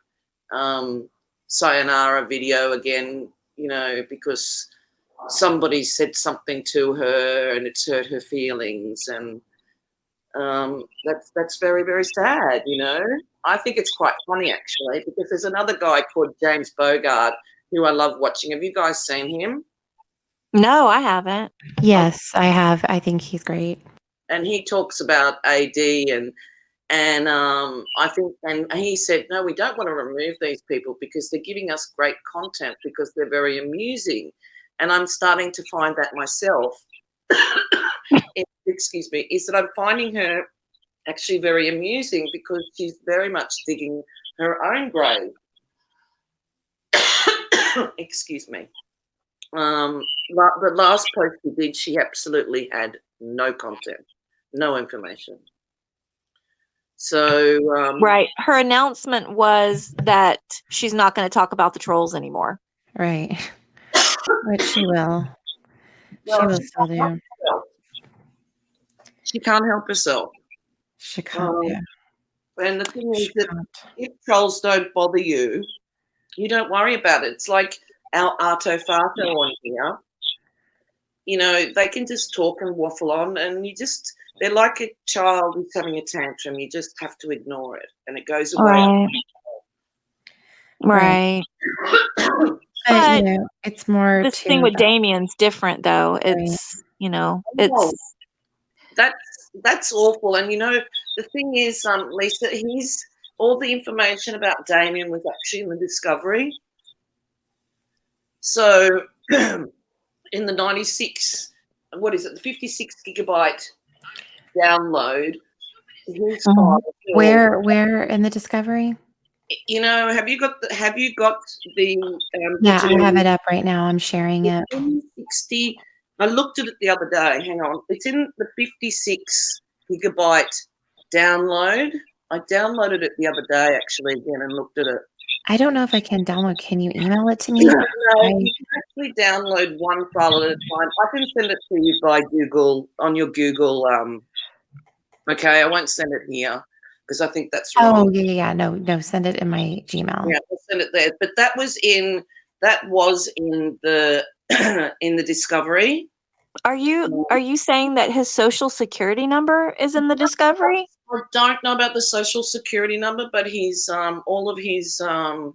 sayonara video again, because somebody said something to her and it's hurt her feelings, and that's very, very sad. I think it's quite funny actually, because there's another guy called James Bogart who I love watching. Have you guys seen him? No, I haven't. Yes, I have. I think he's great. And he talks about AD and I think, and he said, no, we don't want to remove these people because they're giving us great content, because they're very amusing. And I'm starting to find that myself. Excuse me, is that I'm finding her actually very amusing because she's very much digging her own grave. Excuse me. The last post she did, she absolutely had no content, no information. So right, her announcement was that she's not going to talk about the trolls anymore. Right. Which she will. She will still do. She can't help herself. She can't. Yeah. And the thing is that if trolls don't bother you, you don't worry about it. It's like our Arto Farto on here. you know, they can just talk and waffle on, and they're like a child who's having a tantrum. You just have to ignore it, and it goes away. Right. Right. But, But it's more this to thing with Damien's different, though. Right. It's, Oh, it's that's awful. And the thing is, Lisa, all the information about Damien was actually in the Discovery. So in the 96, what is it, the 56 gigabyte download, his file. where in the Discovery? Have you got the Yeah, I have it up right now. I'm sharing it. 60. I looked at it the other day. Hang on. It's in the 56 gigabyte download. I downloaded it the other day actually again and looked at it. I don't know if I can download. Can you email it to me? No, you can actually download one file at a time. I can send it to you by Google, on your Google. Okay, I won't send it here because I think that's wrong. Oh, yeah. No, send it in my Gmail. Yeah, I'll send it there. But that was in the in the Discovery. Are you saying that his social security number is in the Discovery? I don't know about the social security number, but he's all of his Arrest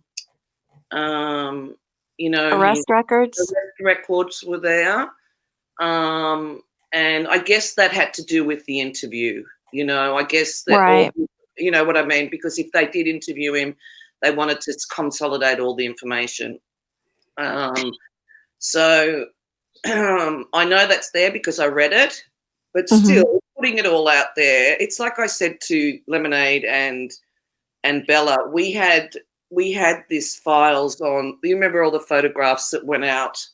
records? arrest records were there. And I guess that had to do with the interview. I guess that Right. you know what I mean? Because if they did interview him, they wanted to consolidate all the information. So I know that's there because I read it, but still putting it all out there, it's like I said to Lemonade and Bella, we had these files on. You remember all the photographs that went out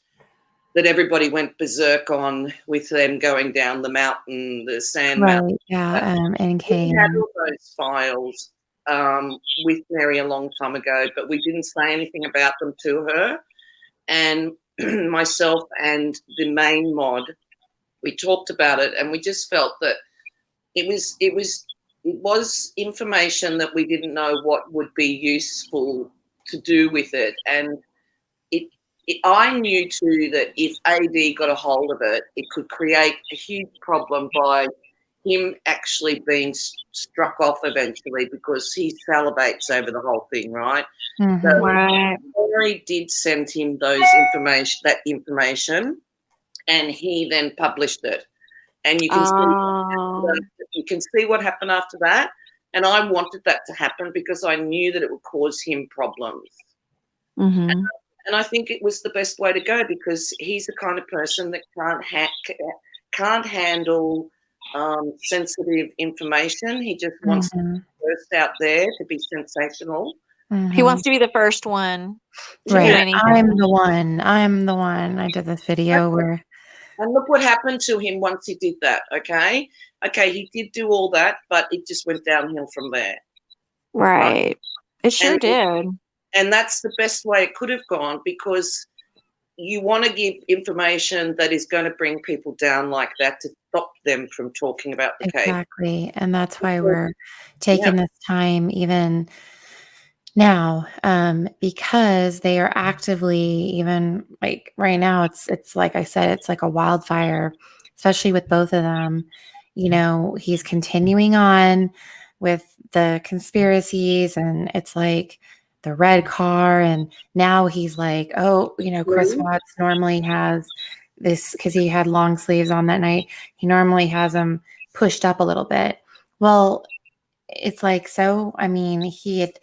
that everybody went berserk on with them going down the mountain, the sand mountain. Right. Yeah. NK. We had all those files with Mary a long time ago, but we didn't say anything about them to her. And myself and the main mod, we talked about it, and we just felt that it was information that we didn't know what would be useful to do with it. And I knew too that if AD got a hold of it, it could create a huge problem by him actually being struck off eventually, because he salivates over the whole thing, right? So Right. Mary did send him that information, and he then published it. And you can see what happened after that. And I wanted that to happen because I knew that it would cause him problems. And I think it was the best way to go, because he's the kind of person that can't handle sensitive information. He just wants to burst out there to be sensational. He wants to be the first one to do Right. anything. I'm the one. I did this video where. And look what happened to him once he did that, okay? Okay, he did do all that, but it just went downhill from there. Right. It sure did. And that's the best way it could have gone, because you want to give information that is going to bring people down like that to stop them from talking about the case. Exactly. And that's why we're taking this time even now, because they are actively, even like right now, it's like I said, it's like a wildfire, especially with both of them. He's continuing on with the conspiracies, and it's like the red car, and now he's like, Chris Watts normally has this, because he had long sleeves on that night, he normally has them pushed up a little bit. Well, it's like, so I mean, he had,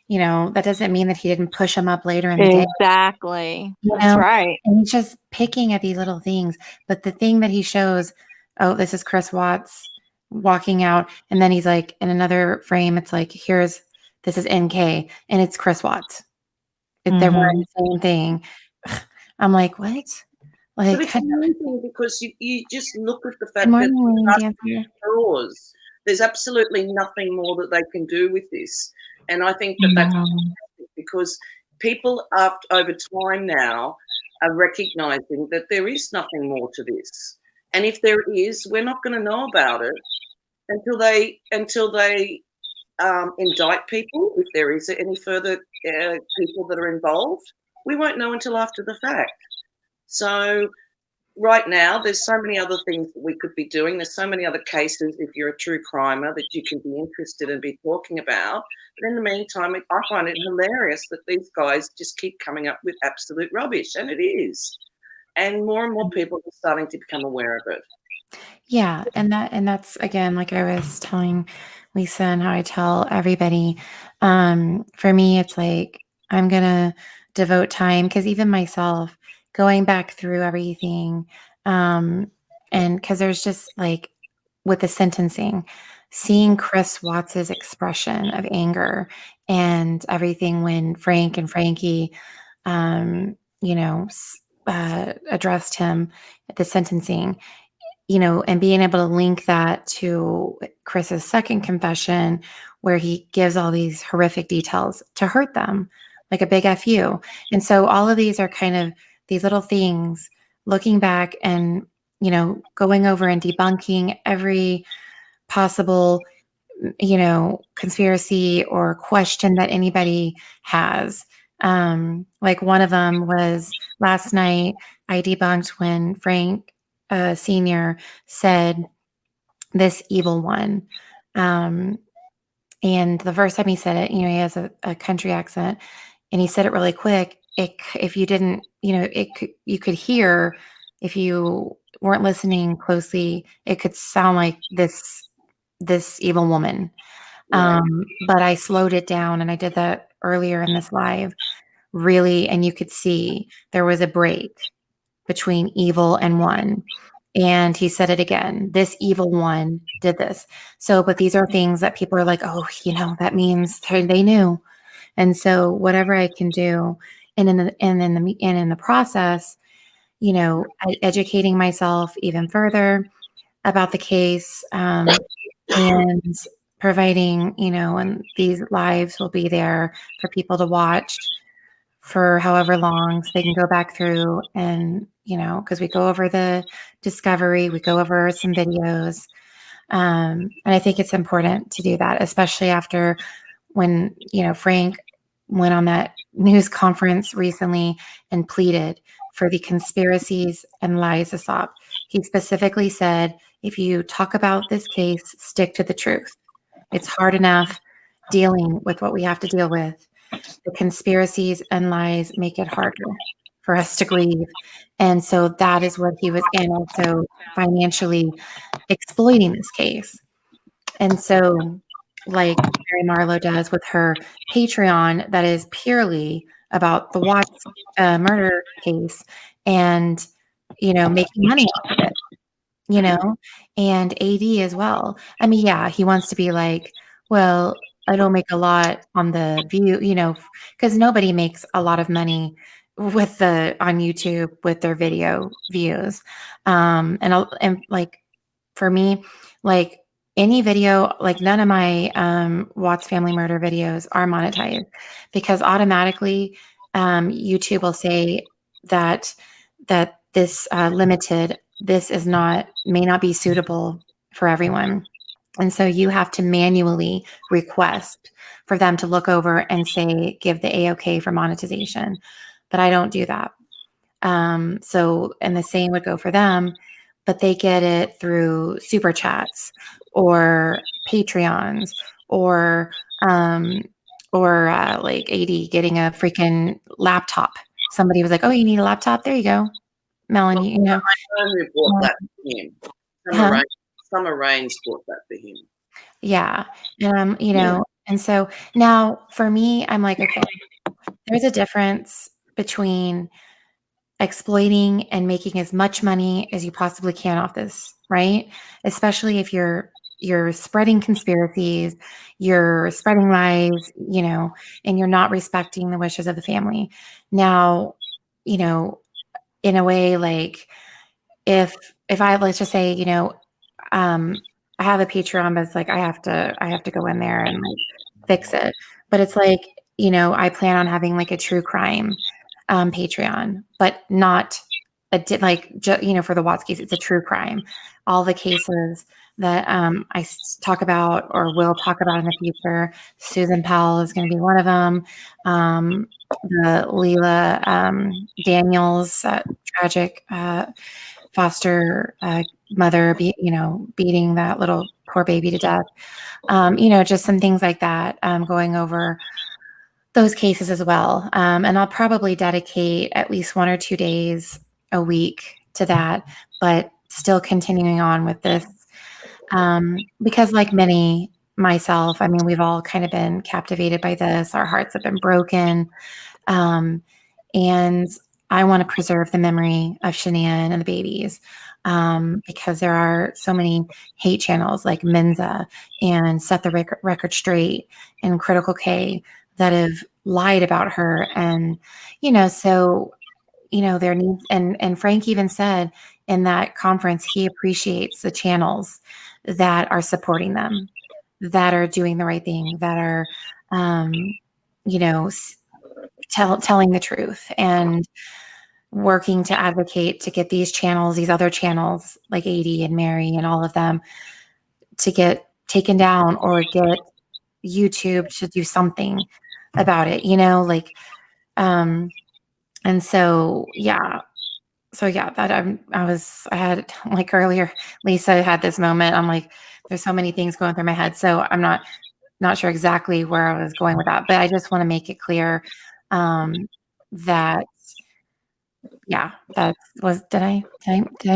that doesn't mean that he didn't push them up later in the day. Exactly. That's right. And he's just picking at these little things. But the thing that he shows, this is Chris Watts walking out, and then he's like, in another frame, it's like, this is NK, and it's Chris Watts. They're wearing the same thing. I'm like, what? Like, but it's amazing, because you just look at the fact that there's absolutely nothing more that they can do with this. And I think that's because people over time now are recognizing that there is nothing more to this. And if there is, we're not going to know about it until they indict people. If there is any further people that are involved, we won't know until after the fact. So right now, there's so many other things that we could be doing. There's so many other cases, if you're a true crimer, that you can be interested in be talking about. But in the meantime, I find it hilarious that these guys just keep coming up with absolute rubbish, and it is. And more people are starting to become aware of it. Yeah, and that's again, like I was telling Lisa and how I tell everybody, for me, it's like I'm gonna devote time because even myself going back through everything, and because there's just like with the sentencing, seeing Chris Watts's expression of anger and everything when Frank and Frankie, you know, addressed him at the sentencing, you know, and being able to link that to Chris's second confession, where he gives all these horrific details to hurt them, like a big FU. And so all of these are kind of these little things, looking back and, you know, going over and debunking every possible, you know, conspiracy or question that anybody has. Like one of them was last night, I debunked when Frank Sr. said, "This evil one." And the first time he said it, you know, he has a country accent, and he said it really quick. If you didn't, you know, you could hear, if you weren't listening closely, it could sound like this evil woman. But I slowed it down, and I did that earlier in this live, really, and you could see there was a break between evil and one. And he said it again. This evil one did this. So, but these are things that people are like, oh, you know, that means they knew. And so, whatever I can do, and in the process, you know, educating myself even further about the case, and providing, you know, and these lives will be there for people to watch for however long, so they can go back through and, you know, because we go over the discovery, we go over some videos. And I think it's important to do that, especially after when, you know, Frank went on that news conference recently and pleaded for the conspiracies and lies to stop. He specifically said, if you talk about this case, stick to the truth. It's hard enough dealing with what we have to deal with. The conspiracies and lies make it harder for us to grieve. And so that is what he was, and also financially exploiting this case. And so, like Mary Marlowe does with her Patreon, that is purely about the Watts murder case, and, you know, making money off of it, you know, and AD as well. I mean, yeah, he wants to be like, well, I don't make a lot on the view, you know, because nobody makes a lot of money with on YouTube with their video views. And like for me, like any video, like none of my Watts family murder videos are monetized, because automatically YouTube will say that this limited, this is not, may not be suitable for everyone. And so you have to manually request for them to look over and say, give the A-OK for monetization. But I don't do that. So, and the same would go for them, but they get it through super chats or Patreons or like AD getting a freaking laptop. Somebody was like, oh, you need a laptop? There you go. Melanie, you know. Who bought that for him? Summer Rains bought that for him. Yeah. You know, and so now for me, I'm like, okay, there's a difference between exploiting and making as much money as you possibly can off this, right? Especially if you're spreading conspiracies, you're spreading lies, you know, and you're not respecting the wishes of the family. Now, you know, in a way, like if I, let's just say, you know, I have a Patreon, but it's like I have to go in there and like fix it. But it's like, you know, I plan on having like a true crime Patreon, but not you know, for the Watts case, it's a true crime. All the cases that I talk about or will talk about in the future, Susan Powell is going to be one of them. The Leela Daniels tragic foster mother, beating that little poor baby to death. Just some things like that, going over those cases as well. And I'll probably dedicate at least 1 or 2 days a week to that, but still continuing on with this. Because like myself, I mean, we've all kind of been captivated by this. Our hearts have been broken. And I want to preserve the memory of Shanann and the babies, because there are so many hate channels like Mensa and Set the Record Straight and Critical K that have lied about her. And, so, there needs, and Frank even said in that conference, he appreciates the channels that are supporting them, that are doing the right thing, that are, telling the truth and working to advocate to get these other channels like 80 and Mary and all of them to get taken down or get YouTube to do something about it, and so, yeah. So yeah, that I had, like earlier, Lisa had this moment. I'm like, there's so many things going through my head. So I'm not sure exactly where I was going with that, but I just want to make it clear, that, yeah, that was, did I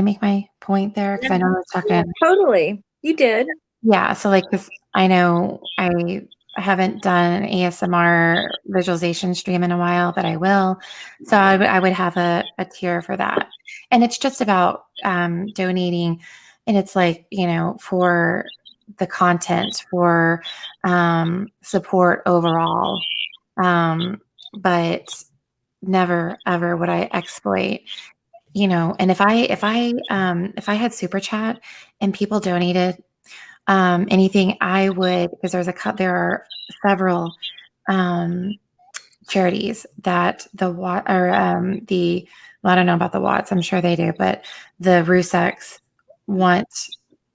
make my point there? Cause I know I was talking. Totally. You did. Yeah. So like this, I know I haven't done an ASMR visualization stream in a while, but I will. So I would have a tier for that. And it's just about donating. And it's like, for the content, for support overall. But never, ever would I exploit, and if I had super chat and people donated anything, I would, because there are several charities that well, I don't know about the Watts, I'm sure they do, but the Rzuceks want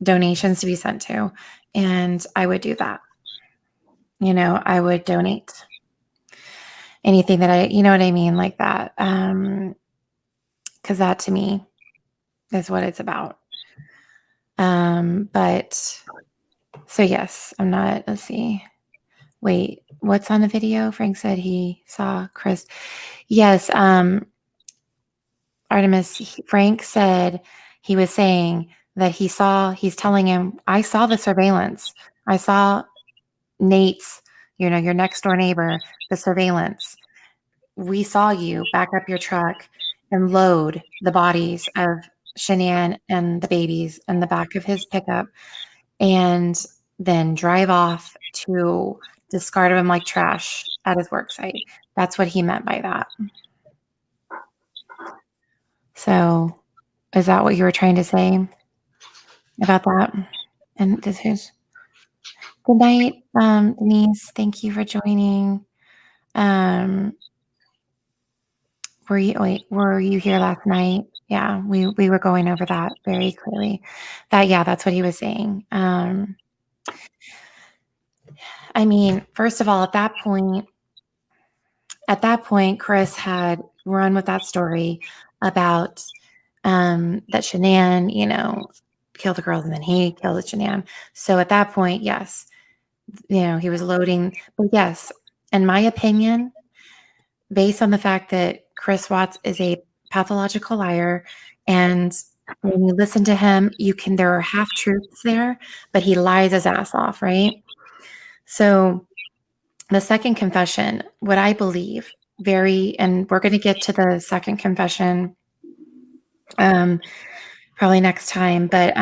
donations to be sent to, and I would do that. I would donate anything that you know what I mean, like that, because that to me is what it's about. But so yes, I'm not, let's see. Wait, what's on the video? Frank said he saw Chris. Yes, Artemis, Frank said he was saying that he's telling him, I saw the surveillance. I saw Nate's, your next door neighbor, the surveillance. We saw you back up your truck and load the bodies of Shanann and the babies in the back of his pickup and then drive off to discard them like trash at his work site. That's what he meant by that. So is that what you were trying to say about that? And this is good night, Denise. Thank you for joining. Were you here last night? Yeah, we were going over that very clearly. That's what he was saying. I mean, first of all, at that point, Chris had run with that story about that Shanann, killed the girls and then he killed Shanann. So at that point, yes, he was loading. But yes, in my opinion, based on the fact that Chris Watts is a pathological liar, and when you listen to him, there are half truths there, but he lies his ass off, right? So the second confession, what I believe, and we're going to get to the second confession probably next time, but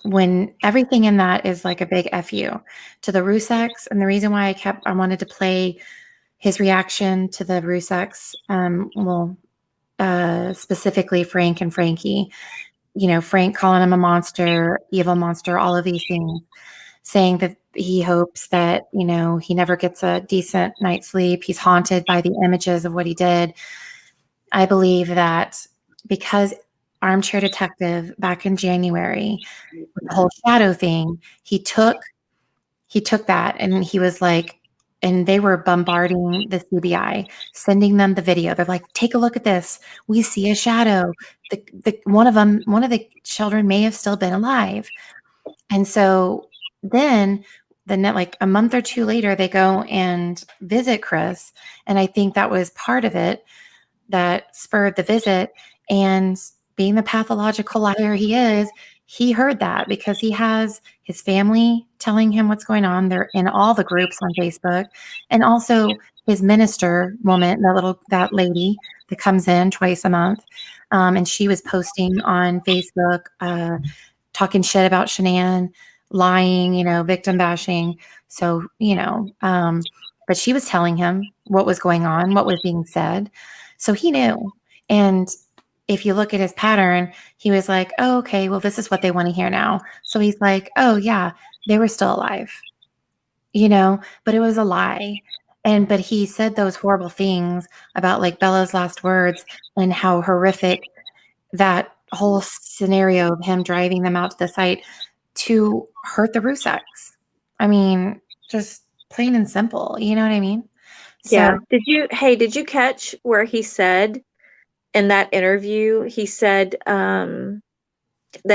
when everything in that is like a big FU to the Rzuceks, and the reason why I wanted to play his reaction to the Rzuceks, specifically Frank and Frankie, Frank calling him a monster, evil monster, all of these things, saying that he hopes that, he never gets a decent night's sleep. He's haunted by the images of what he did. I believe that because Armchair Detective back in January, with the whole shadow thing, he took that and he was like, and they were bombarding the CBI, sending them the video. They're like, take a look at this. We see a shadow. one of the children may have still been alive. And so then like a month or two later, they go and visit Chris. And I think that was part of it that spurred the visit. And being the pathological liar he is, he heard that because he has his family telling him what's going on. They're in all the groups on Facebook. And also his minister woman, that lady that comes in twice a month. And she was posting on Facebook, talking shit about Shanann, lying, victim bashing. So, but she was telling him what was going on, what was being said. So he knew. And if you look at his pattern, he was like, oh, okay, well, this is what they want to hear now. So he's like, oh, yeah, they were still alive, but it was a lie. But he said those horrible things about like Bella's last words and how horrific that whole scenario of him driving them out to the site to hurt the Rzuceks. I mean, just plain and simple. You know what I mean? Yeah. Did you catch where he said in that interview, he said that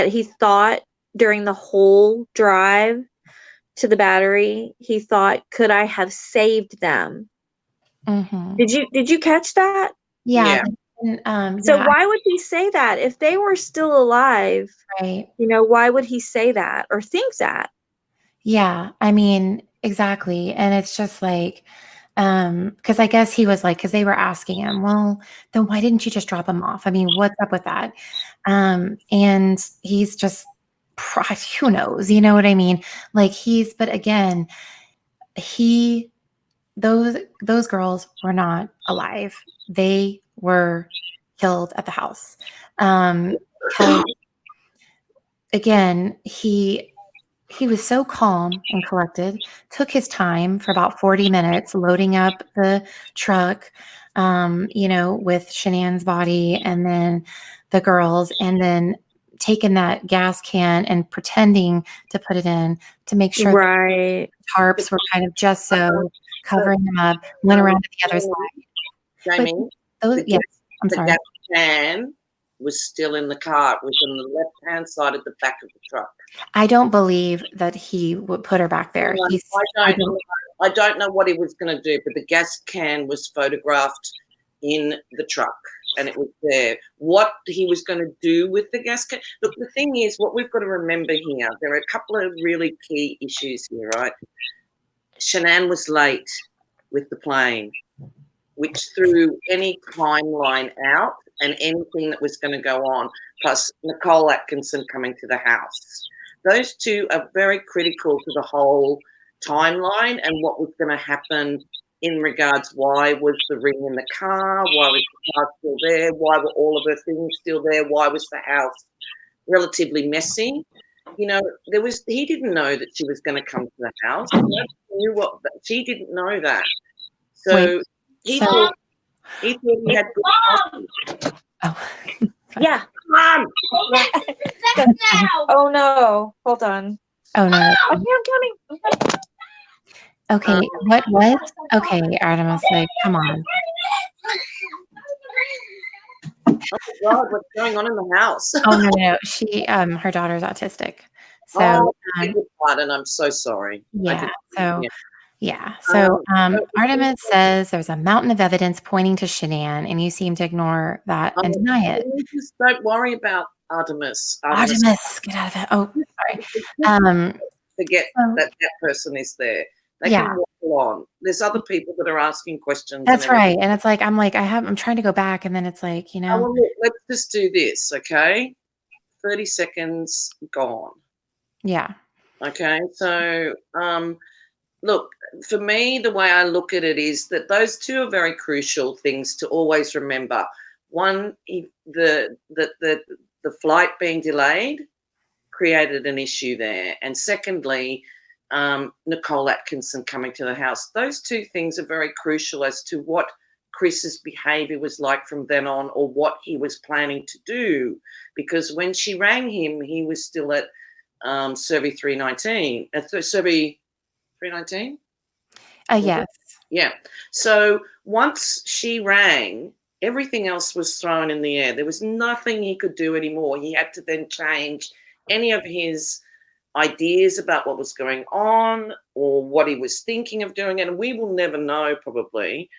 he thought during the whole drive to the battery, he thought, could I have saved them? Mm-hmm. Did you catch that? Yeah. So why would he say that if they were still alive? Right. Why would he say that or think that? Yeah, I mean, exactly. And it's just like, because I guess he was like, because they were asking him, well, then why didn't you just drop him off? I mean, what's up with that? And he's just, who knows? You know what I mean? Like but again, those girls were not alive. They were killed at the house. Again, he was so calm and collected, took his time for about 40 minutes loading up the truck, with Shanann's body and then the girls, and then taking that gas can and pretending to put it in to make sure right. the tarps were kind of just so covering them up, went around to the other side. Jamie, I'm sorry. The gas can was still in the car. It was on the left-hand side of the back of the truck. I don't believe that he would put her back there. I don't know what he was going to do, but the gas can was photographed in the truck and it was there. What he was going to do with the gas can. Look, the thing is, what we've got to remember here, there are a couple of really key issues here, right? Shanann was late with the plane, which threw any timeline out and anything that was going to go on, plus Nicole Atkinson coming to the house. Those two are very critical to the whole timeline and what was going to happen in regards why was the ring in the car, why was the car still there, why were all of her things still there, why was the house relatively messy. He didn't know that she was going to come to the house. She didn't know that. So he thought he had good. Oh. Yeah. Mom. Oh no. Hold on. Oh no. Okay, I'm coming. Okay. What? Okay, Artemis, like, come on. Oh God, what's going on in the house? Oh no. She her daughter's autistic. So and I'm so sorry. Yeah. So Artemis says there's a mountain of evidence pointing to Shanann, and you seem to ignore that and deny it. Just don't worry about Artemis. Artemis, get out of it. Oh, sorry. Forget that person is there. They can walk on. There's other people that are asking questions. That's right. And it's like I'm trying to go back, and then it's like, let's just do this, okay? 30 seconds gone. Yeah. Okay. So look, for me, the way I look at it is that those two are very crucial things to always remember. One, the flight being delayed created an issue there. And secondly, Nicole Atkinson coming to the house. Those two things are very crucial as to what Chris's behavior was like from then on, or what he was planning to do. Because when she rang him, he was still at Survey 319. Survey 319? Yes. Yeah. So once she rang, Everything else was thrown in the air. There was nothing he could do anymore. He had to then change any of his ideas about what was going on or what he was thinking of doing, and we will never know probably.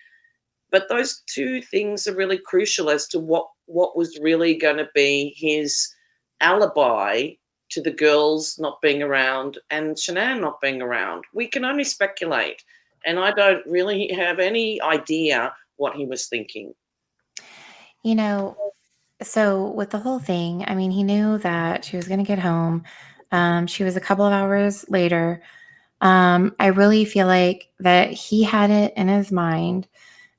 But those two things are really crucial as to what was really going to be his alibi to the girls not being around and Shanann not being around. We can only speculate, and I don't really have any idea what he was thinking. You know, so with the whole thing, I mean, he knew that she was going to get home. She was a couple of hours later. I really feel like that he had it in his mind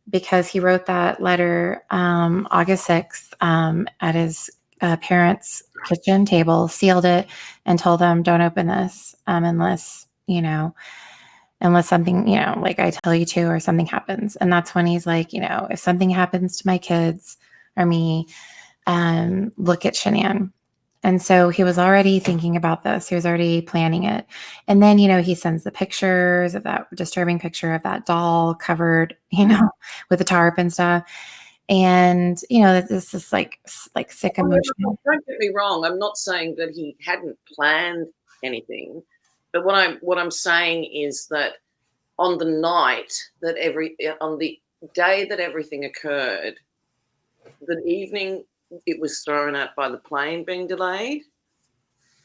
because he wrote that letter August 6th at his parents' kitchen table, sealed it, and told them, don't open this unless, unless something, like I tell you to, or something happens. And that's when he's like, if something happens to my kids or me, look at Shanann. And so he was already thinking about this. He was already planning it. And then, he sends the pictures of that disturbing picture of that doll covered, with the tarp and stuff. And, this is like sick emotional. Don't get me wrong. I'm not saying that he hadn't planned anything. But what I'm saying is that on the night on the day that everything occurred, the evening it was thrown out by the plane being delayed,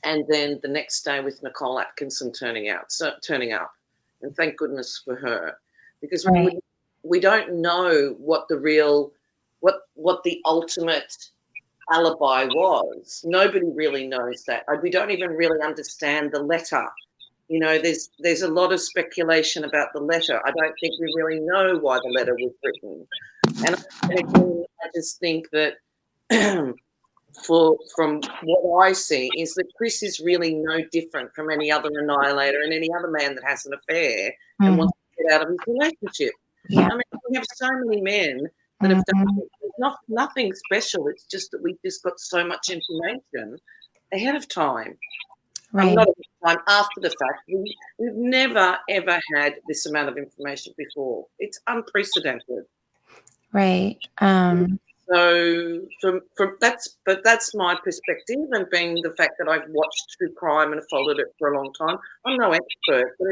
and then the next day with Nicole Atkinson turning up, and thank goodness for her, because Right. we don't know what the ultimate alibi was. Nobody really knows that. We don't even really understand the letter. There's a lot of speculation about the letter. I don't think we really know why the letter was written. And again, I just think that from what I see is that Chris is really no different from any other annihilator and any other man that has an affair and wants to get out of his relationship. Yeah. I mean, we have so many men that have done nothing special. It's just that we just got so much information ahead of time. Right. Not ahead of time, after the fact. We've never, ever had this amount of information before. It's unprecedented. Right. So that's my perspective, and being the fact that I've watched true crime and followed it for a long time. I'm no expert, but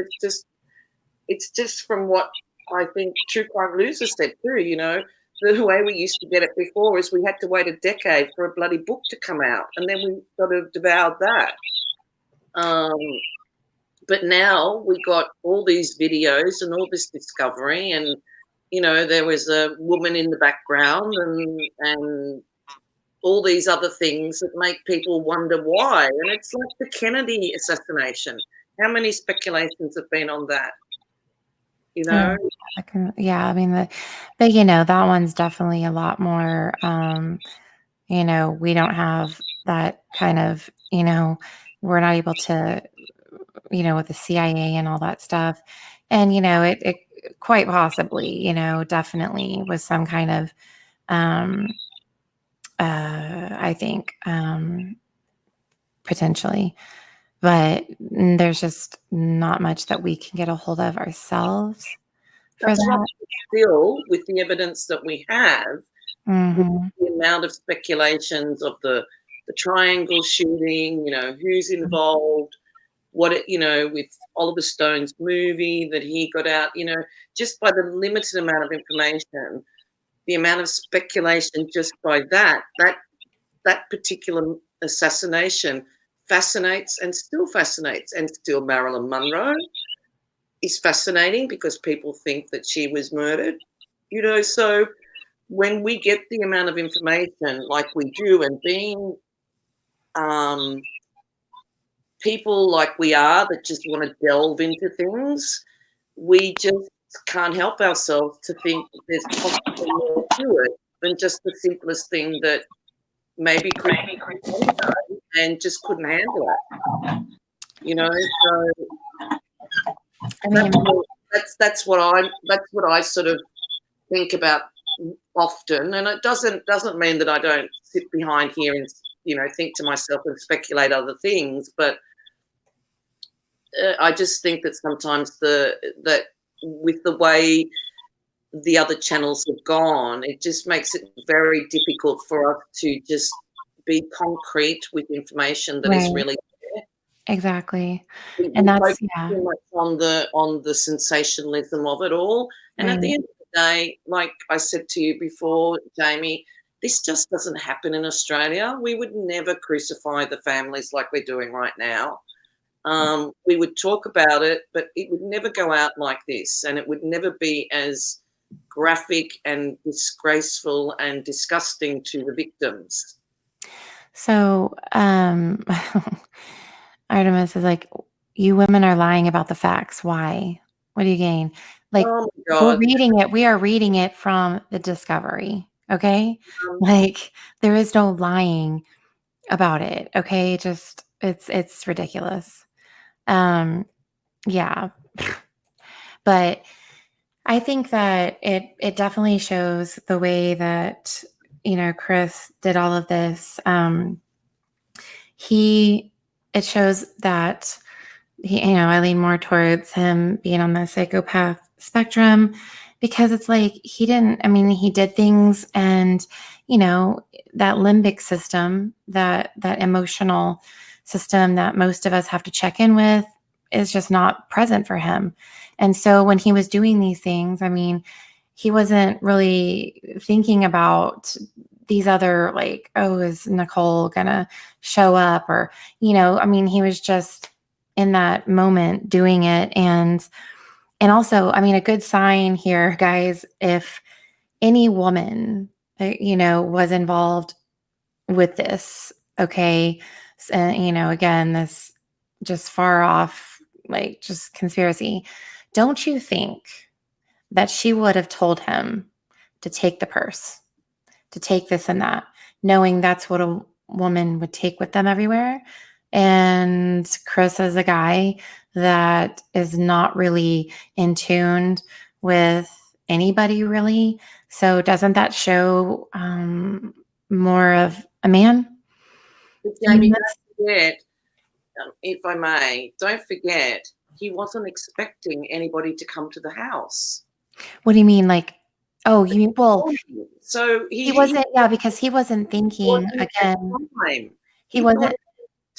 it's just from what I think true crime losers said too. The way we used to get it before is we had to wait a decade for a bloody book to come out, and then we sort of devoured that. But now we got all these videos and all this discovery, and there was a woman in the background and all these other things that make people wonder why. And it's like the Kennedy assassination. How many speculations have been on that? Yeah, I mean, but that one's definitely a lot more, we don't have that kind of, we're not able to, with the CIA and all that stuff. And, it quite possibly, definitely was some kind of, I think, potentially, but there's just not much that we can get a hold of ourselves for That's that. right. Still, with the evidence that we have, Mm-hmm. with the amount of speculations of the triangle shooting, who's involved, with Oliver Stone's movie that he got out, just by the limited amount of information, the amount of speculation just by that particular assassination fascinates and still fascinates. And still Marilyn Monroe is fascinating because people think that she was murdered, so when we get the amount of information like we do, and being people like we are that just want to delve into things, we just can't help ourselves to think that there's possibly more to it than just the simplest thing that maybe Chris and just couldn't handle it. So I mean, that's what I sort of think about often, and it doesn't mean that I don't sit behind here and think to myself and speculate other things, but I just think that sometimes that with the way the other channels have gone, it just makes it very difficult for us to just be concrete with information that is Right. really Exactly. we And that's focus yeah. too much on the sensationalism of it all. And at Right. the end of the day, like I said to you before, Jamie, this just doesn't happen in Australia. We would never crucify the families like we're doing right now. We would talk about it, but it would never go out like this, and it would never be as graphic and disgraceful and disgusting to the victims. So, Artemis is like, you women are lying about the facts. Why? What do you gain? Like, Oh my God. we are reading it from the Discovery. Okay. Um, Like, there is no lying about it. Okay. Just, it's ridiculous. Yeah. But I think that it definitely shows the way that, Chris did all of this. It shows that I lean more towards him being on the psychopath spectrum, because it's like he did things, and that limbic system, that emotional system that most of us have to check in with, is just not present for him. And so when he was doing these things, he wasn't really thinking about these other, like, oh, is Nicole gonna show up? Or, he was just in that moment doing it. And also, a good sign here, guys, if any woman, was involved with this, okay, so, again, this just far off, like, just conspiracy, don't you think that she would have told him to take the purse, to take this and that, knowing that's what a woman would take with them everywhere? And Chris is a guy that is not really in tune with anybody, really. So doesn't that show more of a man? But Jamie, don't forget, if I may, don't forget, he wasn't expecting anybody to come to the house. What do you mean? Like, oh, you mean, well, so he wasn't, yeah, because he wasn't thinking, again, he wasn't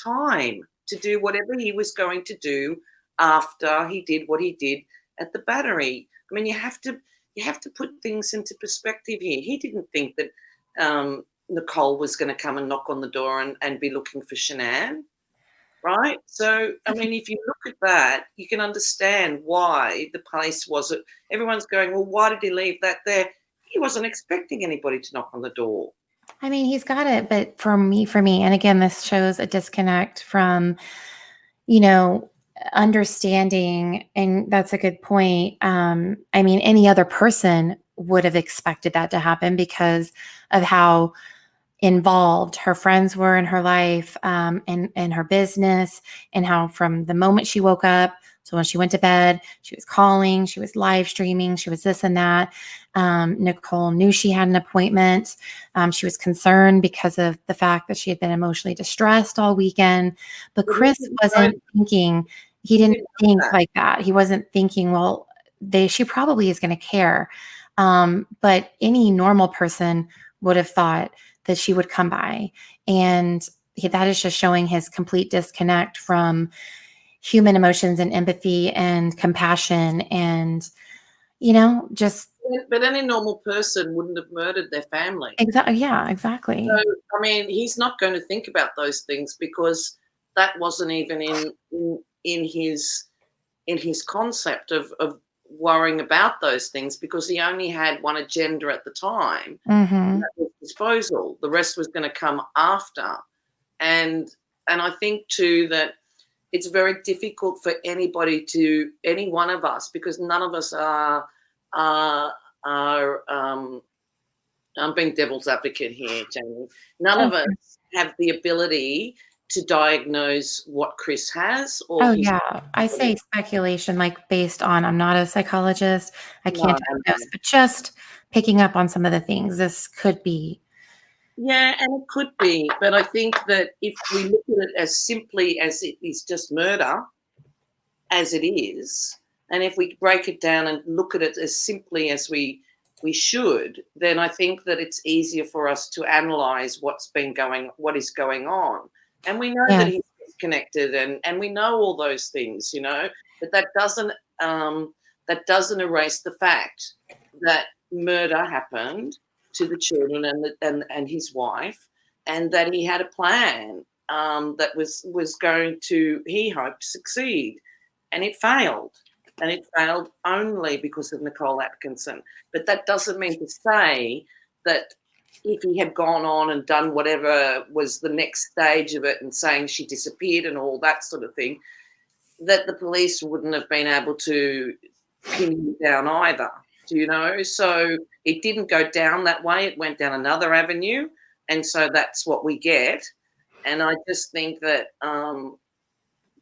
time to do whatever he was going to do after he did what he did at the Battery. You have to put things into perspective here. He didn't think that Nicole was going to come and knock on the door and be looking for Shanann, right? So, if you look at that, you can understand why the place wasn't. Everyone's going, well, why did he leave that there? He wasn't expecting anybody to knock on the door. He's got it, but for me, and again, this shows a disconnect from, understanding, and that's a good point. Any other person would have expected that to happen because of how involved her friends were in her life, and her business, and how from the moment she woke up, so when she went to bed, she was calling, she was live streaming, she was this and that. Nicole knew she had an appointment. She was concerned because of the fact that she had been emotionally distressed all weekend. But Chris wasn't thinking, he didn't think like that. He wasn't thinking, well, she probably is going to care. But any normal person would have thought that she would come by. And that is just showing his complete disconnect from human emotions and empathy and compassion, and just. But any normal person wouldn't have murdered their family. Exactly. Yeah, exactly. So, he's not going to think about those things because that wasn't even in his concept of worrying about those things, because he only had one agenda at the time. Mm-hmm. That was disposal. The rest was going to come after. And I think too that it's very difficult for any one of us, because none of us are I'm being devil's advocate here, Jamie. None of us have the ability to diagnose what Chris has. Or I say speculation, like based on, I'm not a psychologist, I can't diagnose, but just picking up on some of the things this could be. Yeah, and it could be, but I think that if we look at it as simply as it is just murder, as it is, And if we break it down and look at it as simply as we should, then I think that it's easier for us to analyze what is going on. And we know that he's disconnected, and we know all those things, but that doesn't erase the fact that murder happened to the children and his wife, and that he had a plan that was going to, he hoped, succeed, and it failed. And it failed only because of Nicole Atkinson. But that doesn't mean to say that if he had gone on and done whatever was the next stage of it and saying she disappeared and all that sort of thing, that the police wouldn't have been able to pin him down either. So it didn't go down that way. It went down another avenue. And so that's what we get. And I just think that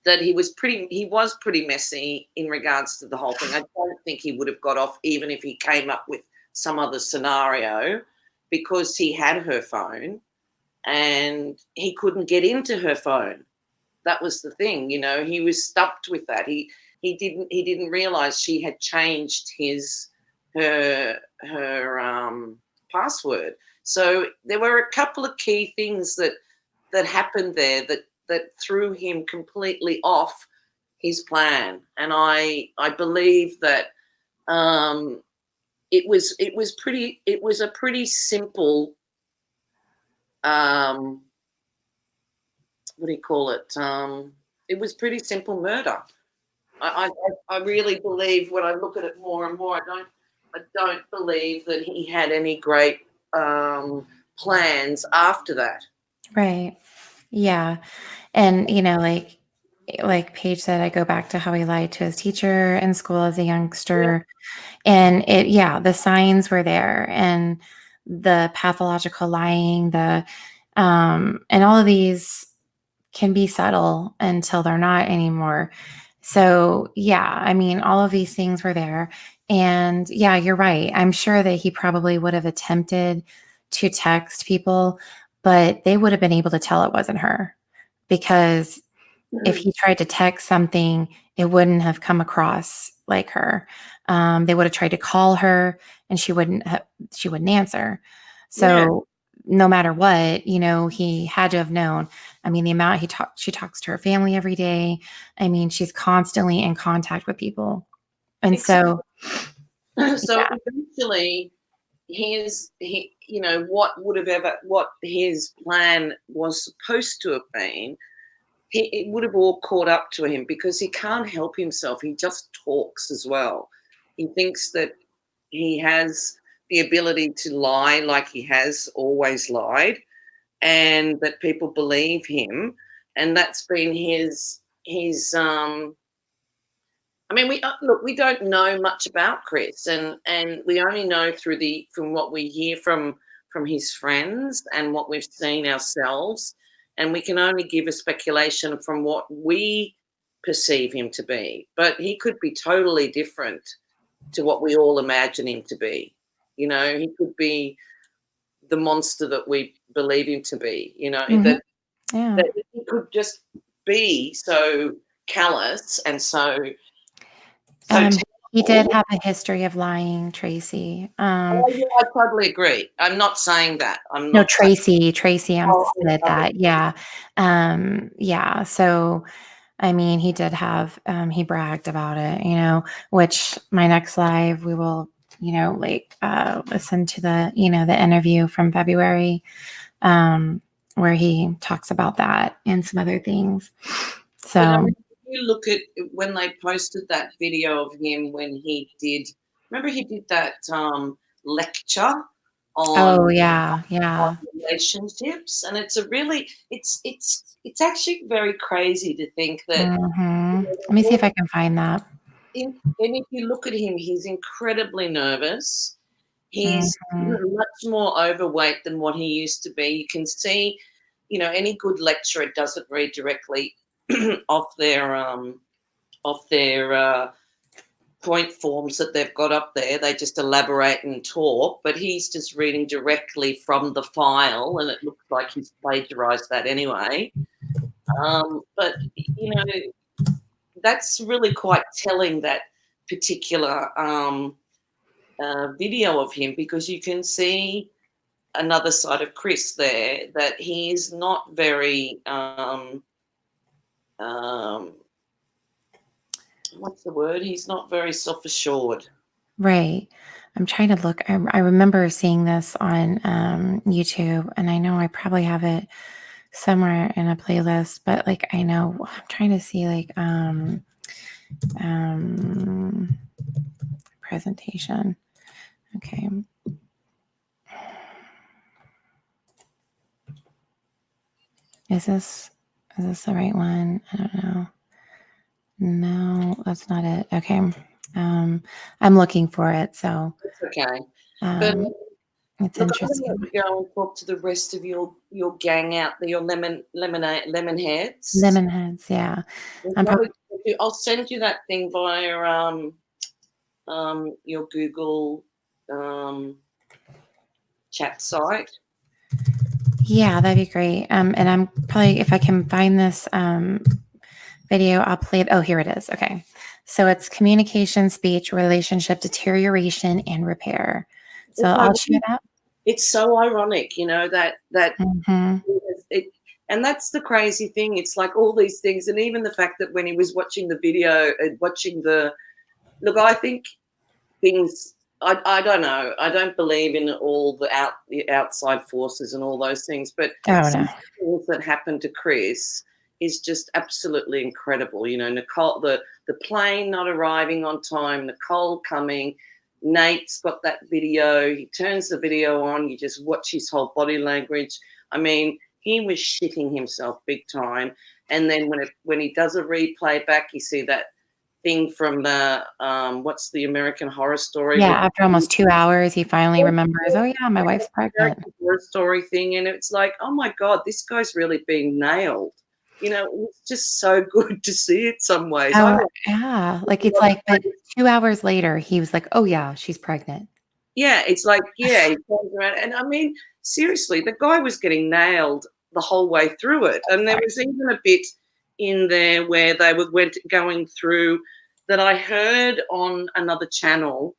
that he was pretty messy in regards to the whole thing. I don't think he would have got off even if he came up with some other scenario, because he had her phone and he couldn't get into her phone. That was the thing, he was stumped with that. He didn't realize she had changed her password. So there were a couple of key things that happened there that threw him completely off his plan. And I believe that it was a pretty simple what do you call it? It was pretty simple murder. I really believe, when I look at it more and more, I don't believe that he had any great plans after that. Right. Yeah. And, like Paige said, I go back to how he lied to his teacher in school as a youngster. Yeah. And the signs were there, and the pathological lying, and all of these can be subtle until they're not anymore. So, all of these things were there. And you're right. I'm sure that he probably would have attempted to text people, but they would have been able to tell it wasn't her, because if he tried to text something, it wouldn't have come across like her. They would have tried to call her, and she wouldn't answer. So no matter what, he had to have known. I mean, the amount she talks to her family every day. I mean, she's constantly in contact with people. And so eventually what his plan was supposed to have been, it would have all caught up to him, because he can't help himself. He just talks as well. He thinks that he has the ability to lie like he has always lied, and that people believe him. And that's been his we don't know much about Chris, and we only know from what we hear from his friends and what we've seen ourselves, and we can only give a speculation from what we perceive him to be. But he could be totally different to what we all imagine him to be. He could be the monster that we believe him to be. That he could just be so callous and so he did have a history of lying, Tracy. I totally agree. I'm not saying that. Tracy said that. Yeah. So, I mean, he did have, he bragged about it, which my next live, we will, listen to the interview from February, where he talks about that and some other things. So, you look at when they posted that video of him when he did that lecture on on relationships, and it's it's actually very crazy to think that. Let me see if I can find that. And if you look at him, he's incredibly nervous. He's much more overweight than what he used to be. You can see, any good lecturer doesn't read directly off their point forms that they've got up there. They just elaborate and talk, but he's just reading directly from the file, and it looks like he's plagiarized that anyway. But that's really quite telling, that particular video of him, because you can see another side of Chris there, that he is not very what's the word? He's not very self-assured. Right. I'm trying to look. I remember seeing this on YouTube, and I know I probably have it somewhere in a playlist, but like I know I'm trying to see like presentation. Okay. Is this the right one? I don't know. No, that's not it. Okay. I'm looking for it, so It's okay. But it's look, I'm interesting. going to go and talk to the rest of your gang out there, your lemon heads. Lemon heads, yeah. I'll send you that thing via your Google chat site. Yeah, that'd be great. And I'm probably, if I can find this video, I'll play it. Oh, here it is. Okay. So it's communication, speech, relationship, deterioration, and repair. So I'll share that. It's so ironic, you know, that and that's the crazy thing. It's like all these things, and even the fact that when he was watching the video, look, I think things. I don't know. I don't believe in all the outside forces and all those things, but some things that happened to Chris is just absolutely incredible. You know, Nicole, the plane not arriving on time, Nicole coming, Nate's got that video. He turns the video on. You just watch his whole body language. I mean, he was shitting himself big time. And then when he does a replay back, you see that thing from the what's the American Horror Story? Yeah, after almost 2 hours, he finally remembers, oh yeah, my wife's pregnant. Horror Story thing, and it's like, oh my God, this guy's really being nailed. You know, it's just so good to see it some ways. Oh, yeah. Like it's like, but 2 hours later, he was like, oh yeah, she's pregnant. Yeah, it's like, yeah, he turns around. And I mean, seriously, the guy was getting nailed the whole way through it. And there was even a bit in there where they were going through that I heard on another channel.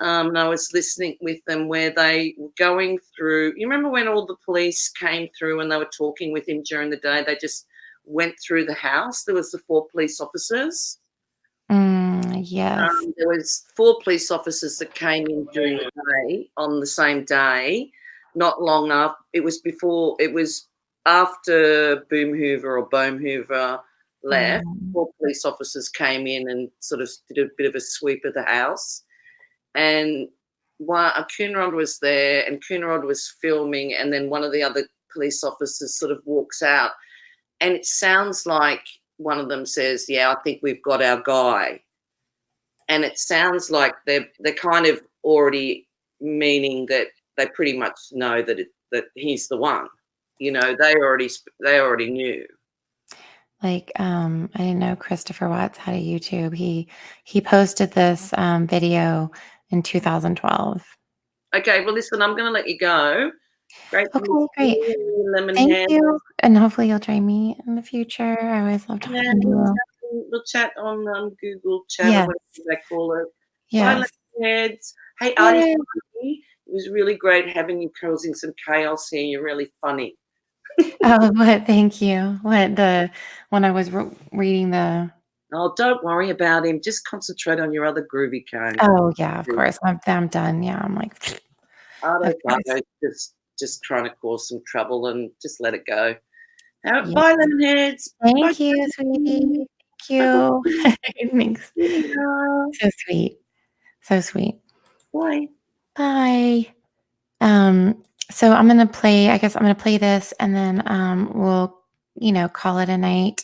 And I was listening with them where they were going through. You remember when all the police came through and they were talking with him during the day? They just went through the house. There was the 4 police officers. Yes. There was 4 police officers that came in during the day on the same day, not long after. It was after Boom Hoover left. 4 police officers came in and sort of did a bit of a sweep of the house. And Coonrod was there, and Coonrod was filming, and then one of the other police officers sort of walks out, and it sounds like one of them says, yeah, I think we've got our guy. And it sounds like they're kind of already meaning that they pretty much know that he's the one. You know, they already knew. Like I didn't know Christopher Watts had a YouTube. He posted this video in 2012. Okay, well listen, I'm going to let you go. Great. Okay, great. Thank you, and hopefully you'll join me in the future. I always love talking to you. We'll chat on Google Chat or whatever they call it. Yes. Heads. Hey, Artie, it was really great having you causing some chaos here. You're really funny. Oh, what? Thank you. When I was reading the. Oh, don't worry about him. Just concentrate on your other groovy kind. Oh yeah, of course. I'm done. Yeah, I'm like. Just trying to cause some trouble and just let it go. Bye, Lemonheads. Thank you, sweetie. Thank you. Thanks. So sweet. So sweet. Bye. Bye. So I'm gonna play. I guess I'm gonna play this, and then we'll call it a night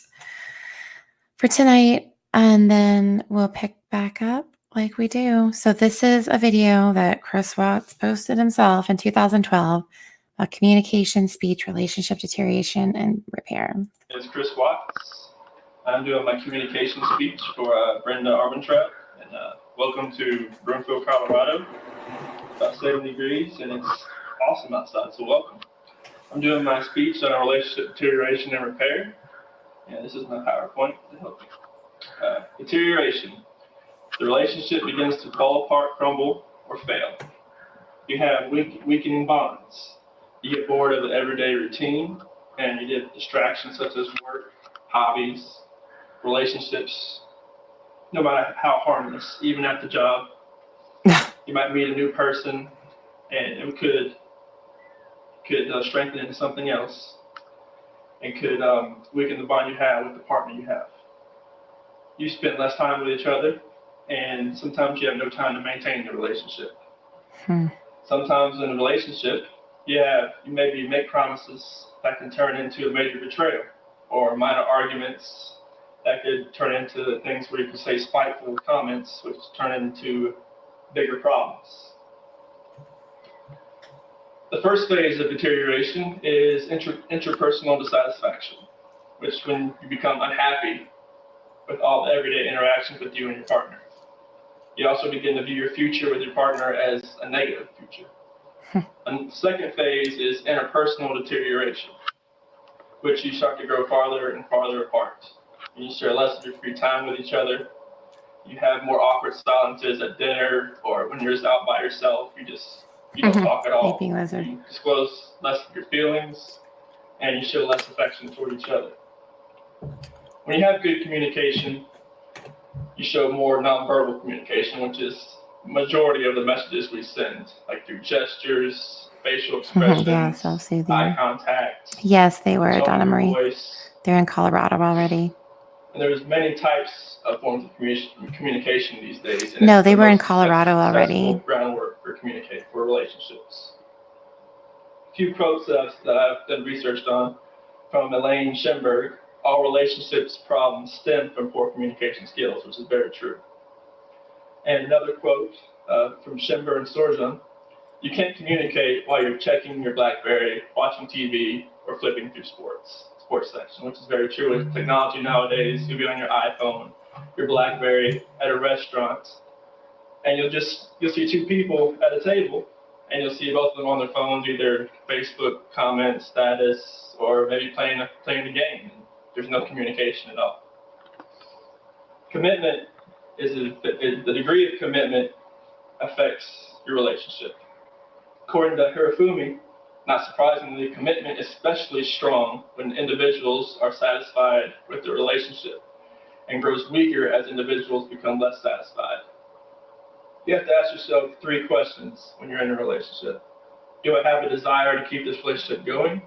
for tonight, and then we'll pick back up like we do. So this is a video that Chris Watts posted himself in 2012 about communication, speech, relationship deterioration, and repair. It's Chris Watts. I'm doing my communication speech for Brenda Armchair, and welcome to Broomfield, Colorado. About 70 degrees, and it's awesome outside, so welcome. I'm doing my speech on relationship deterioration and repair, and this is my PowerPoint to help me. Deterioration. The relationship begins to fall apart, crumble, or fail. You have weakening bonds. You get bored of the everyday routine, and you get distractions such as work, hobbies, relationships, no matter how harmless, even at the job. You might meet a new person, and it could strengthen into something else, and could weaken the bond you have with the partner you have. You spend less time with each other, and sometimes you have no time to maintain the relationship. Sometimes in a relationship, you maybe make promises that can turn into a major betrayal, or minor arguments that could turn into things where you can say spiteful comments, which turn into bigger problems. The first phase of deterioration is interpersonal dissatisfaction, which is when you become unhappy with all the everyday interactions with you and your partner. You also begin to view your future with your partner as a negative future. And the second phase is interpersonal deterioration, which you start to grow farther and farther apart. You share less of your free time with each other. You have more awkward silences at dinner, or when you're just out by yourself, you don't talk at all. You disclose less of your feelings, and you show less affection toward each other. When you have good communication, you show more nonverbal communication, which is the majority of the messages we send, like through gestures, facial expressions, eye contact. Yes, they were, Donna Marie. Voice. They're in Colorado already. And there's many types of forms of communication these days. No, they were in Colorado already. Groundwork for relationships. A few quotes that I've done research on from Elaine Schemberg. All relationships problems stem from poor communication skills, which is very true. And another quote from Schemberg and Sorjan: you can't communicate while you're checking your BlackBerry, watching TV, or flipping through sports section, which is very true. With technology nowadays, you'll be on your iPhone, your BlackBerry, at a restaurant, and you'll see two people at a table, and you'll see both of them on their phones, either Facebook comment, status, or maybe playing the game. There's no communication at all. Commitment is the degree of commitment affects your relationship. According to Hirofumi, not surprisingly, commitment is especially strong when individuals are satisfied with the relationship, and grows weaker as individuals become less satisfied. You have to ask yourself 3 questions when you're in a relationship. Do I have a desire to keep this relationship going?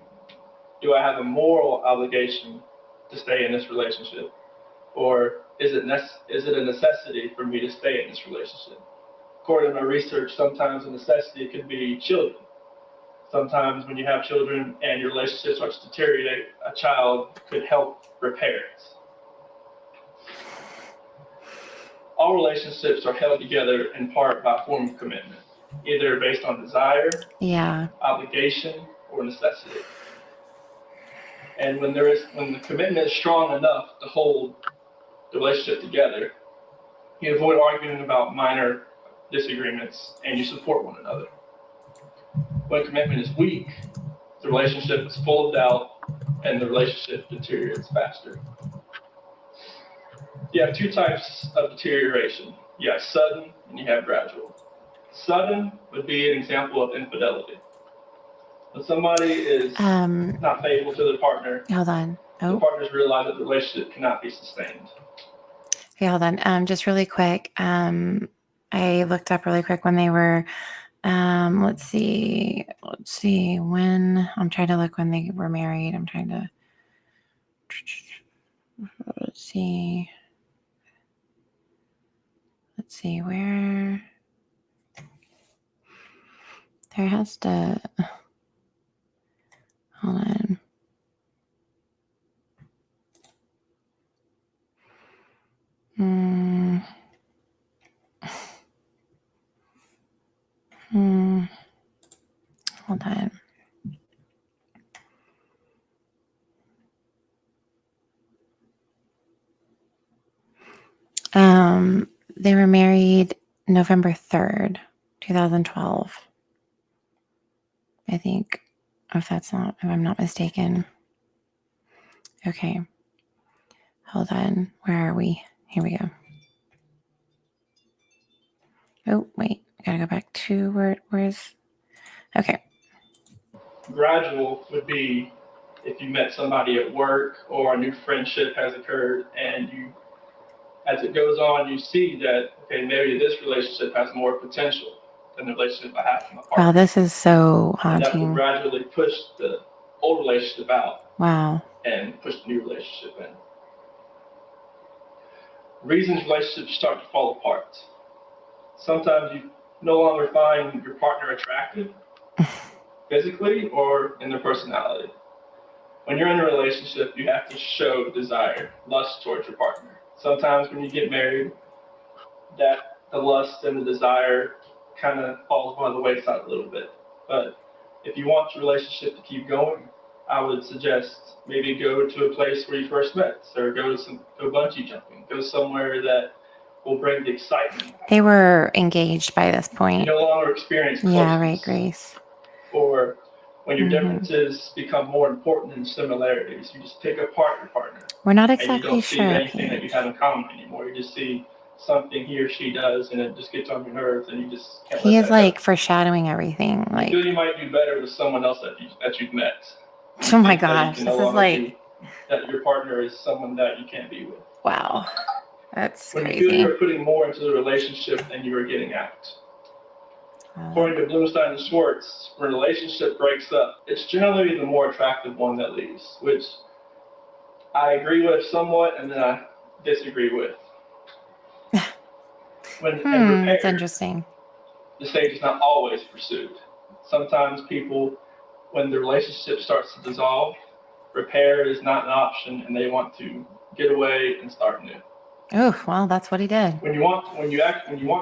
Do I have a moral obligation to stay in this relationship? Or is it a necessity for me to stay in this relationship? According to my research, sometimes a necessity could be children. Sometimes when you have children and your relationship starts to deteriorate, a child could help repair it. All relationships are held together in part by a form of commitment, either based on desire, obligation, or necessity. And when the commitment is strong enough to hold the relationship together, you avoid arguing about minor disagreements and you support one another. When commitment is weak, the relationship is full of doubt and the relationship deteriorates faster. You have 2 types of deterioration. You have sudden and you have gradual. Sudden would be an example of infidelity. When somebody is not faithful to their partner, the partners realize that the relationship cannot be sustained. Okay, hold on. Just really quick. I looked up really quick when they were, let's see when, I'm trying to look when they were married. I'm trying to, let's see where, there has to, hold on. Hold on. They were married November 3rd, 2012. I think, if I'm not mistaken. Okay. Hold on. Where are we? Here we go. Oh, wait. I gotta go back to where's. Okay. Gradual would be if you met somebody at work or a new friendship has occurred, and you, as it goes on, you see that, okay, maybe this relationship has more potential than the relationship I have with my partner. Wow, this is so And that will haunting. gradually push the old relationship out. Wow. And push the new relationship in. Reasons relationships start to fall apart. Sometimes you no longer find your partner attractive, physically or in their personality. When you're in a relationship, you have to show desire, lust towards your partner. Sometimes when you get married, that the lust and the desire kind of falls by the wayside a little bit. But if you want your relationship to keep going, I would suggest maybe go to a place where you first met, or go bungee jumping, go somewhere that will bring the excitement. They were engaged by this point. You no longer experience closeness. Yeah, right, Grace. Or when your differences become more important than similarities, you just pick apart your partner. We're not And you exactly don't see sure. anything that you have in common anymore. You just see something he or she does, and it just gets on your nerves, and you just can't He let is that like go. foreshadowing everything. Like, You feel you might do better with someone else that you've met. oh my Think that you gosh, can this no is longer like, that your partner is someone that you can't be with. wow, that's When you feel crazy. you're putting more into the relationship than you are getting out. According to Bloomstein and Schwartz, when a relationship breaks up, it's generally the more attractive one that leaves, which I agree with somewhat, and then I disagree with. When in repair, That's interesting. the stage is not always pursued. Sometimes people, when the relationship starts to dissolve, repair is not an option, and they want to get away and start new. Oh, well, that's what he did. When you want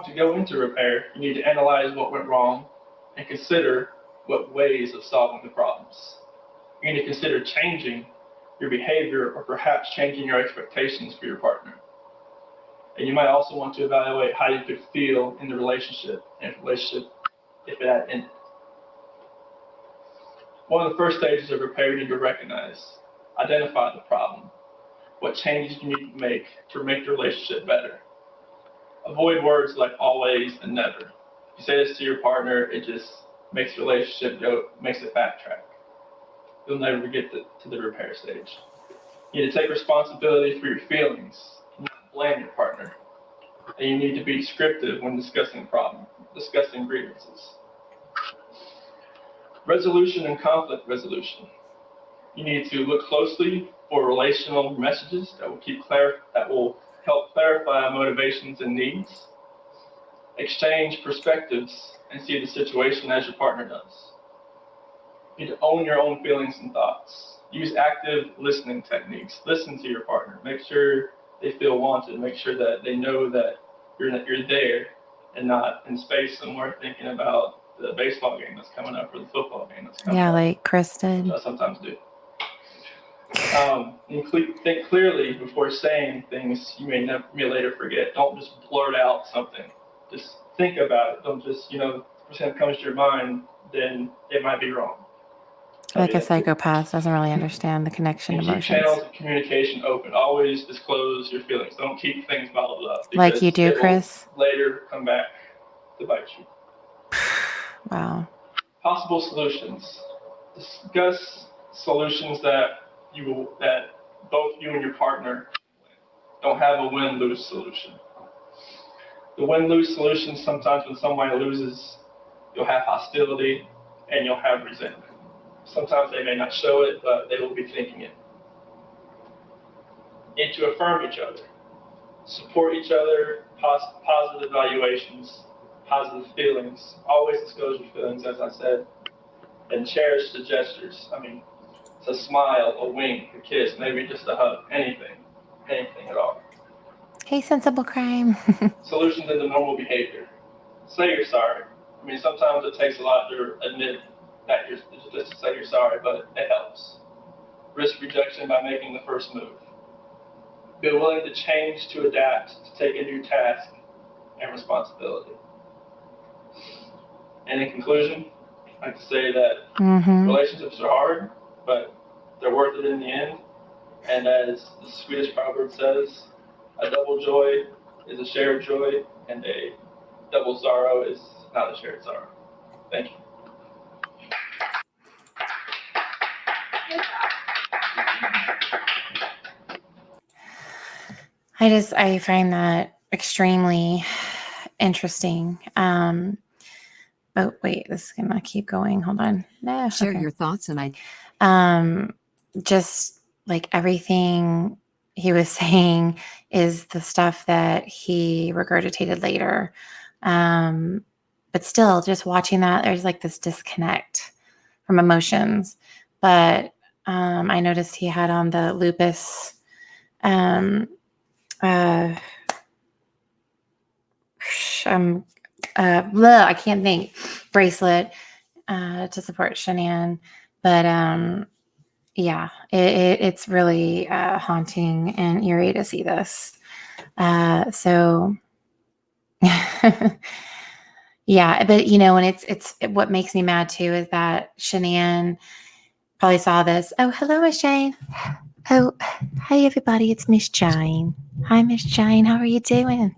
to go into repair, you need to analyze what went wrong and consider what ways of solving the problems. You need to consider changing your behavior, or perhaps changing your expectations for your partner. And you might also want to evaluate how you could feel in the relationship, if it had ended. One of the first stages of repair, you need to recognize, identify the problem, what changes you need to make the relationship better. Avoid words like always and never. If you say this to your partner, it just makes the relationship makes it backtrack. You'll never get to the repair stage. You need to take responsibility for your feelings, not blame your partner. And you need to be descriptive when discussing grievances. Resolution and conflict resolution. You need to look closely for relational messages that will help clarify motivations and needs. Exchange perspectives and see the situation as your partner does. You need to own your own feelings and thoughts. Use active listening techniques. Listen to your partner. Make sure they feel wanted. Make sure that they know that you're there and not in space somewhere thinking about the baseball game that's coming up or the football game that's coming up. Yeah, like Chris did. Which I sometimes do. Think clearly before saying things you may later forget. Don't just blurt out something. Just think about it. Don't just, percent comes to your mind, then it might be wrong. Like a psychopath doesn't really understand the connection to And keep emotions. channels of communication open. Always disclose your feelings. Don't keep things bottled up. Like you do, Chris? Later come back to bite you. Wow. Possible solutions. Discuss solutions that both you and your partner don't have a win-lose solution. The win-lose solution, sometimes when somebody loses, you'll have hostility and you'll have resentment. Sometimes they may not show it, but they will be thinking it. And to affirm each other. Support each other, positive evaluations, positive feelings. Always disclose your feelings, as I said. And cherish the gestures. It's a smile, a wink, a kiss, maybe just a hug, anything at all. Hey, sensible crime. Solutions into normal behavior. Say you're sorry. Sometimes it takes a lot to admit that just to say you're sorry, but it helps. Risk rejection by making the first move. Be willing to change, to adapt, to take a new task and responsibility. And in conclusion, I'd like to say that relationships are hard, but they're worth it in the end. And as the Swedish proverb says, a double joy is a shared joy, and a double sorrow is not a shared sorrow. Thank you. I find that extremely interesting. Oh wait, this is gonna keep going. Hold on. No, Share okay. your thoughts and Just like everything he was saying is the stuff that he regurgitated later. But still, just watching that, there's like this disconnect from emotions. But I noticed he had on the lupus I can't think, bracelet to support Shanann. But yeah, it's really haunting and eerie to see this. So yeah, but you know, and it's what makes me mad too is that Shanann probably saw this. Oh, hello, Miss Jane. Oh, hey everybody, it's Miss Jane. Hi, Miss Jane. How are you doing?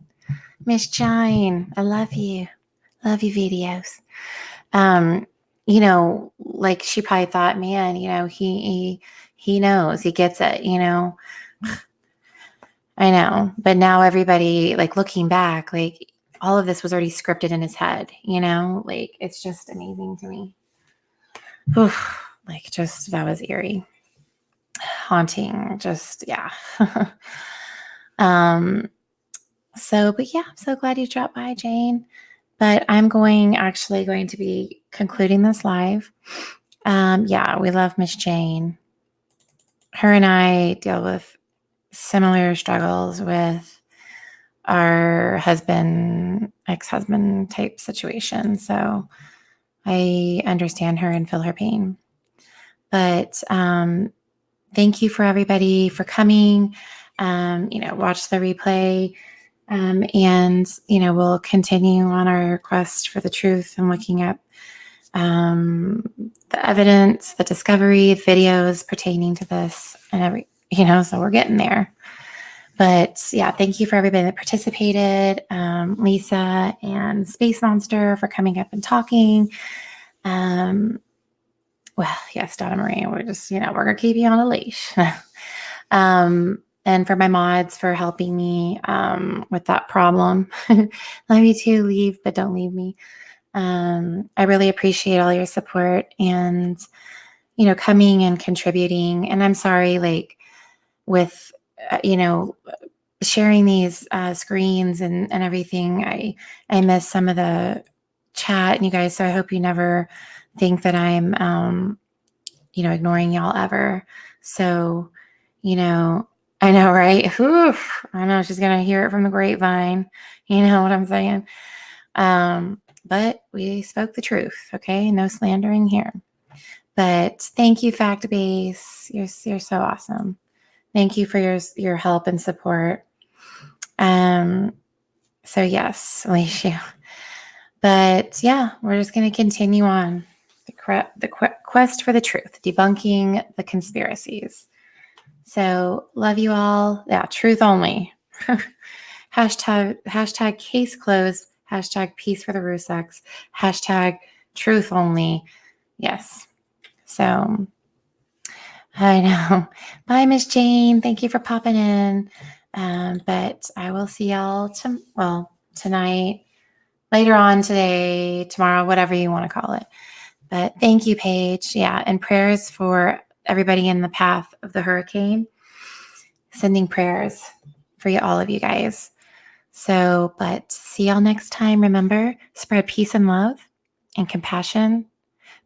Miss Jane, I love you. Love your videos. You know, like she probably thought, man, you know, he knows, he gets it, you know. I know. But now everybody, like looking back, like all of this was already scripted in his head, you know? Like it's just amazing to me. Oof, like just that was eerie. Haunting, just yeah. But yeah, I'm so glad you dropped by, Jane. But I'm actually going to be concluding this live. Yeah, we love Miss Jane. Her and I deal with similar struggles with our ex-husband type situation. So I understand her and feel her pain. But thank you for everybody for coming. You know, watch the replay. And, you know, we'll continue on our quest for the truth and looking up the evidence, the discovery, videos pertaining to this and so we're getting there. But yeah, thank you for everybody that participated. Lisa and Space Monster for coming up and talking. Well, yes, Donna Marie, we're just, we're going to keep you on a leash. And for my mods for helping me with that problem. Love you too, leave, but don't leave me. I really appreciate all your support and, coming and contributing. And I'm sorry, like with, sharing these screens and everything, I miss some of the chat and you guys. So I hope you never think that I'm, ignoring y'all ever. So, I know, right? Oof, I know she's going to hear it from the grapevine. You know what I'm saying? But we spoke the truth. Okay. No slandering here, but thank you, Fact Base. You're so awesome. Thank you for your help and support. So yes, Alicia, but yeah, we're just going to continue on the quest for the truth, debunking the conspiracies. So love you all. Yeah. Truth only. hashtag case closed. Hashtag peace for the Rzuceks. Hashtag truth only. Yes. So I know. Bye, Miss Jane. Thank you for popping in. But I will see y'all tonight, later on today, tomorrow, whatever you want to call it. But thank you, Paige. Yeah. And prayers for everybody in the path of the hurricane. Sending prayers for all of you guys. So, but see y'all next time. Remember, spread peace and love and compassion,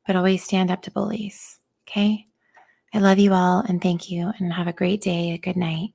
but always stand up to bullies. Okay? I love you all and thank you and have a great day. A good night.